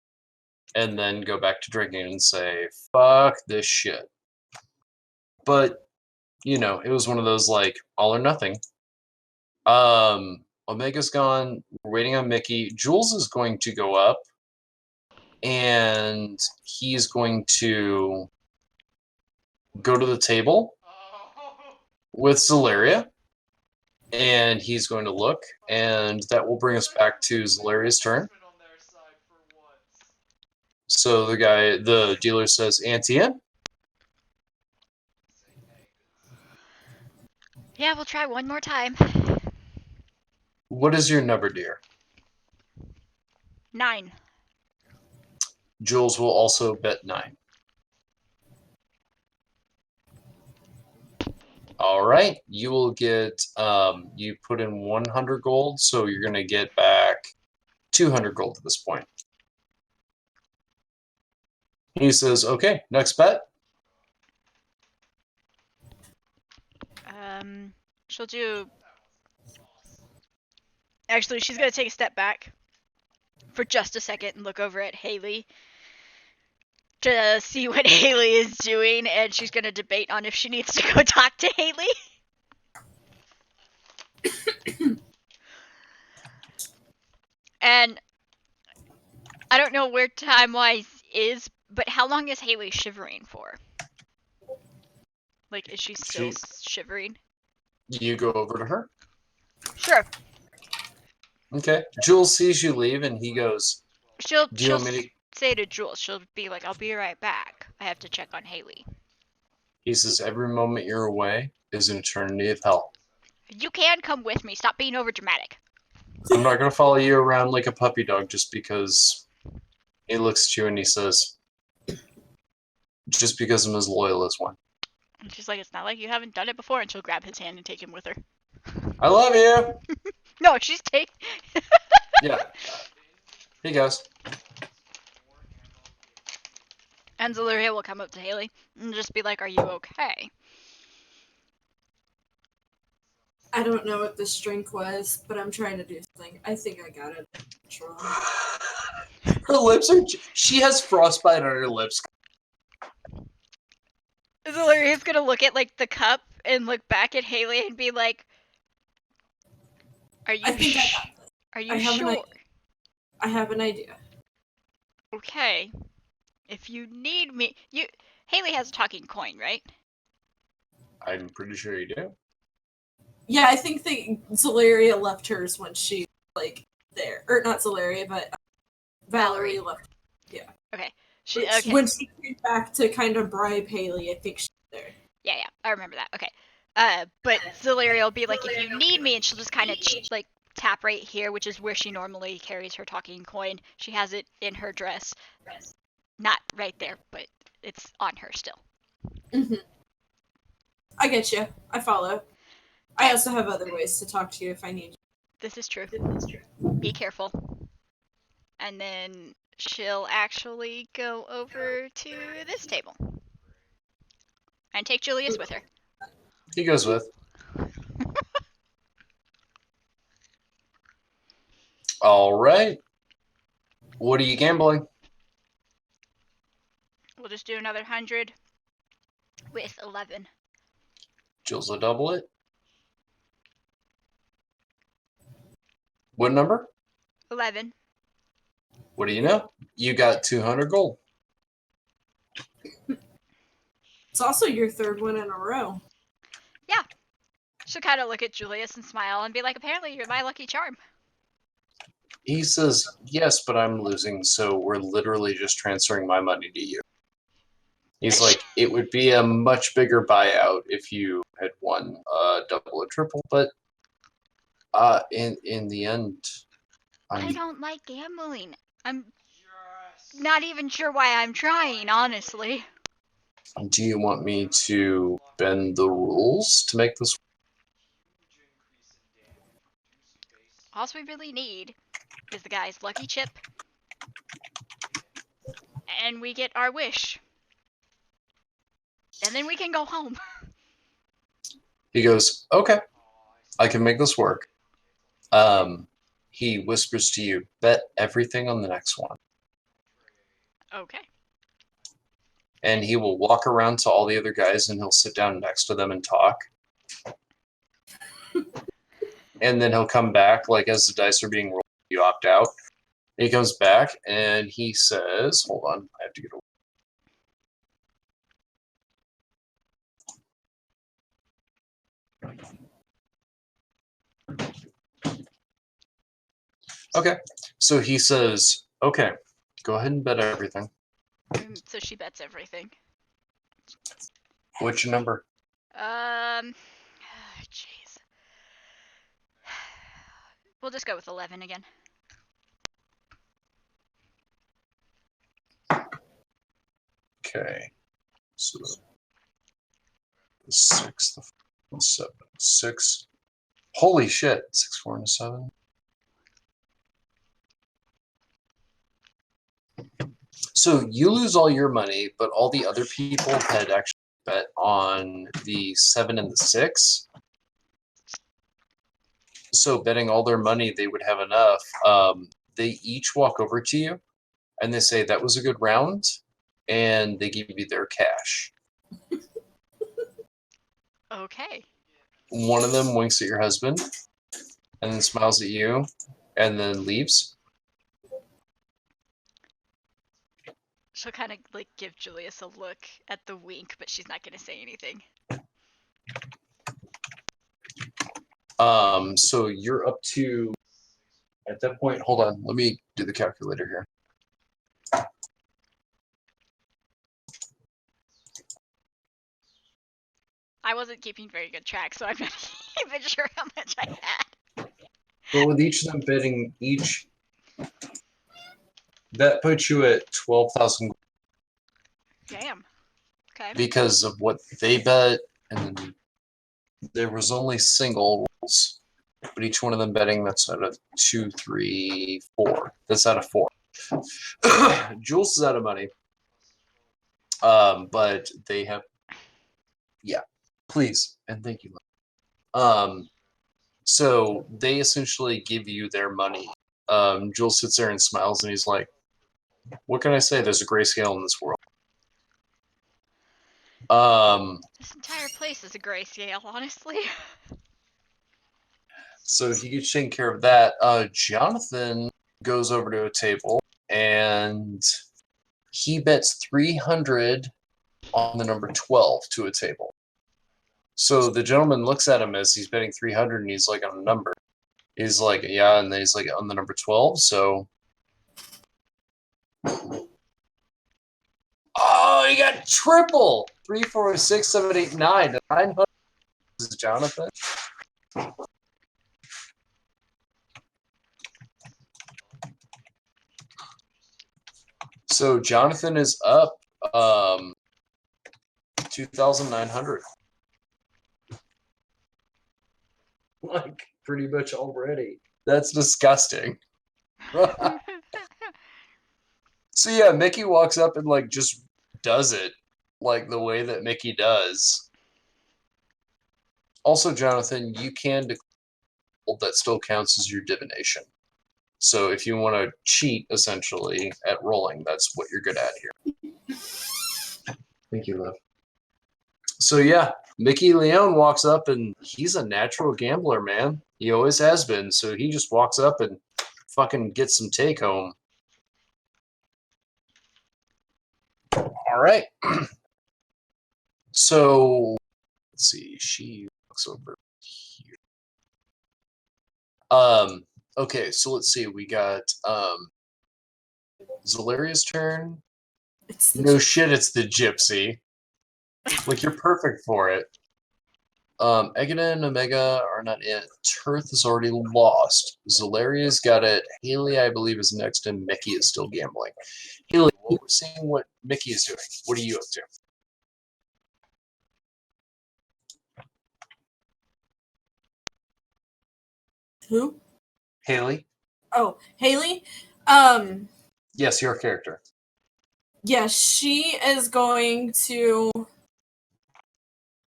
And then go back to drinking and say, fuck this shit. But, you know, it was one of those, like, all or nothing. Omega's gone. We're waiting on Mickey. Jules is going to go up. And he's going to go to the table with Zalaria. And he's going to look. And that will bring us back to Zalaria's turn. So the dealer says, ante in. Yeah, we'll try one more time. What is your number, dear? 9. Jules will also bet 9. All right, you will get, you put in 100 gold, so you're going to get back 200 gold at this point. He says, okay, next bet. She'll do... Actually, she's going to take a step back for just a second and look over at Haley to see what Haley is doing, and she's going to debate on if she needs to go talk to Haley. And I don't know where time-wise is, but how long is Haley shivering for? Like, is she still shivering? You go over to her. Sure. Okay. Jules sees you leave, and he goes, She'll "Do you want me to?" say to Jules, she'll be like, I'll be right back. I have to check on Haley. He says, every moment you're away is an eternity of hell. You can come with me. Stop being over dramatic. I'm not going to follow you around like a puppy dog just because he looks at you and he says, just because I'm as loyal as one. And she's like, it's not like you haven't done it before, and she'll grab his hand and take him with her. I love you. No, she's taking... Yeah. He goes. And Zalaria will come up to Haley and just be like, are you okay? I don't know what this drink was, but I'm trying to do something. I think I got it. Her lips are... She has frostbite on her lips. Zalaria's gonna look at, like, the cup and look back at Haley and be like, are you Are you sure? I have an idea. Okay. If you need me... Haley has a talking coin, right? I'm pretty sure you do. Yeah, I think Zalaria left hers when she, like, there. Or not Zalaria, but Valerie left. Yeah. Okay. She okay. When she came back to kind of bribe Haley, I think she's there. Yeah, I remember that. Okay. But Zalaria will be like, if you need me, and she'll just kind of like tap right here, which is where she normally carries her talking coin. She has it in her dress, not right there, but it's on her still. Mm-hmm. I get you. I follow. I also have other ways to talk to you if I need you. This is true. Be careful. And then she'll actually go over to this table and take Julius with her. He goes with. All right. What are you gambling? We'll just do another 100 with 11. Jules will double it. What number? 11. What do you know? You got 200 gold. It's also your third one in a row. Yeah. She'll kind of look at Julius and smile and be like, apparently you're my lucky charm. He says, yes, but I'm losing, so we're literally just transferring my money to you. He's like, it would be a much bigger buyout if you had won a double or triple, but in the end, I don't like gambling. I'm not even sure why I'm trying, honestly. Do you want me to bend the rules to make this? All we really need is the guy's lucky chip, and we get our wish. And then we can go home. He goes, okay, I can make this work. He whispers to you, bet everything on the next one. Okay. And he will walk around to all the other guys and he'll sit down next to them and talk. And then he'll come back, like as the dice are being rolled, you opt out. He comes back and he says, hold on, I have to get away. Okay, so he says, okay, go ahead and bet everything. So she bets everything. What's your number? Jeez. We'll just go with 11 again. Okay, so the 6, the 4, the 7, 6. Holy shit, 6, 4, and a 7. So you lose all your money, but all the other people had actually bet on the 7 and the 6. So betting all their money, they would have enough. They each walk over to you and they say, that was a good round. And they give you their cash. Okay. One of them winks at your husband and then smiles at you and then leaves. She'll kind of like give Julius a look at the wink, but she's not going to say anything. So you're up to, at that point, hold on, let me do the calculator here. I wasn't keeping very good track, so I'm not even sure how much I had. But with each of them betting each, that puts you at 12,000. Damn. Okay. Because of what they bet, and then there was only single rules, but each one of them betting, that's out of 2, 3, 4. That's out of 4. Jules is out of money. But they have, yeah, please, and thank you. So they essentially give you their money. Jules sits there and smiles, and he's like, what can I say? There's a grayscale in this world. This entire place is a grayscale, honestly. So he gets taken care of that. Jonathan goes over to a table and he bets 300 on the number 12 to a table. So the gentleman looks at him as he's betting 300 and he's like, on a number. He's like, yeah, and then he's like, on the number 12, so that triple! 3, 4, 6, 7, 8, 9. 900 is Jonathan. So Jonathan is up 2,900. Like, pretty much already. That's disgusting. So yeah, Mickey walks up and like just does it like the way that Mickey does. Also, Jonathan, you can declare that still counts as your divination. So if you want to cheat essentially at rolling, that's what you're good at here. Thank you, love. So yeah, Mickey Leone walks up and he's a natural gambler, man. He always has been. So he just walks up and fucking gets some take home. All right. So let's see. She walks over here. Okay, so let's see. We got Zalaria's turn. No shit, it's the gypsy. Like, you're perfect for it. Egada and Omega are not in. Turth is already lost. Zalaria's got it. Haley, I believe, is next, and Mickey is still gambling. Haley, we're seeing what Mickey is doing. What are you up to? Who? Haley? Oh, Haley. Yes, your character. Yeah, she is going to.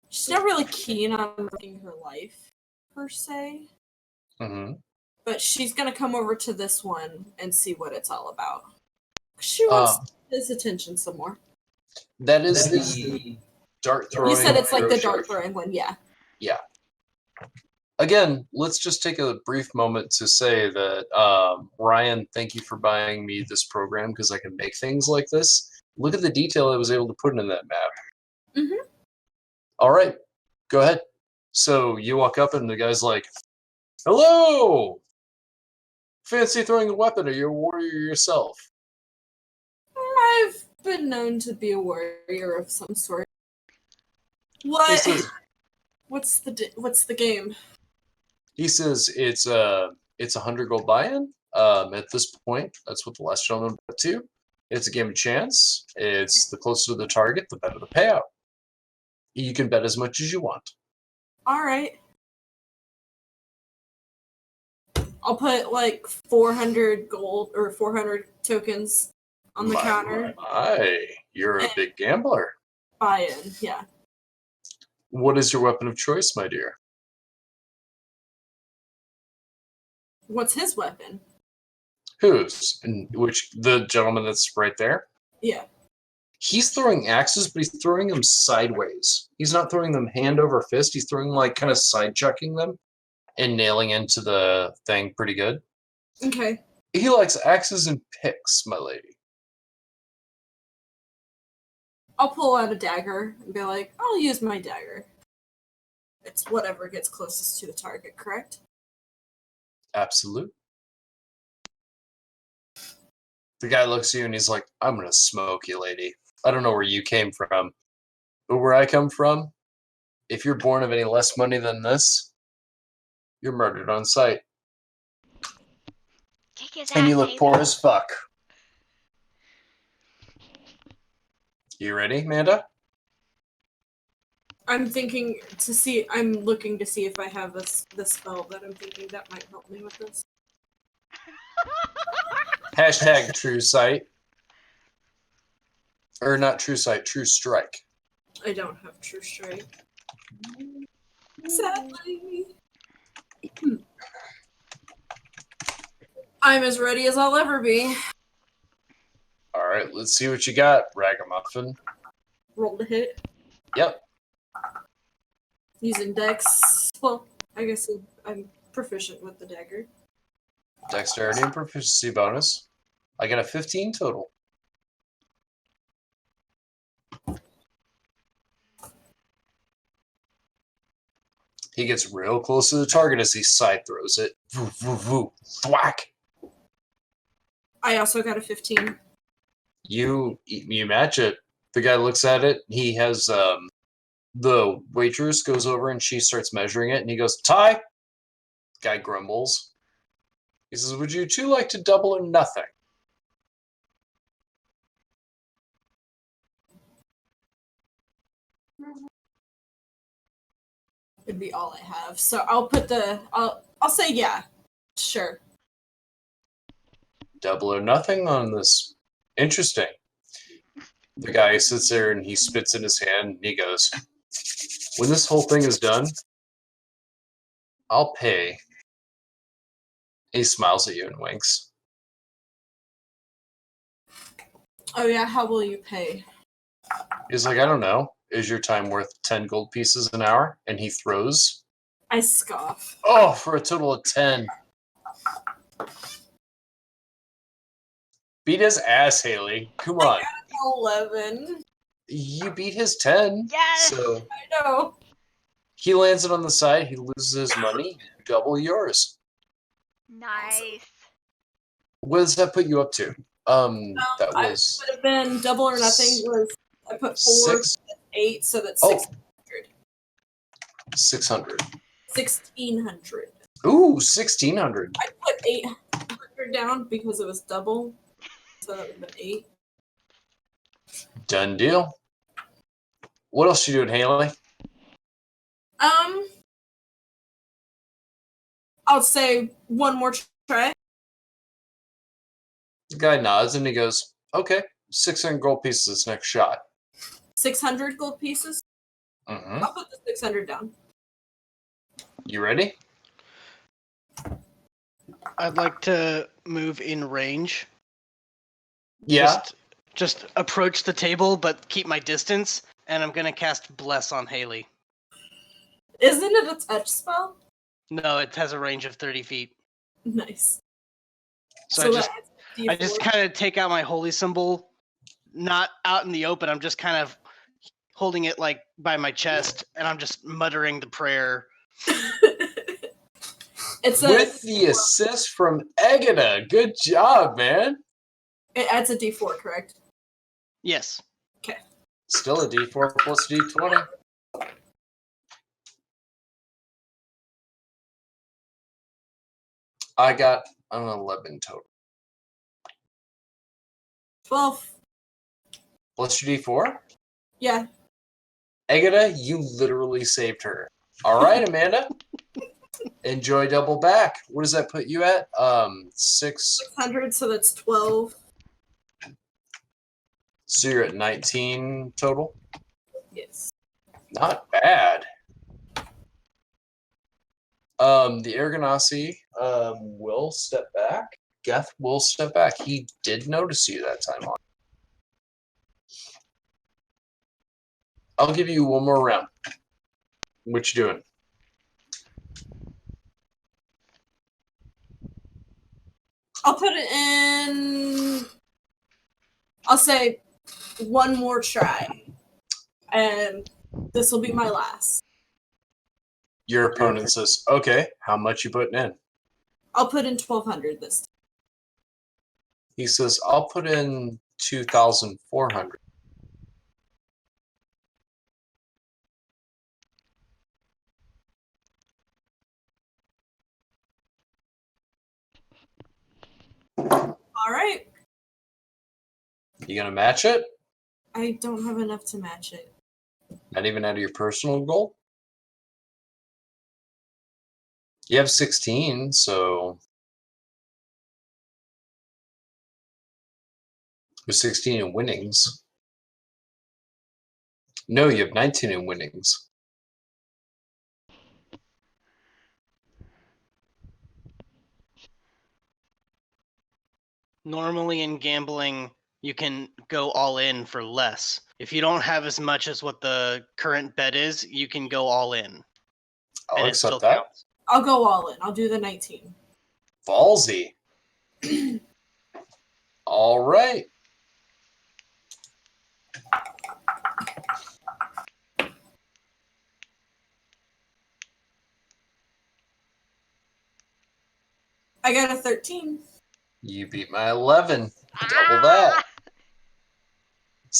She's not really keen on living her life, per se. Mm-hmm. But she's gonna come over to this one and see what it's all about. She wants his attention some more. That is the dart throwing. You said it's like the crochet. dart throwing one, yeah. Yeah. Again, let's just take a brief moment to say that, Ryan, thank you for buying me this program because I can make things like this. Look at the detail I was able to put in that map. Mm-hmm. All right, go ahead. So you walk up and the guy's like, hello! Fancy throwing a weapon? Are you a warrior yourself? I've been known to be a warrior of some sort. What? He says, What's the game? He says it's a 100 gold buy-in. At this point, that's what the last gentleman put to. It's a game of chance. It's the closer to the target, the better the payout. You can bet as much as you want. All right. I'll put like 400 gold or 400 tokens on the counter. You're a big gambler. Buy-in, yeah. What is your weapon of choice, my dear? What's his weapon? Whose? Which, the gentleman that's right there? Yeah. He's throwing axes, but he's throwing them sideways. He's not throwing them hand over fist. He's throwing, like, kind of side chucking them and nailing into the thing pretty good. Okay. He likes axes and picks, my lady. I'll pull out a dagger and be like, I'll use my dagger. It's whatever gets closest to the target, correct? Absolute. The guy looks at you and he's like, I'm gonna smoke you, lady. I don't know where you came from, but where I come from, if you're born of any less money than this, you're murdered on sight. Kick his And you ass, look Haley. poor as fuck. You ready, Amanda? I'm looking to see if I have the spell that I'm thinking that might help me with this. Hashtag true sight. Or not true sight, true strike. I don't have True Strike. Sadly. I'm as ready as I'll ever be. Alright, let's see what you got, Ragamuffin. Roll to hit. Yep. Using Dex. Well, I guess I'm proficient with the dagger. Dexterity and proficiency bonus. I got a 15 total. He gets real close to the target as he side throws it. Voo, voo, voo. Thwack! I also got a 15. You match it. The guy looks at it. He has the waitress goes over and she starts measuring it, and he goes, "Ty." Guy grumbles. He says, "Would you two like to double or nothing?" Would be all I have. So I'll put I'll say yeah. Sure. Double or nothing on this. Interesting. The guy sits there and he spits in his hand and he goes, "When this whole thing is done, I'll pay." He smiles at you and winks. Oh yeah, how will you pay? He's like, "I don't know. Is your time worth 10 gold pieces an hour?" And he throws. I scoff. Oh, for a total of 10. Beat his ass, Haley. Come on. 11. You beat his 10. Yes! So I know. he lands it on the side. He loses his money. Double yours. Nice. What does that put you up to? That I was would have been double or nothing. Was I put 4, 6. 8, so that's Oh. 600. 600. 1600. Ooh, 1600. I put 800 down because it was double, so that would have been 8. Done deal. What else you doing, Haley? I'll say one more try. The guy nods and he goes, "Okay, 600 gold pieces this next shot." 600 gold pieces. Mm-hmm. I'll put the 600 down. You ready? I'd like to move in range. Yeah. Just approach the table, but keep my distance. And I'm gonna cast Bless on Haley. Isn't it a touch spell? No, it has a range of 30 feet. Nice. So that adds I just D4. kind of take out my holy symbol, not out in the open. I'm just kind of holding it like by my chest, and I'm just muttering the prayer. It's With the assist from Egida. Good job, man. It adds a D4, correct? Yes. Still a D4 plus D20. I got an 11 total. 12. Plus your D4? Yeah. Egida, you literally saved her. All right, Amanda. Enjoy double back. What does that put you at? 6. 600, so that's 12. So you're at 19 total? Yes. Not bad. The Ergonasi will step back. Geth will step back. He did notice you that time on. I'll give you one more round. What you doing? I'll put it in. I'll say one more try. And this will be my last. Your opponent says, "Okay, how much you putting in?" I'll put in 1200 this time. He says, "I'll put in 2,400." All right. You gonna match it? I don't have enough to match it. Not even out of your personal goal? You have 16, so you're 16 in winnings. No, you have 19 in winnings. Normally in gambling, you can go all in for less. If you don't have as much as what the current bet is, you can go all in. I'll and it still accept that. counts. I'll go all in. I'll do the 19. Ballsy. All right. I got a 13. You beat my 11. Double that.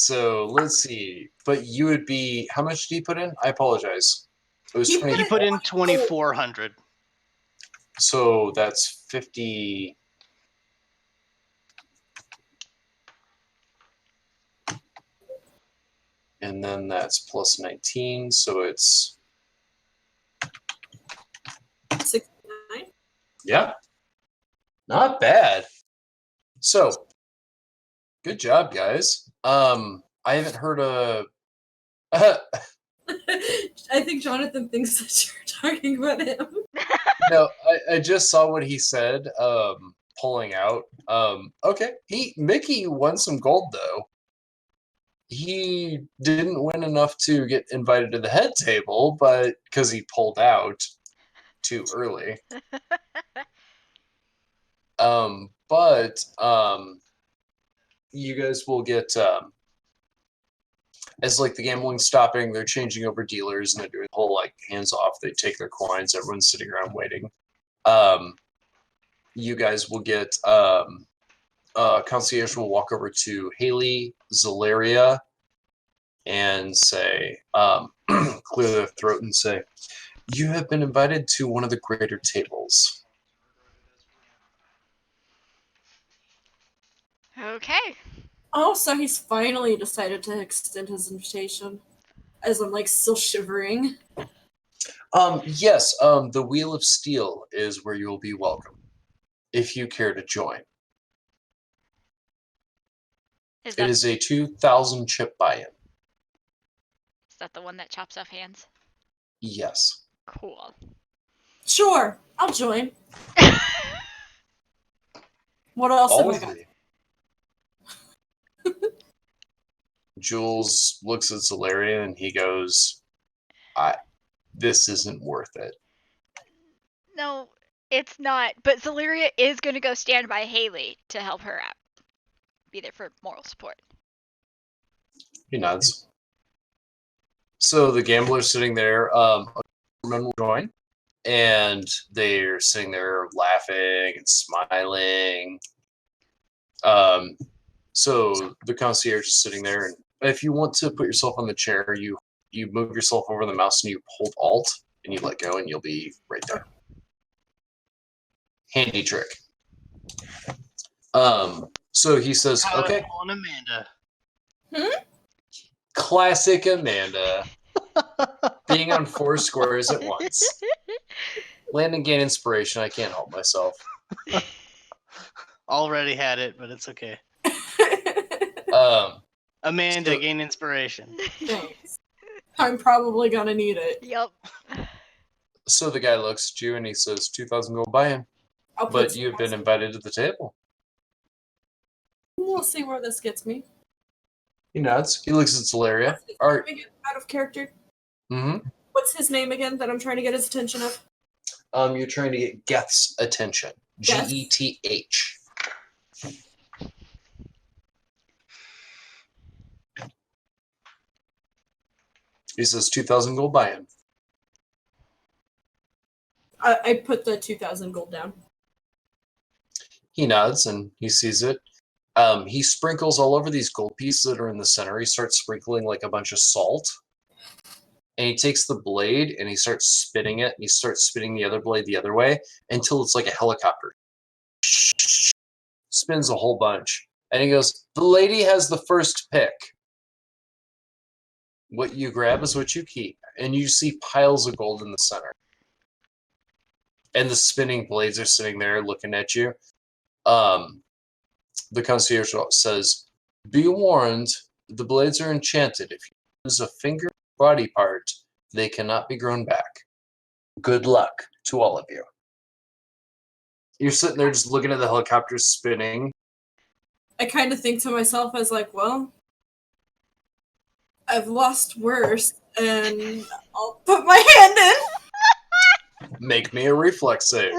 So let's see. But you would be, how much did you put in? I apologize. It was He put 20. He put in 2,400. So that's 50. And then that's plus 19. So it's, 69. yeah, not bad. So good job, guys. I haven't heard a. I think Jonathan thinks that you're talking about him. No, I just saw what he said. Pulling out. Okay, Mickey won some gold though. He didn't win enough to get invited to the head table, but because he pulled out too early. But you guys will get as like the gambling's stopping, they're changing over dealers and they're doing the whole like hands off. They take their coins. Everyone's sitting around waiting. You guys will get concierge will walk over to Haley, Zalaria, and say, clear their throat and say, "You have been invited to one of the greater tables." Okay. Oh, so he's finally decided to extend his invitation. As I'm like still shivering. Yes, the Wheel of Steel is where you will be welcome, if you care to join. Is It that, is a 2,000 chip buy-in. is that the one that chops off hands? Yes. Cool. Sure, I'll join. What else have All I of got? you. Jules looks at Zalaria and he goes, this isn't worth it. No, it's not. But Zalaria is going to go stand by Haley to help her out. Be there for moral support. He nods. So the gambler's sitting there. Men will join, and they're sitting there laughing and smiling. So the concierge is sitting there, and if you want to put yourself on the chair, you move yourself over the mouse and you hold Alt, and you let go, and you'll be right there. Handy trick. So he says, How to "Okay, pull an Amanda. classic Amanda, being on 4 squares at once. Land and gain inspiration. I can't help myself." Already had it, but it's okay. Amanda, So- gain inspiration. Thanks. I'm probably gonna need it. Yep. So the guy looks at you and he says, 2,000 gold buy-in, I'll put but some you've been else. invited to the table. We'll see where this gets me. He nods. He looks at Zalaria. What's his All right. name again? Out of character. Mm-hmm. What's his name again that I'm trying to get his attention of? You're trying to get Geth's attention. Geth? Geth. He says 2,000 gold buy-in. I put the 2,000 gold down. He nods and he sees it. He sprinkles all over these gold pieces that are in the center. He starts sprinkling like a bunch of salt. And he takes the blade and he starts spinning it. And he starts spinning the other blade the other way until it's like a helicopter. Spins a whole bunch. And he goes, "The lady has the first pick. What you grab is what you keep." And you see piles of gold in the center. And the spinning blades are sitting there looking at you. The concierge says, "Be warned, the blades are enchanted. If you use a finger or body part, they cannot be grown back. Good luck to all of you." You're sitting there just looking at the helicopter spinning. I kind of think to myself as like, well, I've lost worse, and I'll put my hand in. Make me a reflex save.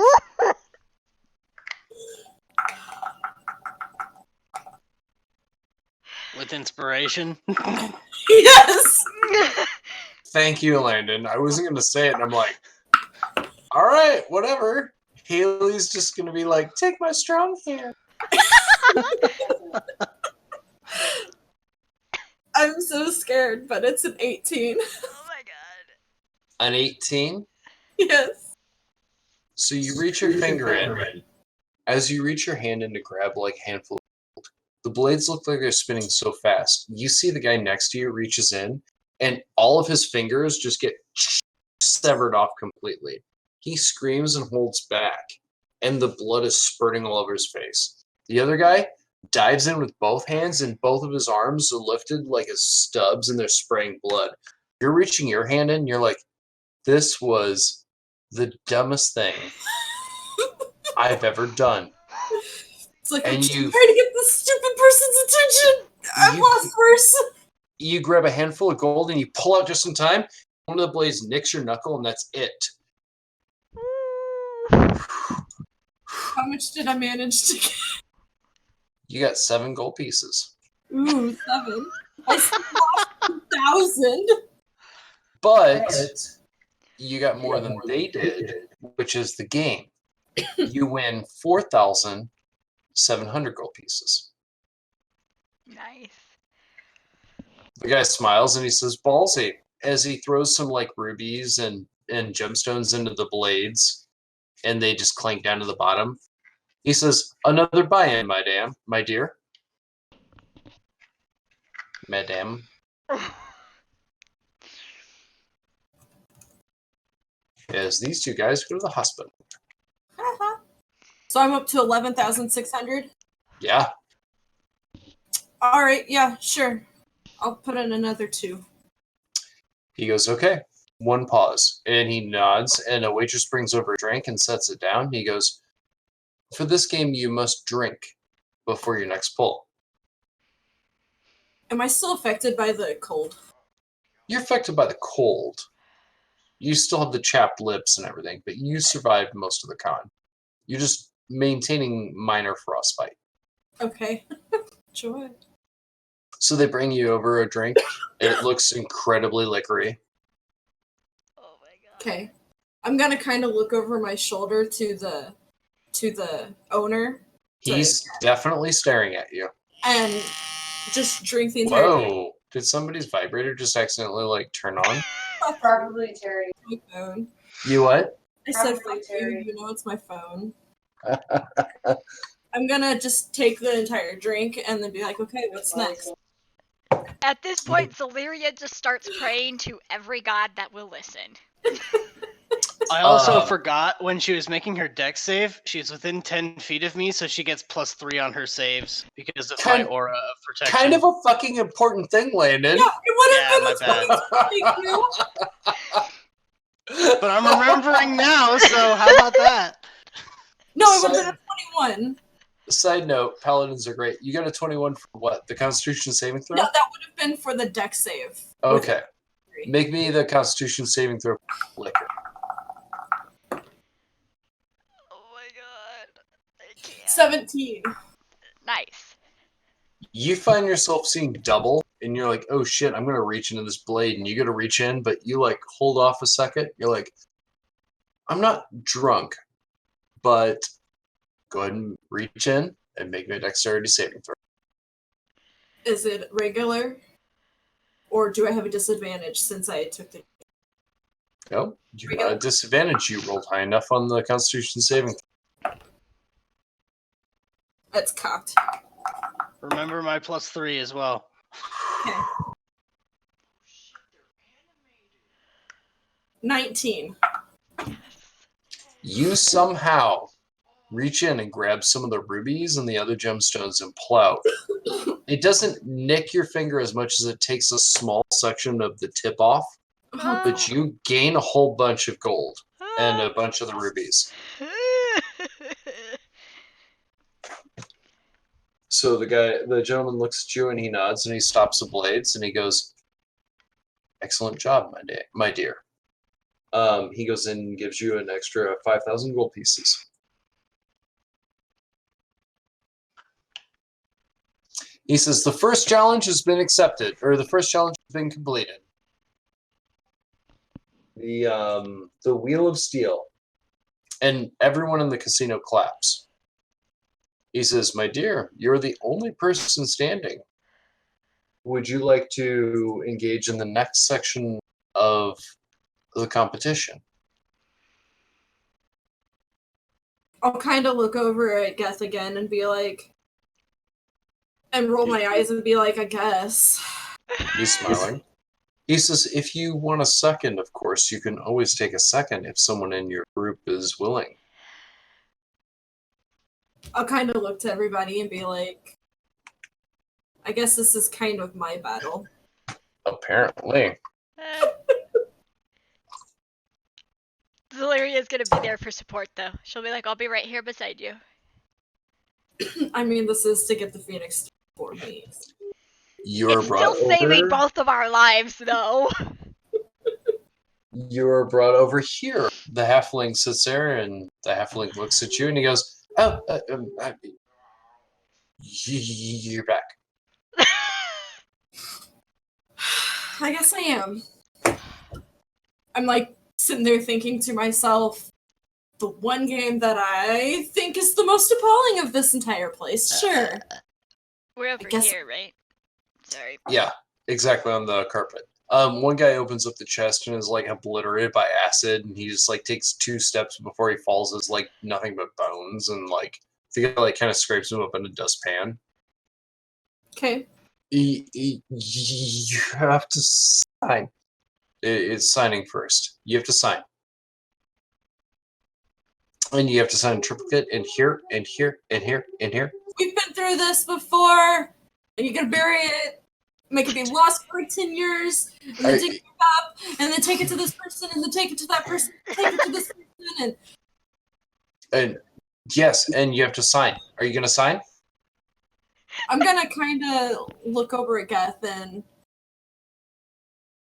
With inspiration. Yes. Thank you, Landon. I wasn't going to say it, and I'm like, all right, whatever. Haley's just going to be like, "Take my strong hand." I'm so scared, but it's an 18. Oh my god. An 18. Yes. So you reach your finger in. As you reach your hand in to grab like a handful of gold, the blades look like they're spinning so fast. You see the guy next to you reaches in, and all of his fingers just get severed off completely. He screams and holds back, and the blood is spurting all over his face. The other guy dives in with both hands, and both of his arms are lifted like his stubs, and they're spraying blood. You're reaching your hand in, you're like, this was the dumbest thing I've ever done. It's like, And I'm trying you- to get this stupid person's attention. I've You- lost worse. You grab a handful of gold and you pull out just in time. One of the blades nicks your knuckle, and that's it. How much did I manage to get? You got 7 gold pieces. Ooh, 7. I still lost 1,000. But you got more than they did, which is the game. You win 4,700 gold pieces. Nice. The guy smiles and he says, ballsy, as he throws some like rubies and gemstones into the blades, and they just clank down to the bottom. He says, another buy-in, my dear. Madame. As these two guys go to the hospital. So I'm up to 11,600. Yeah. All right, yeah, sure. I'll put in another 2. He goes, okay. One pause. And he nods, and a waitress brings over a drink and sets it down. He goes, for this game, you must drink before your next pull. Am I still affected by the cold? You're affected by the cold. You still have the chapped lips and everything, but you survived most of the con. You're just maintaining minor frostbite. Okay. Joy. So they bring you over a drink. It looks incredibly liquory. Oh my god. Okay. I'm gonna kind of look over my shoulder to the owner He's definitely staring at you. and just drink the entire thing. Whoa. Did somebody's vibrator just accidentally like turn on? Probably Terry. My phone. You what? I said, Probably fuck you, Terry. you know it's my phone. I'm gonna just take the entire drink and then be like, okay, what's next? At this point, Zaleria just starts praying to every god that will listen. I also Um, forgot when she was making her deck save, she's within 10 feet of me, so she gets +3 on her saves because of my Kind- aura of protection. Kind of a fucking important thing, Landon. Yeah, it would have Yeah, been my a bad. 22. But I'm remembering now, so how about that? No, it would have been a 21. Side note, paladins are great. You got a 21 for what? The Constitution saving throw? No, that would have been for the deck save. Okay. Make me the Constitution saving throw liquor. Oh my god. I can't. 17. Nice. You find yourself seeing double, and you're like, oh shit, I'm going to reach into this blade, and you go to reach in, but you like hold off a second. You're like, I'm not drunk, but go ahead and reach in and make me a dexterity saving throw. Is it regular? Or do I have a disadvantage since I took the. No, you got a disadvantage. You rolled high enough on the Constitution saving throw. That's cocked. Remember my +3 as well. Okay. 19. You somehow reach in and grab some of the rubies and the other gemstones and pull out. It doesn't nick your finger as much as it takes a small section of the tip off, but you gain a whole bunch of gold and a bunch of the rubies. So the gentleman looks at you and he nods and he stops the blades and he goes, "Excellent job, my dear." He goes in and gives you an extra 5,000 gold pieces. He says, the first challenge has been accepted, or the first challenge has been completed. The Wheel of Steel. And everyone in the casino claps. He says, my dear, you're the only person standing would you like to engage in the next section of the competition? I'll kind of look over at Geth again and be like, and roll my eyes and be like, I guess. He's smiling. He says, if you want a second, of course, you can always take a second if someone in your group is willing. I'll kind of look to everybody and be like, I guess this is kind of my battle. Apparently. Zelaria's gonna be there for support, though. She'll be like, I'll be right here beside you. I mean, this is to get the Phoenix for me. You're It's brought still saving over. both of our lives, though. You're brought over here. The halfling sits there, and the halfling looks at you, and he goes, "Oh, you're back." I guess I am. I'm like sitting there thinking to myself, the one game that I think is the most appalling of this entire place. Sure. We're over guess- here, right? Sorry. Yeah, exactly, on the carpet. One guy opens up the chest and is like obliterated by acid, and he just like takes 2 steps before he falls as like nothing but bones, and like the guy like kind of scrapes him up in a dustpan. Okay. You have to sign. It's signing first. You have to sign. And you have to sign in triplicate and here, and here, and here, and here. We've been through this before, and you're gonna bury it, make it be lost for 10 years, and then dig it up, and then take it to this person, and then take it to that person, take it to this person, And yes, and you have to sign. Are you going to sign? I'm gonna kind of look over at Geth and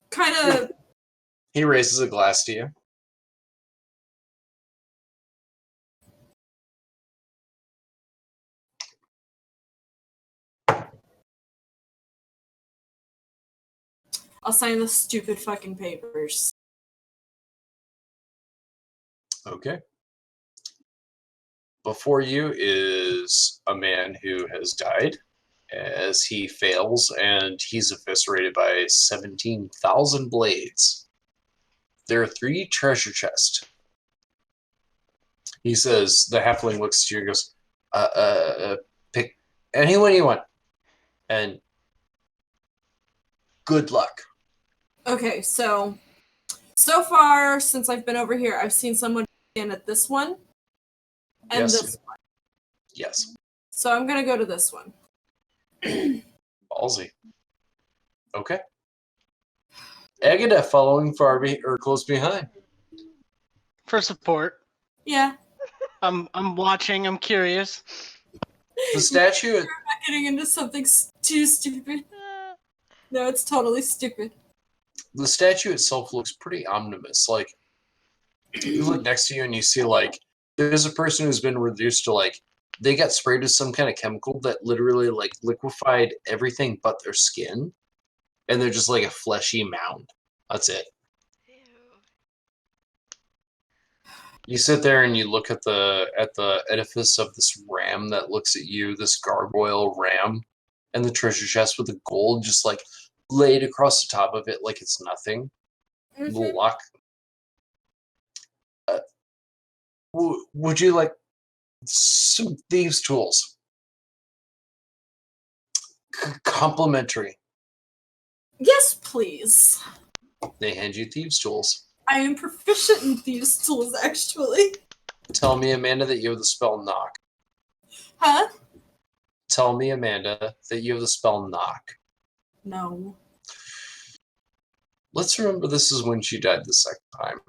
kind of He raises a glass to you. I'll sign the stupid fucking papers. Okay. Before you is a man who has died as he fails, and he's eviscerated by 17,000 blades. There are 3 treasure chests. He says, the halfling looks at you and goes, pick anyone you want. And good luck. Okay, so far since I've been over here, I've seen someone stand at this one and Yes. this one. Yes. So I'm gonna go to this one. Ballsy. Okay. Agada following or close behind. For support. Yeah, I'm watching. I'm curious. The statue. I'm getting into something too stupid. No, it's totally stupid. The statue itself looks pretty ominous. Like, you look next to you and you see, like, there's a person who's been reduced to, like, they got sprayed with some kind of chemical that literally, like, liquefied everything but their skin. And they're just, like, a fleshy mound. That's it. You sit there and you look at the edifice of this ram that looks at you, this gargoyle ram, and the treasure chest with the gold just, like, laid across the top of it like it's nothing. Mhm. The lock. Would you like some thieves' tools? Complimentary. Yes, please. They hand you thieves' tools. I am proficient in these tools, actually. Tell me, Amanda, that you have the spell knock. Huh? Tell me, Amanda, that you have the spell knock. No. Let's remember this is when she died the second time.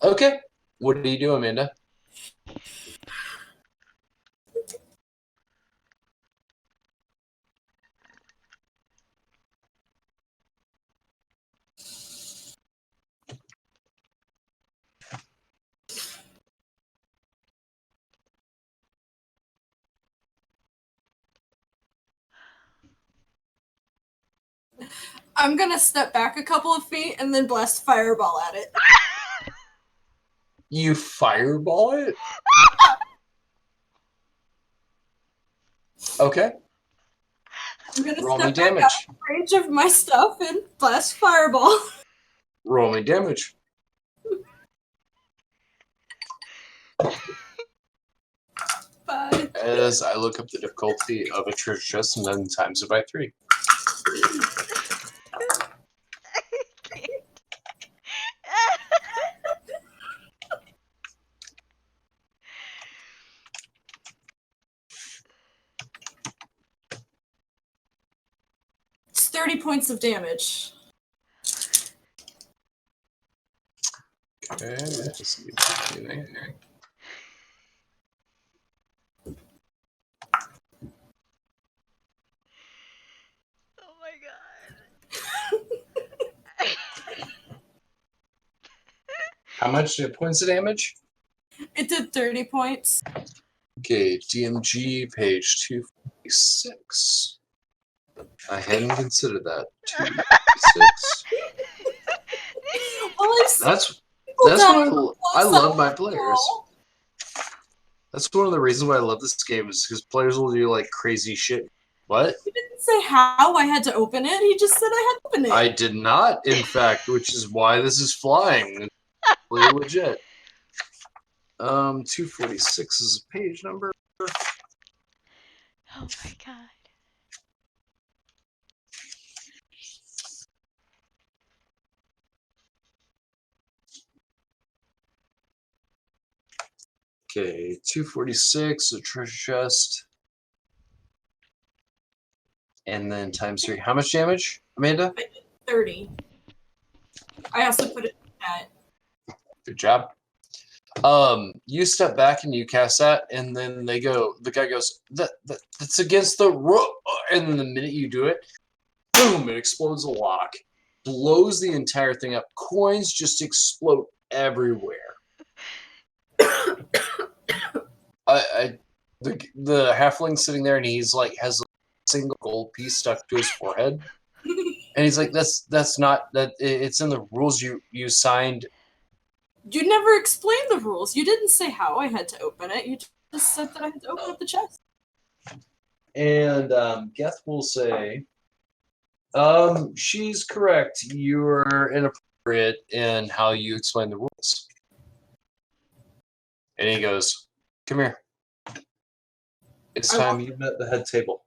Okay. What do you do, Amanda? I'm gonna step back a couple of feet and then blast fireball at it. You fireball it? Okay. I'm gonna Roll me step back damage. out of range of my stuff and blast fireball. Roll me damage. Bye. As I look up the difficulty of a treasure chest and then times it by 3. It's 30 points of damage. Okay, let's just see what's happening. Oh my god. How much points of damage? It did 30 points. Okay, DMG page 246. I hadn't considered that. 246. Well, That's people that's die what from I love my suffering. players. That's one of the reasons why I love this game is because players will do like crazy shit. What? He didn't say how I had to open it. He just said I had to open it. I did not, in fact, which is why this is flying. It's really legit. 246 is a page number. Oh my god. Okay, 246, a treasure chest. And then times 3. How much damage, Amanda? 30. I also put it at. Good job. You step back and you cast that, and then the guy goes, that's against the rule. And then the minute you do it, boom, it explodes a lock. Blows the entire thing up. Coins just explode everywhere. The halfling sitting there, and he's like has a single gold piece stuck to his forehead, and he's like, "That's not that. It's in the rules you signed." You never explained the rules. You didn't say how I had to open it. You just said that I had to open up the chest. And Geth will say, "She's correct. You're inappropriate in how you explain the rules." And he goes, "Come here. It's time you met the head table."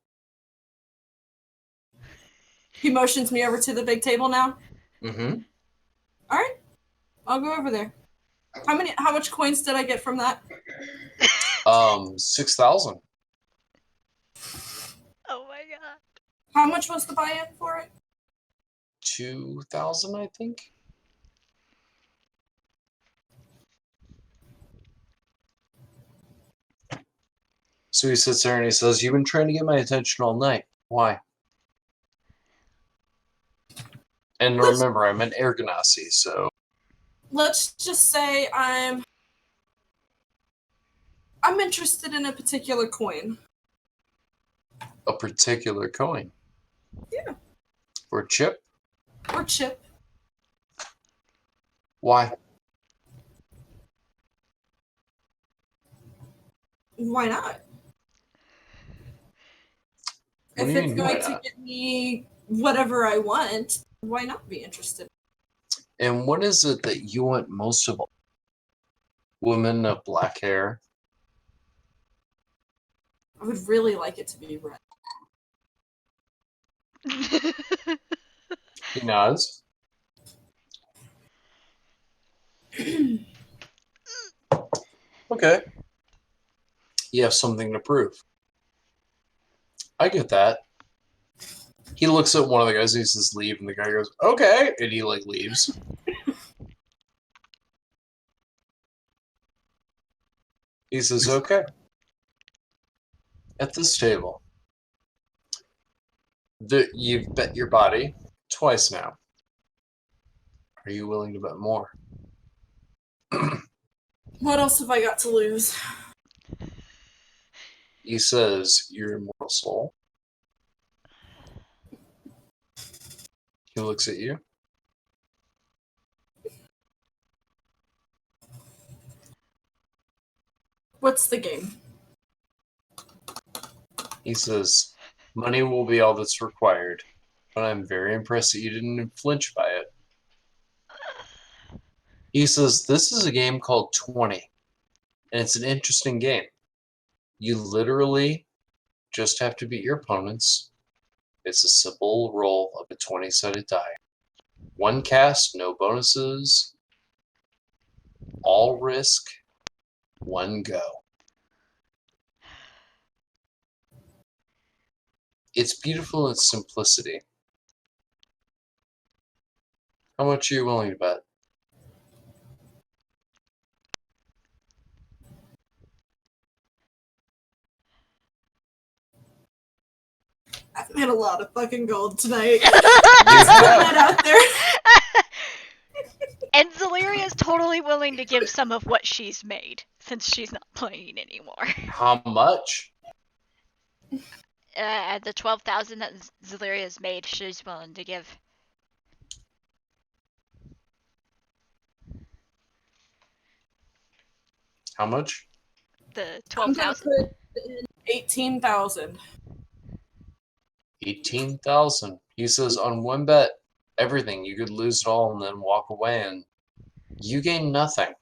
He motions me over to the big table now. Mm-hmm. All right, I'll go over there. How much coins did I get from that? 6,000. Oh my god. How much was the buy-in for it? 2,000, I think. So he sits there and he says, "You've been trying to get my attention all night. Why?" And remember, I'm an air ganassi, so Let's just say I'm interested in a particular coin. a particular coin. Yeah. Or chip. Or chip. Why? Why not? What If do you it's mean, going why to not? get me whatever I want, why not be interested? And what is it that you want most of all? Women of black hair. I would really like it to be red. He nods. Okay. You have something to prove. I get that. He looks at one of the guys and he says, "Leave," and the guy goes, "Okay," and he like leaves. He says, "Okay." At this table, you've bet your body twice now. Are you willing to bet more? What else have I got to lose? He says, "Your immortal soul." He looks at you. What's the game? He says, Money will be all that's required, but I'm very impressed that you didn't flinch by it. He says, this is a game called 20, and it's an interesting game. You literally just have to beat your opponents. It's a simple roll of a 20-sided die. One cast, no bonuses, all risk, one go. It's beautiful in its simplicity. How much are you willing to bet? I've made a lot of fucking gold tonight. You Just putting that out there. And Zaliria's totally willing to give some of what she's made, since she's not playing anymore. How much? The 12,000 that Zaliria's made, she's willing to give. How much? The I'm gonna 12,000? put in 18,000. 18,000. He says, on one bet, everything. You could lose it all and then walk away, and you gain nothing.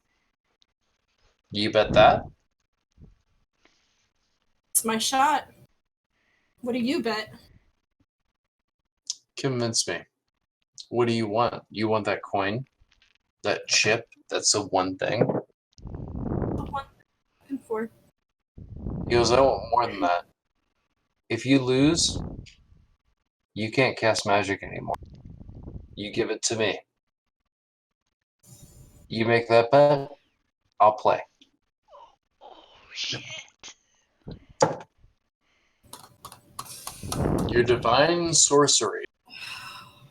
You bet that? It's my shot. What do you bet? Convince me. What do you want? You want that coin? That chip? That's the one thing? One and four. He goes, I want more than that. If you lose, you can't cast magic anymore. You give it to me. You make that bet, I'll play. Oh, shit. Your divine sorcery,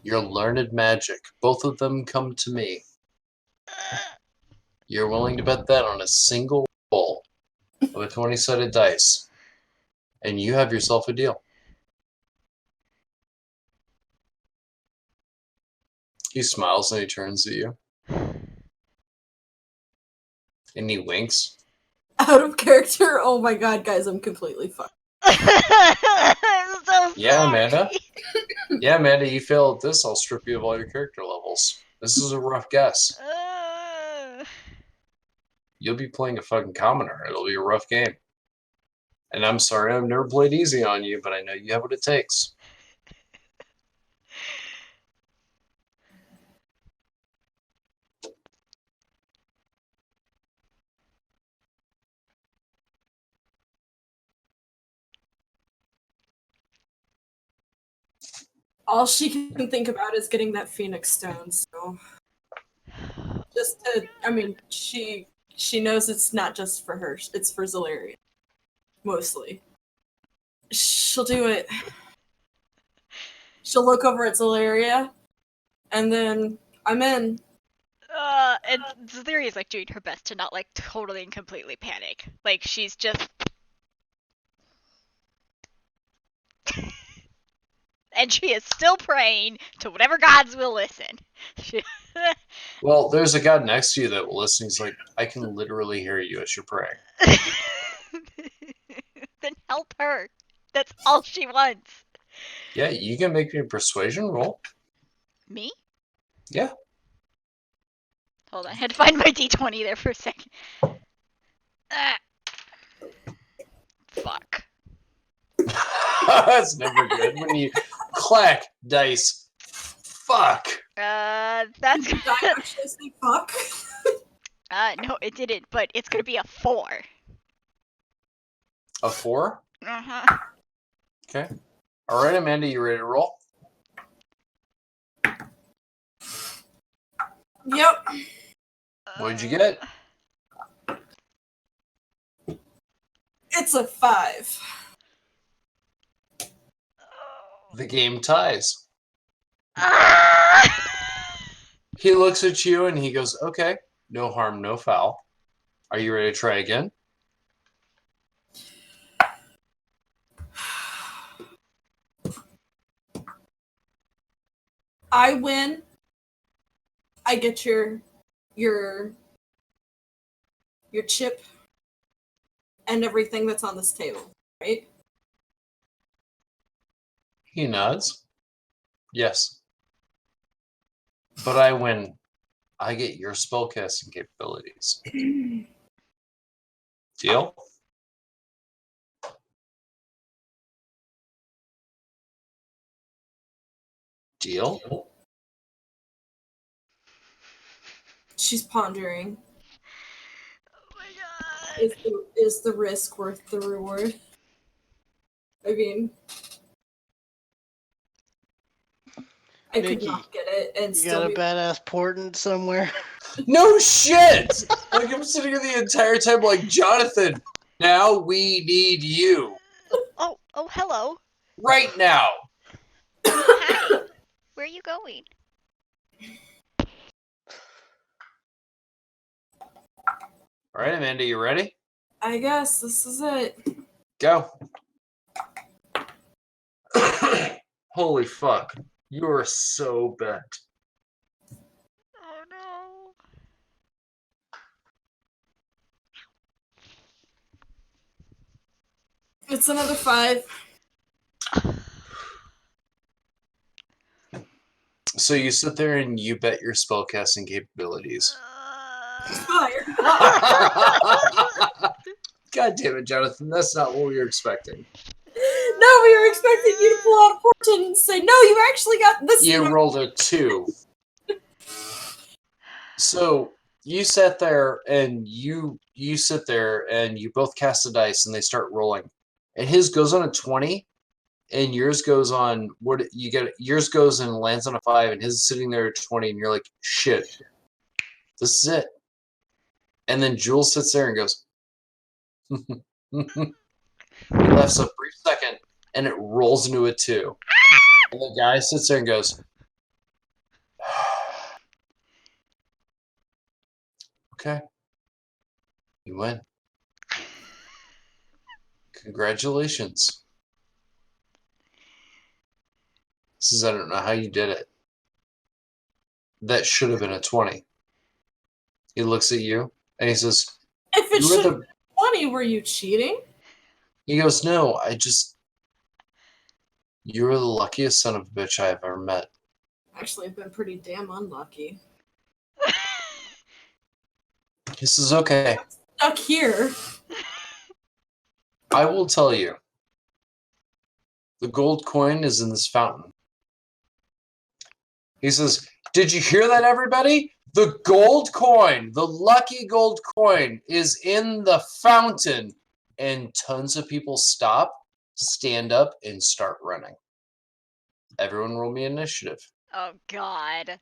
your learned magic, both of them come to me. You're willing to bet that on a single roll of a 20-sided dice, and you have yourself a deal. He smiles and he turns at you. And he winks. Out of character? Oh my god, guys, I'm completely fucked. I'm so Yeah, sorry. Amanda. Yeah, Amanda, you fail at this, I'll strip you of all your character levels. This is a rough guess. You'll be playing a fucking commoner. It'll be a rough game. And I'm sorry, I've never played easy on you, but I know you have what it takes. All she can think about is getting that Phoenix Stone, so just to, I mean, she knows it's not just for her, it's for Zalaria. Mostly. She'll do it. She'll look over at Zalaria, and then I'm in. And Zaliria's like doing her best to not like totally and completely panic. Like she's just and she is still praying to whatever gods will listen. Well, there's a god next to you that will listen. He's like, I can literally hear you as you're praying. Then help her. That's all she wants. Yeah, you can make me a persuasion roll. Me? Yeah. Hold on, I had to find my d20 there for a second. Fuck. That's never good when you clack dice. Fuck. That's Did I actually say fuck? no, it didn't, but it's gonna be a 4. A 4? Uh-huh. Okay. All right, Amanda, you ready to roll? Yep. What'd you get? It's a 5. The game ties. Ah! He looks at you and he goes, okay, no harm, no foul. Are you ready to try again? I win. I get your chip and everything that's on this table, right? He nods. Yes. But I win. I get your spellcasting capabilities. Deal? Deal? She's pondering. Oh my god. Is the risk worth the reward? I mean, I could Mickey, not get it and You still got a be. badass portent somewhere? No shit! Like, I'm sitting here the entire time like, Jonathan, now we need you. Oh, hello. Right now. Hi. Where are you going? All right, Amanda, you ready? I guess this is it. Go. Holy fuck. You are so bent. Oh no. It's another 5. So you sit there and you bet your spellcasting capabilities. Fire. God damn it, Jonathan. That's not what we were expecting. No, we were expecting you to pull out a portent and say, no, you actually got this. You rolled a 2. So you sat there and you sit there and you both cast the dice and they start rolling. And his goes on a 20 and yours goes on what you get. Yours goes and lands on a 5 and his is sitting there at 20 and you're like, shit, this is it. And then Jules sits there and goes, he laughs a brief second and it rolls into a 2. And the guy sits there and goes, okay, you win. Congratulations. Says, I don't know how you did it. That should have been a 20. He looks at you and he says, If it you were should have the. been 20, were you cheating? He goes, no, you were the luckiest son of a bitch I have ever met. Actually, I've been pretty damn unlucky. He says, okay, Stuck here. I will tell you. The gold coin is in this fountain. He says, did you hear that, everybody? The gold coin, the lucky gold coin, is in the fountain. And tons of people stop, stand up, and start running. Everyone roll me initiative. Oh god.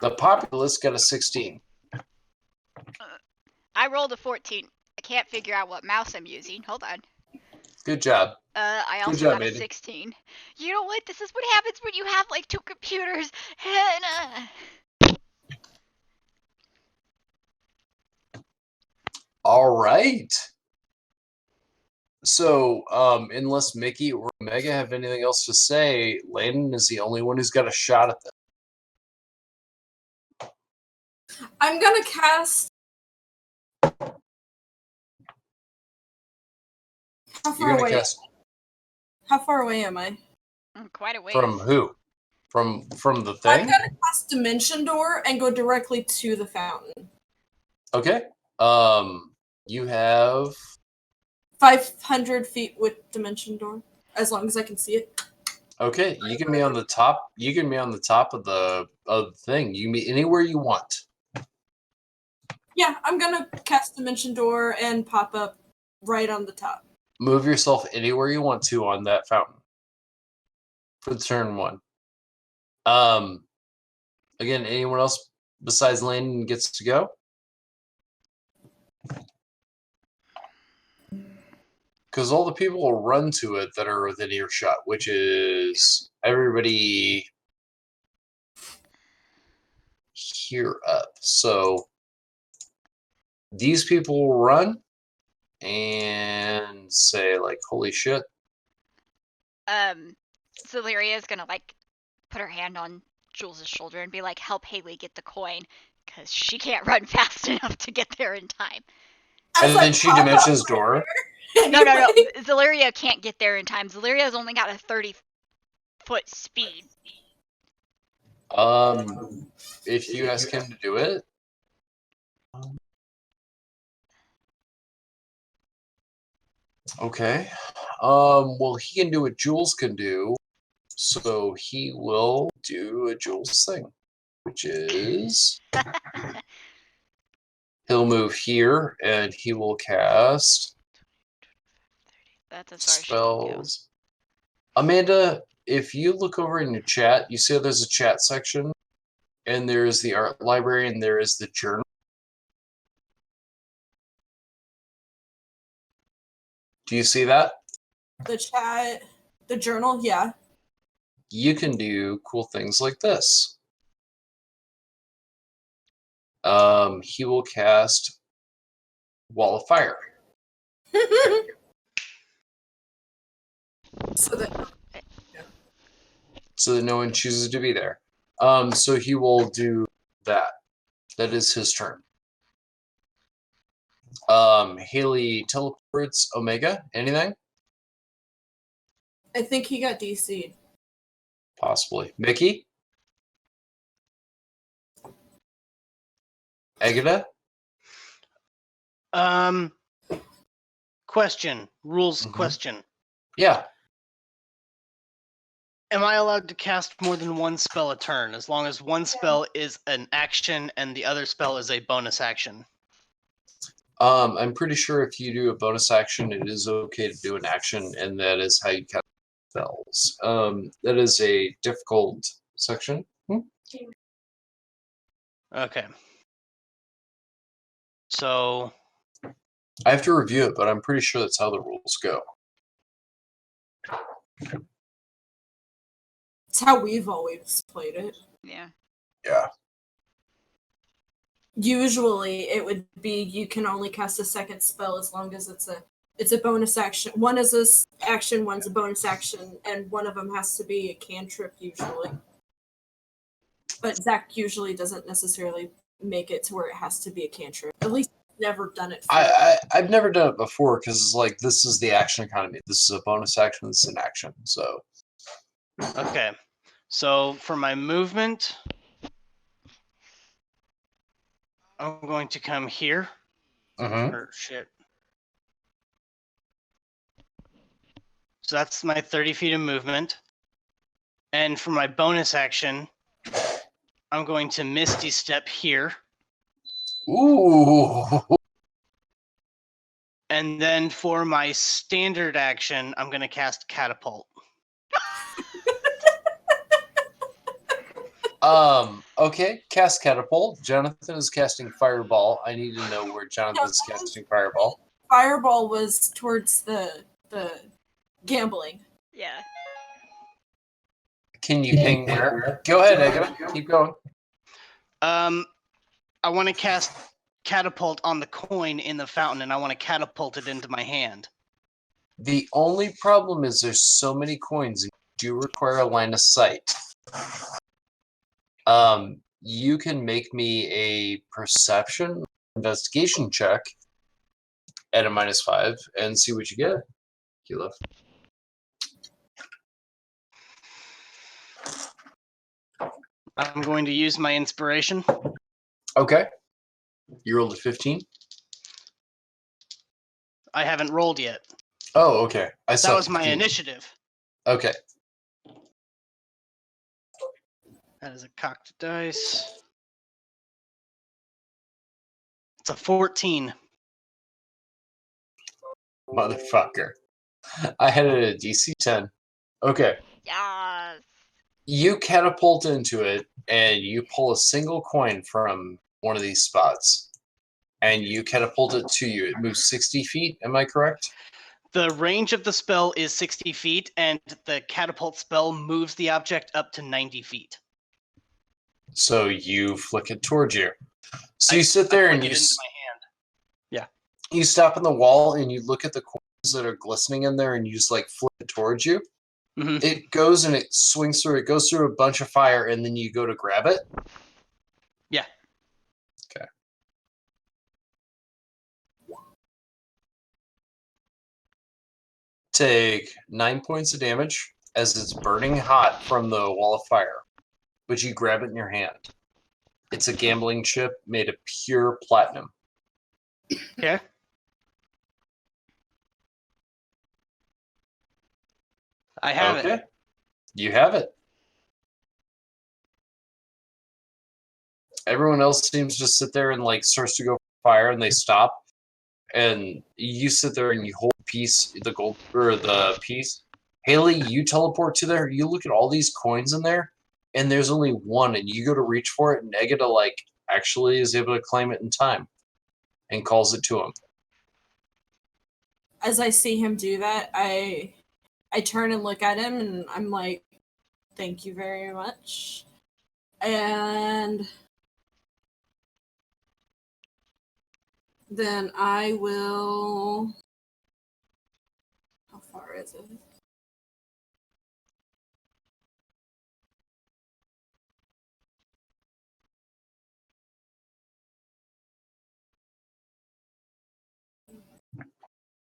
The populace got a 16. I rolled a 14. I can't figure out what mouse I'm using. Hold on. Good job. I Good also job, got a Maiden. 16. You know what? This is what happens when you have like 2 computers. All right. So, unless Mickey or Omega have anything else to say, Landon is the only one who's got a shot at this. I'm gonna cast. How You're far gonna away? cast How far away am I? Quite a ways. from who? From the I'm thing? gonna cast Dimension Door and go directly to the fountain. Okay. You have 500 feet with Dimension Door, as long as I can see it. okay. You can be on the top. You can be on the top of the thing. You can be anywhere you want. Yeah, I'm gonna cast Dimension Door and pop up right on the top. Move yourself anywhere you want to on that fountain for turn 1. Again, anyone else besides Landon gets to go? Because all the people will run to it that are within earshot, which is everybody here up. So these people will run and say, like, holy shit. Celeria is gonna like put her hand on Jules' shoulder and be like, help Haley get the coin, because she can't run fast enough to get there in time. I was And like, then she "Pop up dimensions right door. there." No, no, no. Anyway. Zaleria can't get there in time. Zaleria's only got a 30-foot speed. If you ask him to do it. Okay. Well, he can do what Jules can do, so he will do a Jules thing, which is he'll move here and he will cast That's as far as she can go. spells. Amanda, if you look over in your chat, you see there's a chat section, and there's the art library, and there is the journal. Do you see that? The chat, the journal, yeah. You can do cool things like this. He will cast Wall of Fire. So that So that no one chooses to be there. So he will do that. That is his turn. Haley teleports Omega. Anything? I think he got DC'd. Possibly. Mickey? Agata? Question. Rules Mhm. question. Yeah. Am I allowed to cast more than one spell a turn, as long as one spell is an action and the other spell is a bonus action? I'm pretty sure if you do a bonus action, it is okay to do an action, and that is how you cast spells. That is a difficult section. Okay. So, I have to review it, but I'm pretty sure that's how the rules go. It's how we've always played it. Yeah. Yeah. Usually it would be you can only cast a second spell as long as it's a bonus action. One is a action, one's a bonus action, and one of them has to be a cantrip usually. But Zach usually doesn't necessarily make it to where it has to be a cantrip. At least never done it. I've never done it before because it's like this is the action economy. This is a bonus action. This is an action. So okay. So for my movement, I'm going to come here. Or shit. So that's my 30 feet of movement. And for my bonus action, I'm going to Misty Step here. Ooh. And then for my standard action, I'm going to cast Catapult. Okay, cast Catapult. Jonathan is casting Fireball. I need to know where Jonathan is casting Fireball. Fireball was towards the gambling. Yeah. Can you ping where? Go ahead, Agata. Keep going. I want to cast Catapult on the coin in the fountain, and I want to catapult it into my hand. The only problem is there's so many coins, and you do require a line of sight. You can make me a perception investigation check at a -5 and see what you get. Kilo. I'm going to use my inspiration. Okay. You rolled a 15? I haven't rolled yet. Oh, okay. That was my initiative. Okay. That is a cocked dice. It's a 14. Motherfucker. I had it at DC 10. Okay. Yes. You catapult into it, and you pull a single coin from one of these spots, and you catapult it to you. It moves 60 feet, am I correct? The range of the spell is 60 feet, and the catapult spell moves the object up to 90 feet. So you flick it towards you. So you sit there and you you stop on the wall and you look at the coins that are glistening in there, and you just like flip it towards you. Mm-hmm. It goes and it swings through. It goes through a bunch of fire, and then you go to grab it. Yeah. Okay. take 9 points of damage as it's burning hot from the wall of fire, but you grab it in your hand. It's a gambling chip made of pure platinum. Okay. I have it. You have it. Everyone else seems to sit there and like starts to go fire, and they stop. And you sit there and you hold the gold or the piece. Haley, you teleport to there. You look at all these coins in there, and there's only one. And you go to reach for it, and Negata like actually is able to claim it in time, and calls it to him. As I see him do that, I turn and look at him, and I'm like, "Thank you very much." And then I will. How far is it?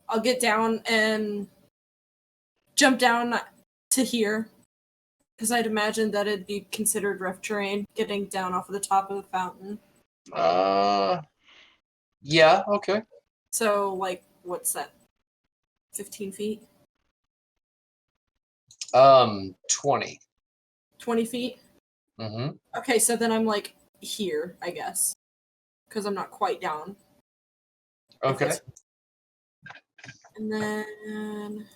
I'll get down and jump down to here, because I'd imagine that it'd be considered rough terrain, getting down off of the top of the fountain. Yeah, okay. So, like, what's that? 15 feet? 20. 20 feet? Mm-hmm. Okay, so then I'm, like, here, I guess. Because I'm not quite down. Okay. And then...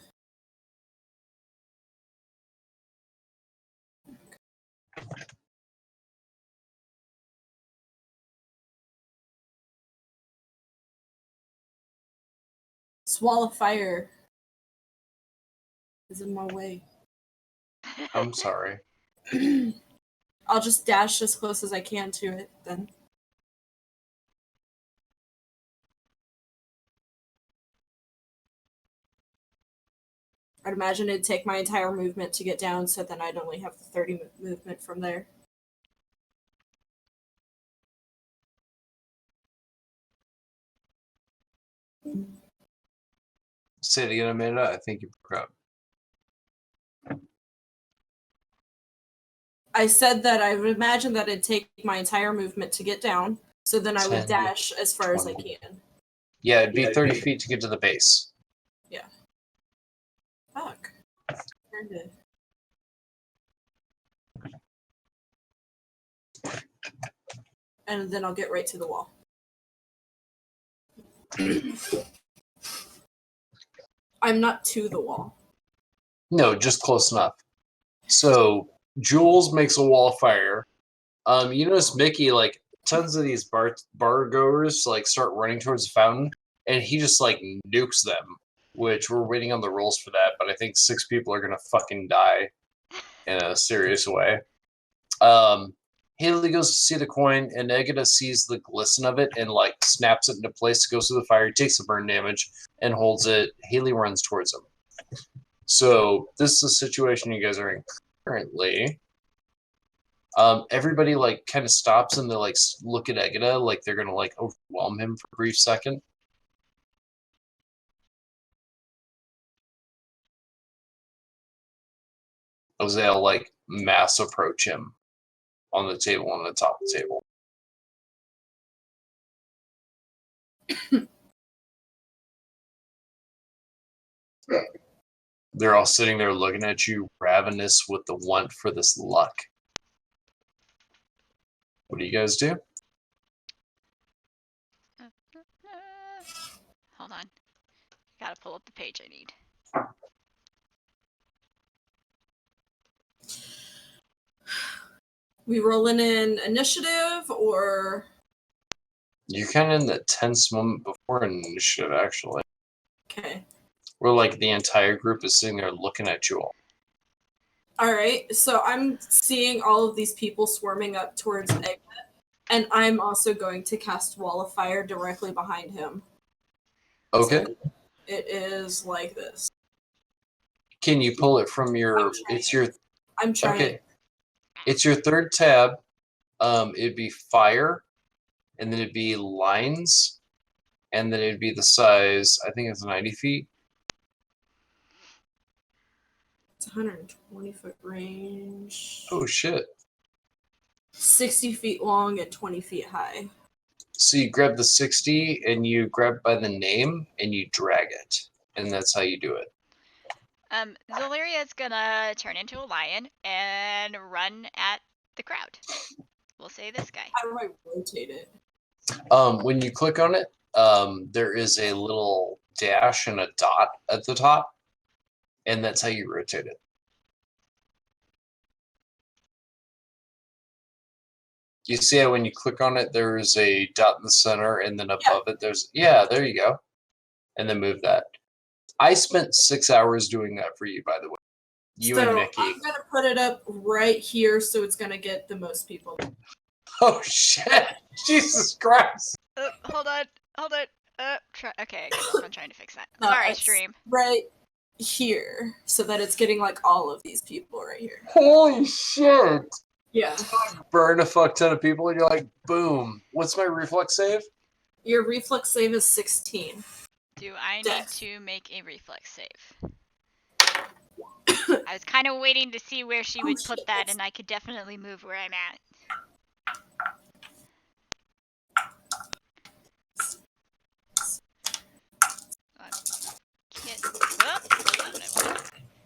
Swall of Fire is in my way. I'm sorry. I'll just dash as close as I can to it, then. I'd imagine it'd take my entire movement to get down, so then I'd only have the 30 movement from there. Say it again, Amanda. I think you broke up. I said that I would imagine that it'd take my entire movement to get down, so then I would 10, dash as far as I 20. can. Yeah, it'd be 30 feet to get to the base. Yeah. Fuck. Turned it. And then I'll get right to the wall. I'm not to the wall. No, just close enough. So Jules makes a wall of fire. You notice Mickey, like tons of these bar goers, like start running towards the fountain, and he just like nukes them. Which we're waiting on the rules for that, but I think 6 people are gonna fucking die in a serious way. Haley goes to see the coin, and Negata sees the glisten of it and like snaps it into place, goes through the fire, he takes the burn damage, and holds it. Haley runs towards him. So this is the situation you guys are in currently. Everybody like kind of stops and they like look at Egata like they're gonna like overwhelm him for a brief second. They'll like mass approach him on the table, on the top of the table. They're all sitting there looking at you, ravenous with the want for this luck. What do you guys do? Hold on. Gotta pull up the page I need. We rolling in initiative, or You're kind of in the tense moment before initiative, actually. okay? Where like the entire group is sitting there looking at you all. All right. So I'm seeing all of these people swarming up towards Eglet, and I'm also going to cast Wall of Fire directly behind him. Okay. So it is like this. Can you pull it from your? It's your. I'm trying. Okay. It's your third tab. It'd be fire, and then it'd be lines, and then it'd be the size. I think it's 90 feet. 120 foot range. Oh shit. 60 feet long and 20 feet high. So you grab the 60 and you grab by the name and you drag it. And that's how you do it. Zolaria's gonna turn into a lion and run at the crowd. We'll say this guy. How do I rotate it? When you click on it, there is a little dash and a dot at the top. And that's how you rotate it. You see how when you click on it, there's a dot in the center, and then above it, there's, there you go. And then move that. I spent 6 hours doing that for you, by the way. You and Mickey. I'm going to put it up right here so it's going to get the most people. Oh, shit. Jesus Christ. Hold on. Okay, I'm trying to fix that. No, Sorry, it's stream. Right here so that it's getting like all of these people right here. Holy shit. Yeah. Burn a fuck ton of people, and you're like, boom. What's my reflex save? Your reflex save is 16. Do I Dex. need to make a reflex save? I was kind of waiting to see where she would put that, and I could definitely move where I'm at.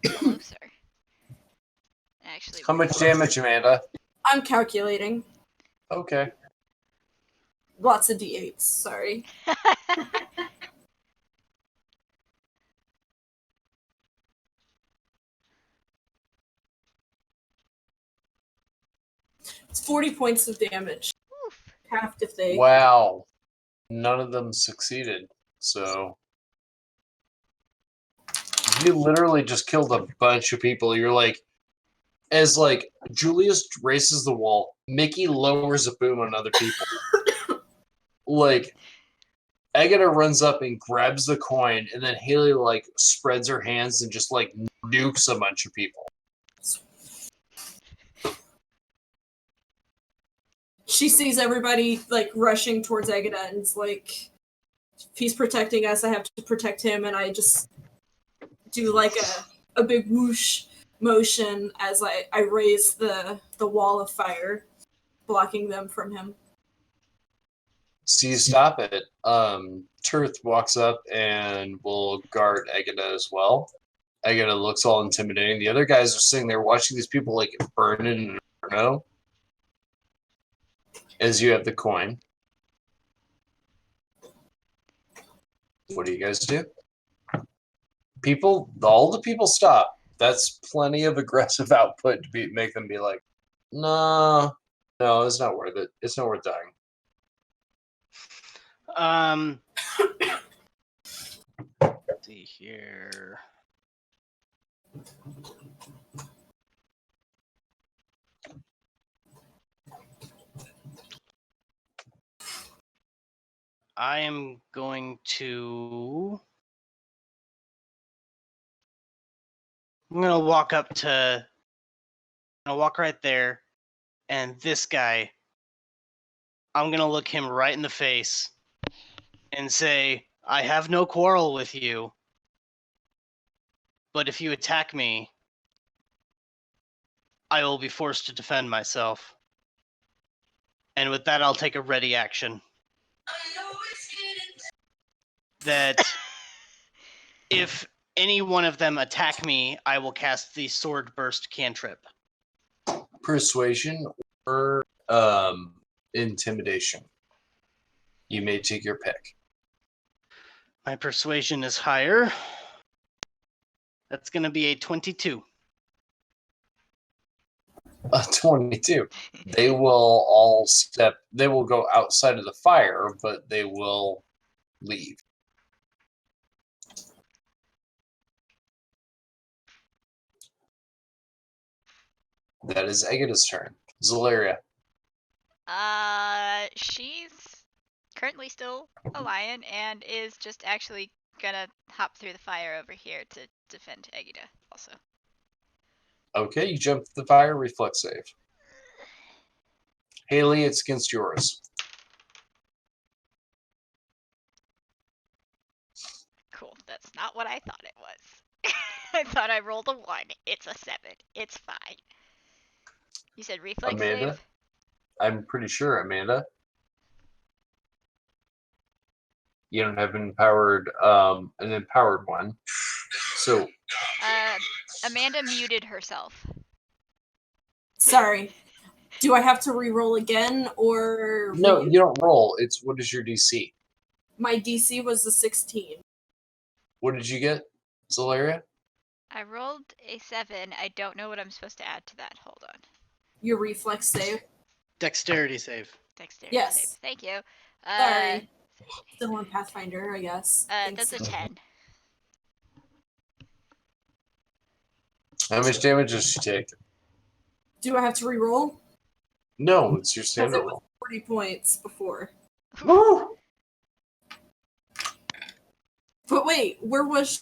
Closer. Actually, How much damage, Amanda? I'm calculating. Okay. Lots of d8s, sorry. It's 40 points of damage. Oof. Half if they. Wow. None of them succeeded. So you literally just killed a bunch of people. You're like, as like Julius races the wall, Mickey lowers a boom on other people. Like Agatha runs up and grabs the coin, and then Haley like spreads her hands and just like nukes a bunch of people. She sees everybody like rushing towards Agatha and is like, if he's protecting us, I have to protect him, and I just do like a big whoosh motion as I raise the wall of fire, blocking them from him. So you stop it. Tirth walks up and will guard Agatha as well. Agatha looks all intimidating. The other guys are sitting there watching these people like burn in an inferno. As you have the coin. What do you guys do? All the people stop. That's plenty of aggressive output to make them be like, no, it's not worth it. It's not worth dying. Let's see here. I am going to. I'm gonna walk up to. I'm gonna walk right there, and this guy. I'm gonna look him right in the face, and say, "I have no quarrel with you, but if you attack me, I will be forced to defend myself." And with that, I'll take a ready action. That if any one of them attack me, I will cast the Sword Burst cantrip. Persuasion or intimidation. You may take your pick. My persuasion is higher. That's going to be a 22. A 22. They will go outside of the fire, but they will leave. That is Agatha's turn. Zolaria. She's currently still a lion and is just actually gonna hop through the fire over here to defend Agatha also. Okay, you jump the fire, reflex save. Haley, it's against yours. Cool, that's not what I thought it was. I thought I rolled a 1. It's a 7. It's fine. You said reflex Amanda? save? I'm pretty sure, Amanda. You don't have an empowered one. So Amanda muted herself. Sorry. Do I have to re-roll again, or no, you don't roll. It's what is your DC? my DC was a 16? What did you get, Zalaria? I rolled a 7. I don't know what I'm supposed to add to that. Hold on. Your reflex save? Dexterity save. Dexterity Yes. save. Thank you. Sorry. Still on Pathfinder, I guess. That's a 10. How much damage does she take? Do I have to re-roll? No, it's your Because standard it was roll. 40 points before. Woo! But wait, where was...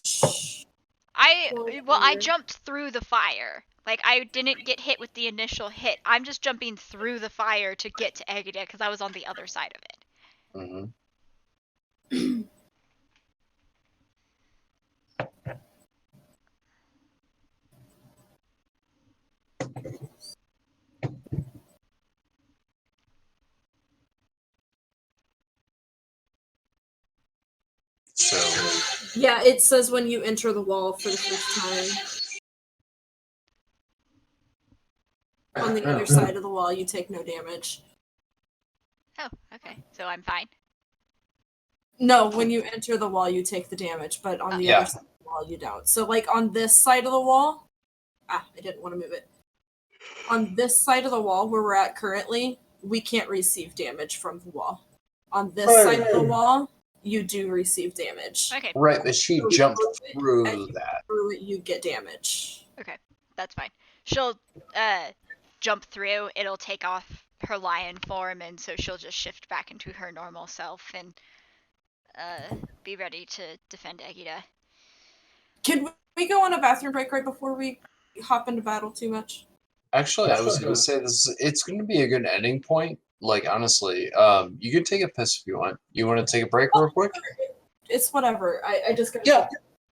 I jumped through the fire. Like, I didn't get hit with the initial hit. I'm just jumping through the fire to get to Egida because I was on the other side of it. Mm-hmm. So Yeah, it says when you enter the wall for the first time. On the other side of the wall, you take no damage. Oh, okay. So I'm fine. No, when you enter the wall, you take the damage, but on the Yeah. other side of the wall, you don't. So, like, on this side of the wall... I didn't want to move it. On this side of the wall, where we're at currently, we can't receive damage from the wall. On this side of the wall, you do receive damage. Okay. right, but she jumped through As you that. through it, you get damage. Okay. That's fine. She'll jump through. It'll take off her lion form, and so she'll just shift back into her normal self and be ready to defend Egida. Can we go on a bathroom break right before we hop into battle too much? Actually, I was going to say this. It's going to be a good ending point. Like honestly, you can take a piss if you want. You want to take a break real quick? It's whatever. I just got Yeah.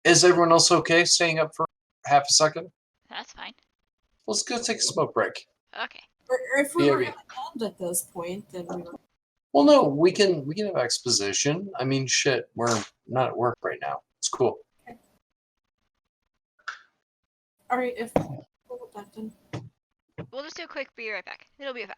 Is everyone else okay staying up for half a second? That's fine. Let's go take a smoke break. Okay. Or if we Yeah, were yeah. going to end at this point, then we were... Well, no, we can have exposition. I mean, shit, we're not at work right now. It's cool. All right, if we'll go back then. We'll just do a quick be right back. It'll be fine.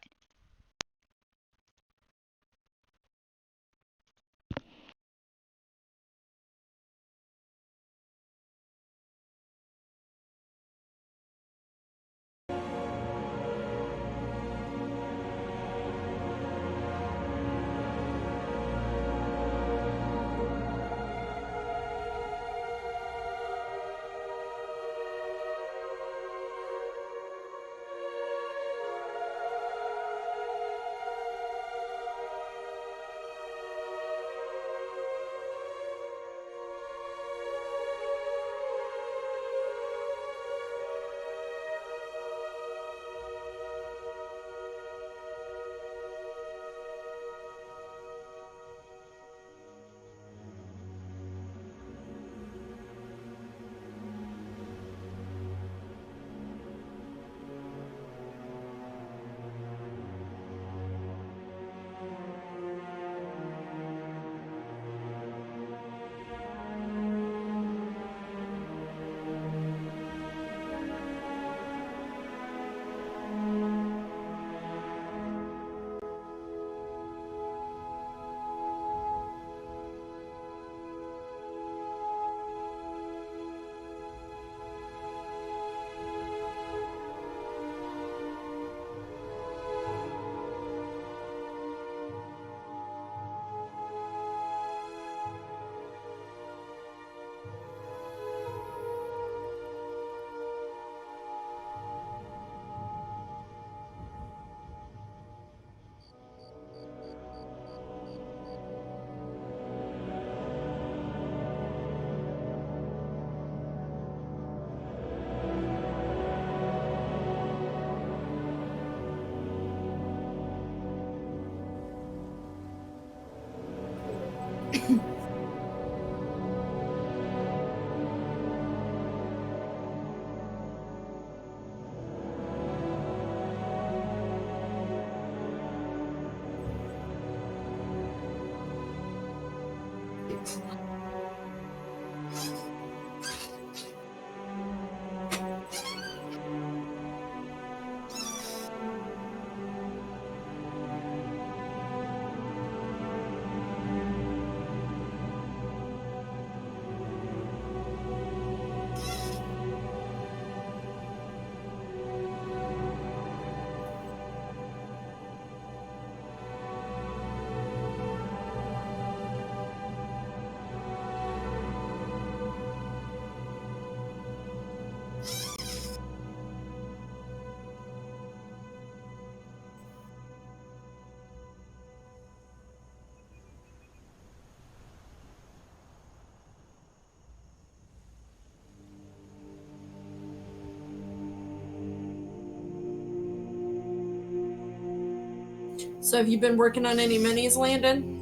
So have you been working on any minis, Landon?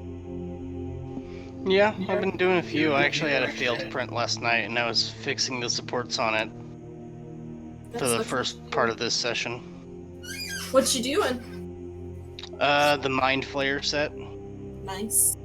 Yeah, I've been doing a few. I actually had a failed print last night, and I was fixing the supports on it for the first part of this session. What you doing? The Mind Flayer set. Nice.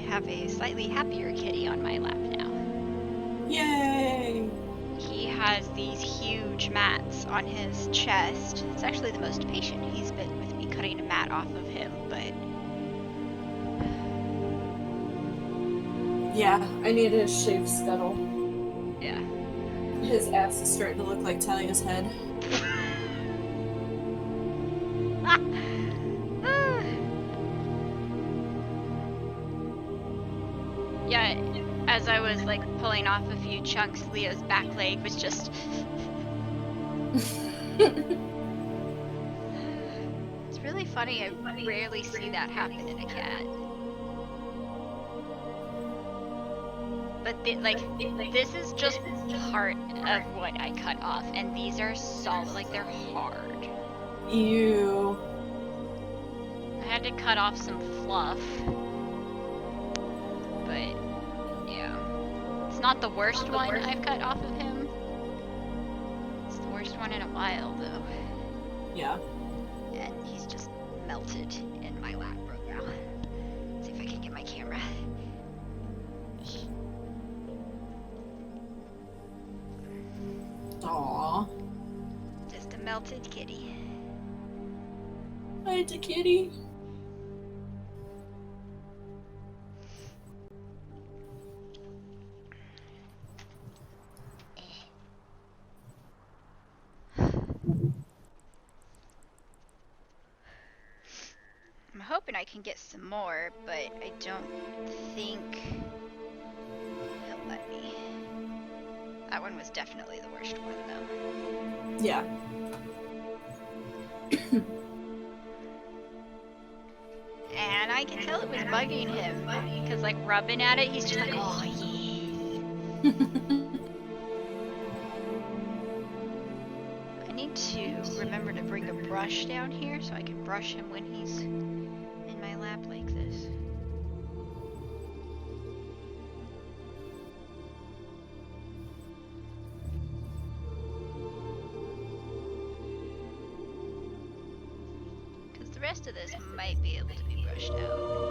Have a slightly happier kitty on my lap now. Yay! He has these huge mats on his chest. It's actually the most patient he's been with me cutting a mat off of him, but Yeah, I need a shaved scuttle. yeah. His ass is starting to look like Talia's head. Yeah, as I was like pulling off a few chunks, Leo's back leg was just It's really funny, I rarely see that happen in a cat. But this is just part of what I cut off, and these are solid, like they're hard. Ew. I had to cut off some fluff. But, yeah. It's not the worst one I've cut off of him. It's the worst one in a while, though. Yeah. And he's just melted in my lap right now. Let's see if I can get my camera. Aww. Just a melted kitty. Hi, kitty. I'm hoping I can get some more, but I don't think he'll let me. That one was definitely the worst one, though. Yeah. And I can tell it was bugging him, because like rubbing at it, he's just like, oh yeah. I need going to remember to bring a brush down here so I can brush him when he's in my lap like this. Because the rest of this might be able to be brushed out.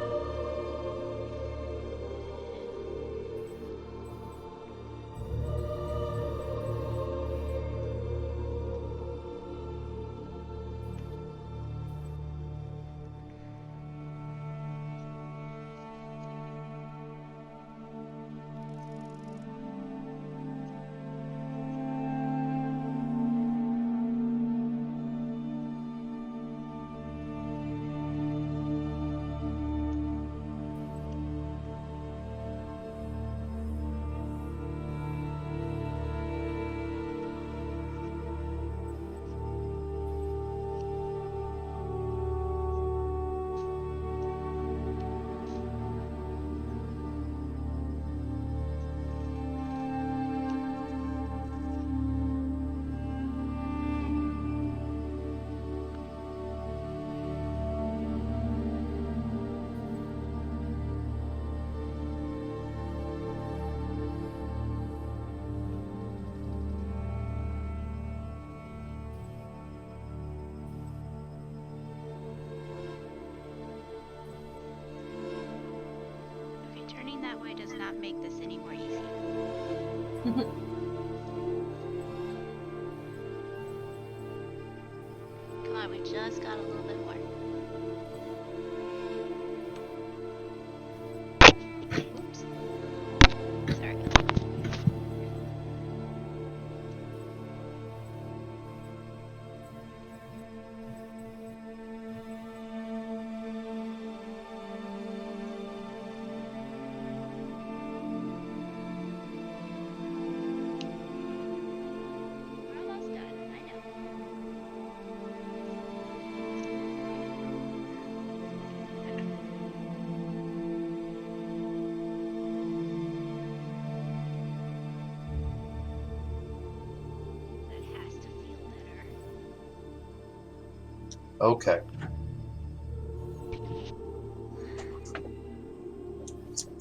Turning that way does not make this any more easy. Come on, we just got a little bit more. Oops. Sorry. We're almost done, I know. That has to feel better. Okay.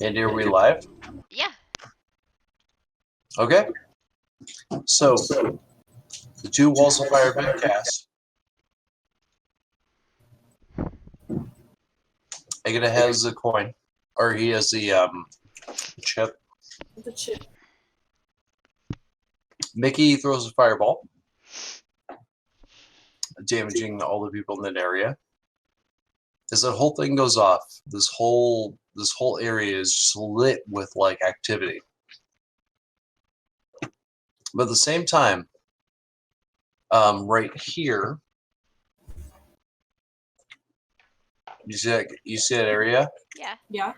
And are we live? Yeah. Okay. So, the two walls of fire have been cast. Agata has the coin, or he has the chip. The chip. Mickey throws a fireball, damaging all the people in that area. As that whole thing goes off, this whole area is just lit with like activity. But at the same time, right here, you see that area? Yeah. Yeah.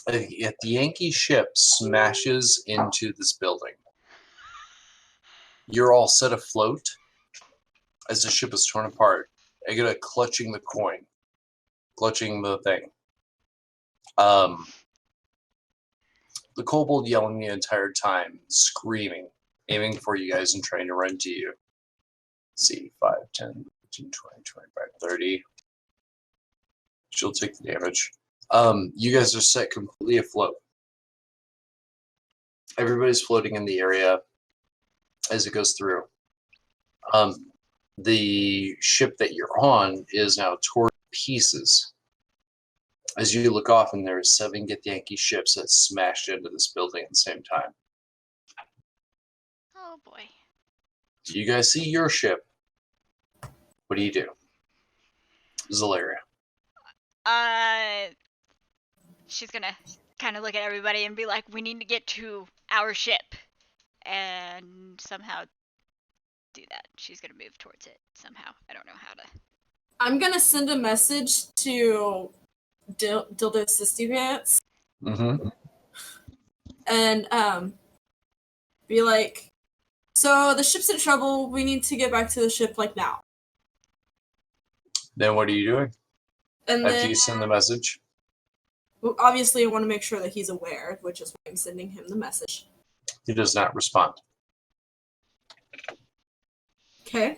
If the Yankee ship smashes into this building, you're all set afloat as the ship is torn apart. Agata clutching the coin, clutching the thing. The kobold yelling the entire time, screaming, aiming for you guys and trying to run to you. Let's see, 5, 10, 15, 20, 25, 30. She'll take the damage. You guys are set completely afloat. Everybody's floating in the area as it goes through. The ship that you're on is now torn to pieces. As you look off, and there's 7 Githyanki ships that smashed into this building at the same time. Oh boy. You guys see your ship. What do you do? Zalaria. She's gonna kind of look at everybody and be like, we need to get to our ship. And somehow do that. She's gonna move towards it somehow. I don't know how to. I'm gonna send a message to Dildo Sisty Pants Mm-hmm. and be like, so the ship's in trouble. We need to get back to the ship like now. Then what are you doing And after then you send the message? obviously I want to make sure that he's aware, which is why I'm sending him the message. He does not respond. Okay.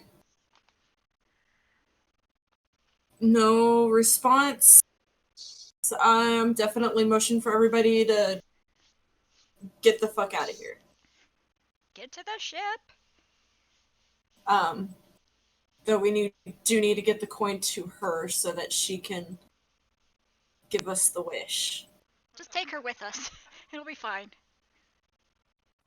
No response. So I'm definitely motion for everybody to get the fuck out of here. Get to the ship. Though we do need to get the coin to her so that she can give us the wish. Just take her with us. It'll be fine.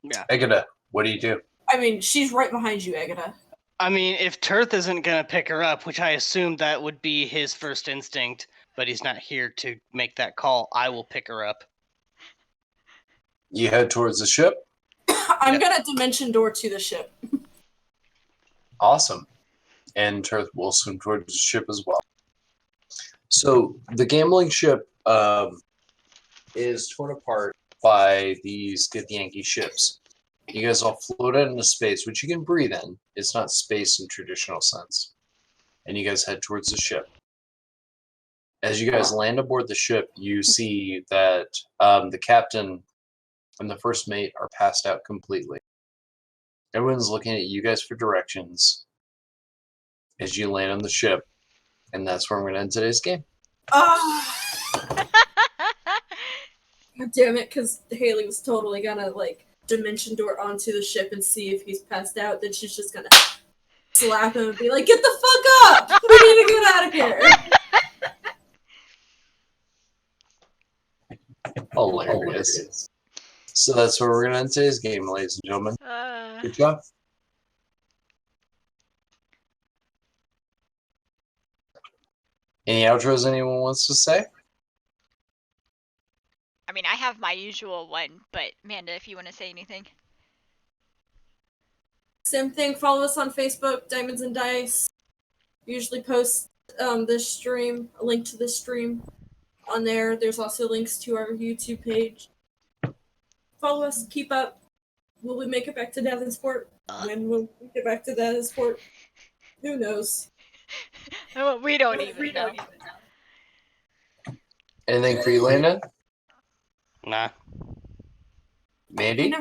Yeah. Egada, what do you do? I mean, she's right behind you, Agata. I mean, if Tirth isn't gonna pick her up, which I assume that would be his first instinct, but he's not here to make that call, I will pick her up. You head towards the ship. I'm gonna dimension door to the ship. Awesome. And Tirth will swim towards the ship as well. So the gambling ship is torn apart by these Githyanki ships. You guys all float out into space, which you can breathe in. It's not space in traditional sense. And you guys head towards the ship. As you guys land aboard the ship, you see that the captain and the first mate are passed out completely. Everyone's looking at you guys for directions as you land on the ship. And that's where I'm going to end today's game. God damn it, because Haley was totally gonna, dimension door onto the ship and see if he's passed out. Then she's just gonna slap him and be like, "Get the fuck up! We need to get out of here!" Hilarious. So that's where we're going to end today's game, ladies and gentlemen. Good job. Any outros anyone wants to say? I mean, I have my usual one, but Amanda, if you want to say anything. Same thing. Follow us on Facebook, Diamonds and Dice. We usually post this stream, a link to this stream on there. There's also links to our YouTube page. Follow us, keep up. Will we make it back to Davenport? When will we get back to Davenport? Who knows? We don't even know. Anything for you, Landon? Nah. Mandy?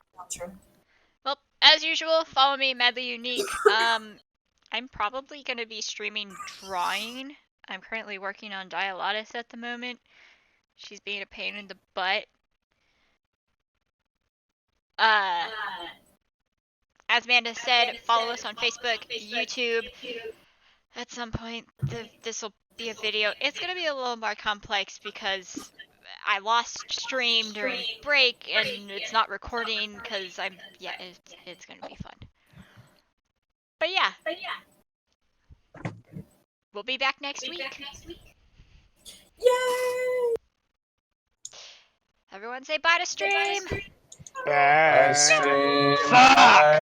Well, as usual, follow me, Madly Unique. I'm probably going to be streaming drawing. I'm currently working on Dialatus at the moment. She's being a pain in the butt. As Amanda said, follow us on Facebook, YouTube. At some point, this will be a video. It's going to be a little more complex because I lost stream during break and it's not recording because it's going to be fun. But yeah. We'll be back next week. Yay! Everyone say bye to stream. Bye, stream. Fuck!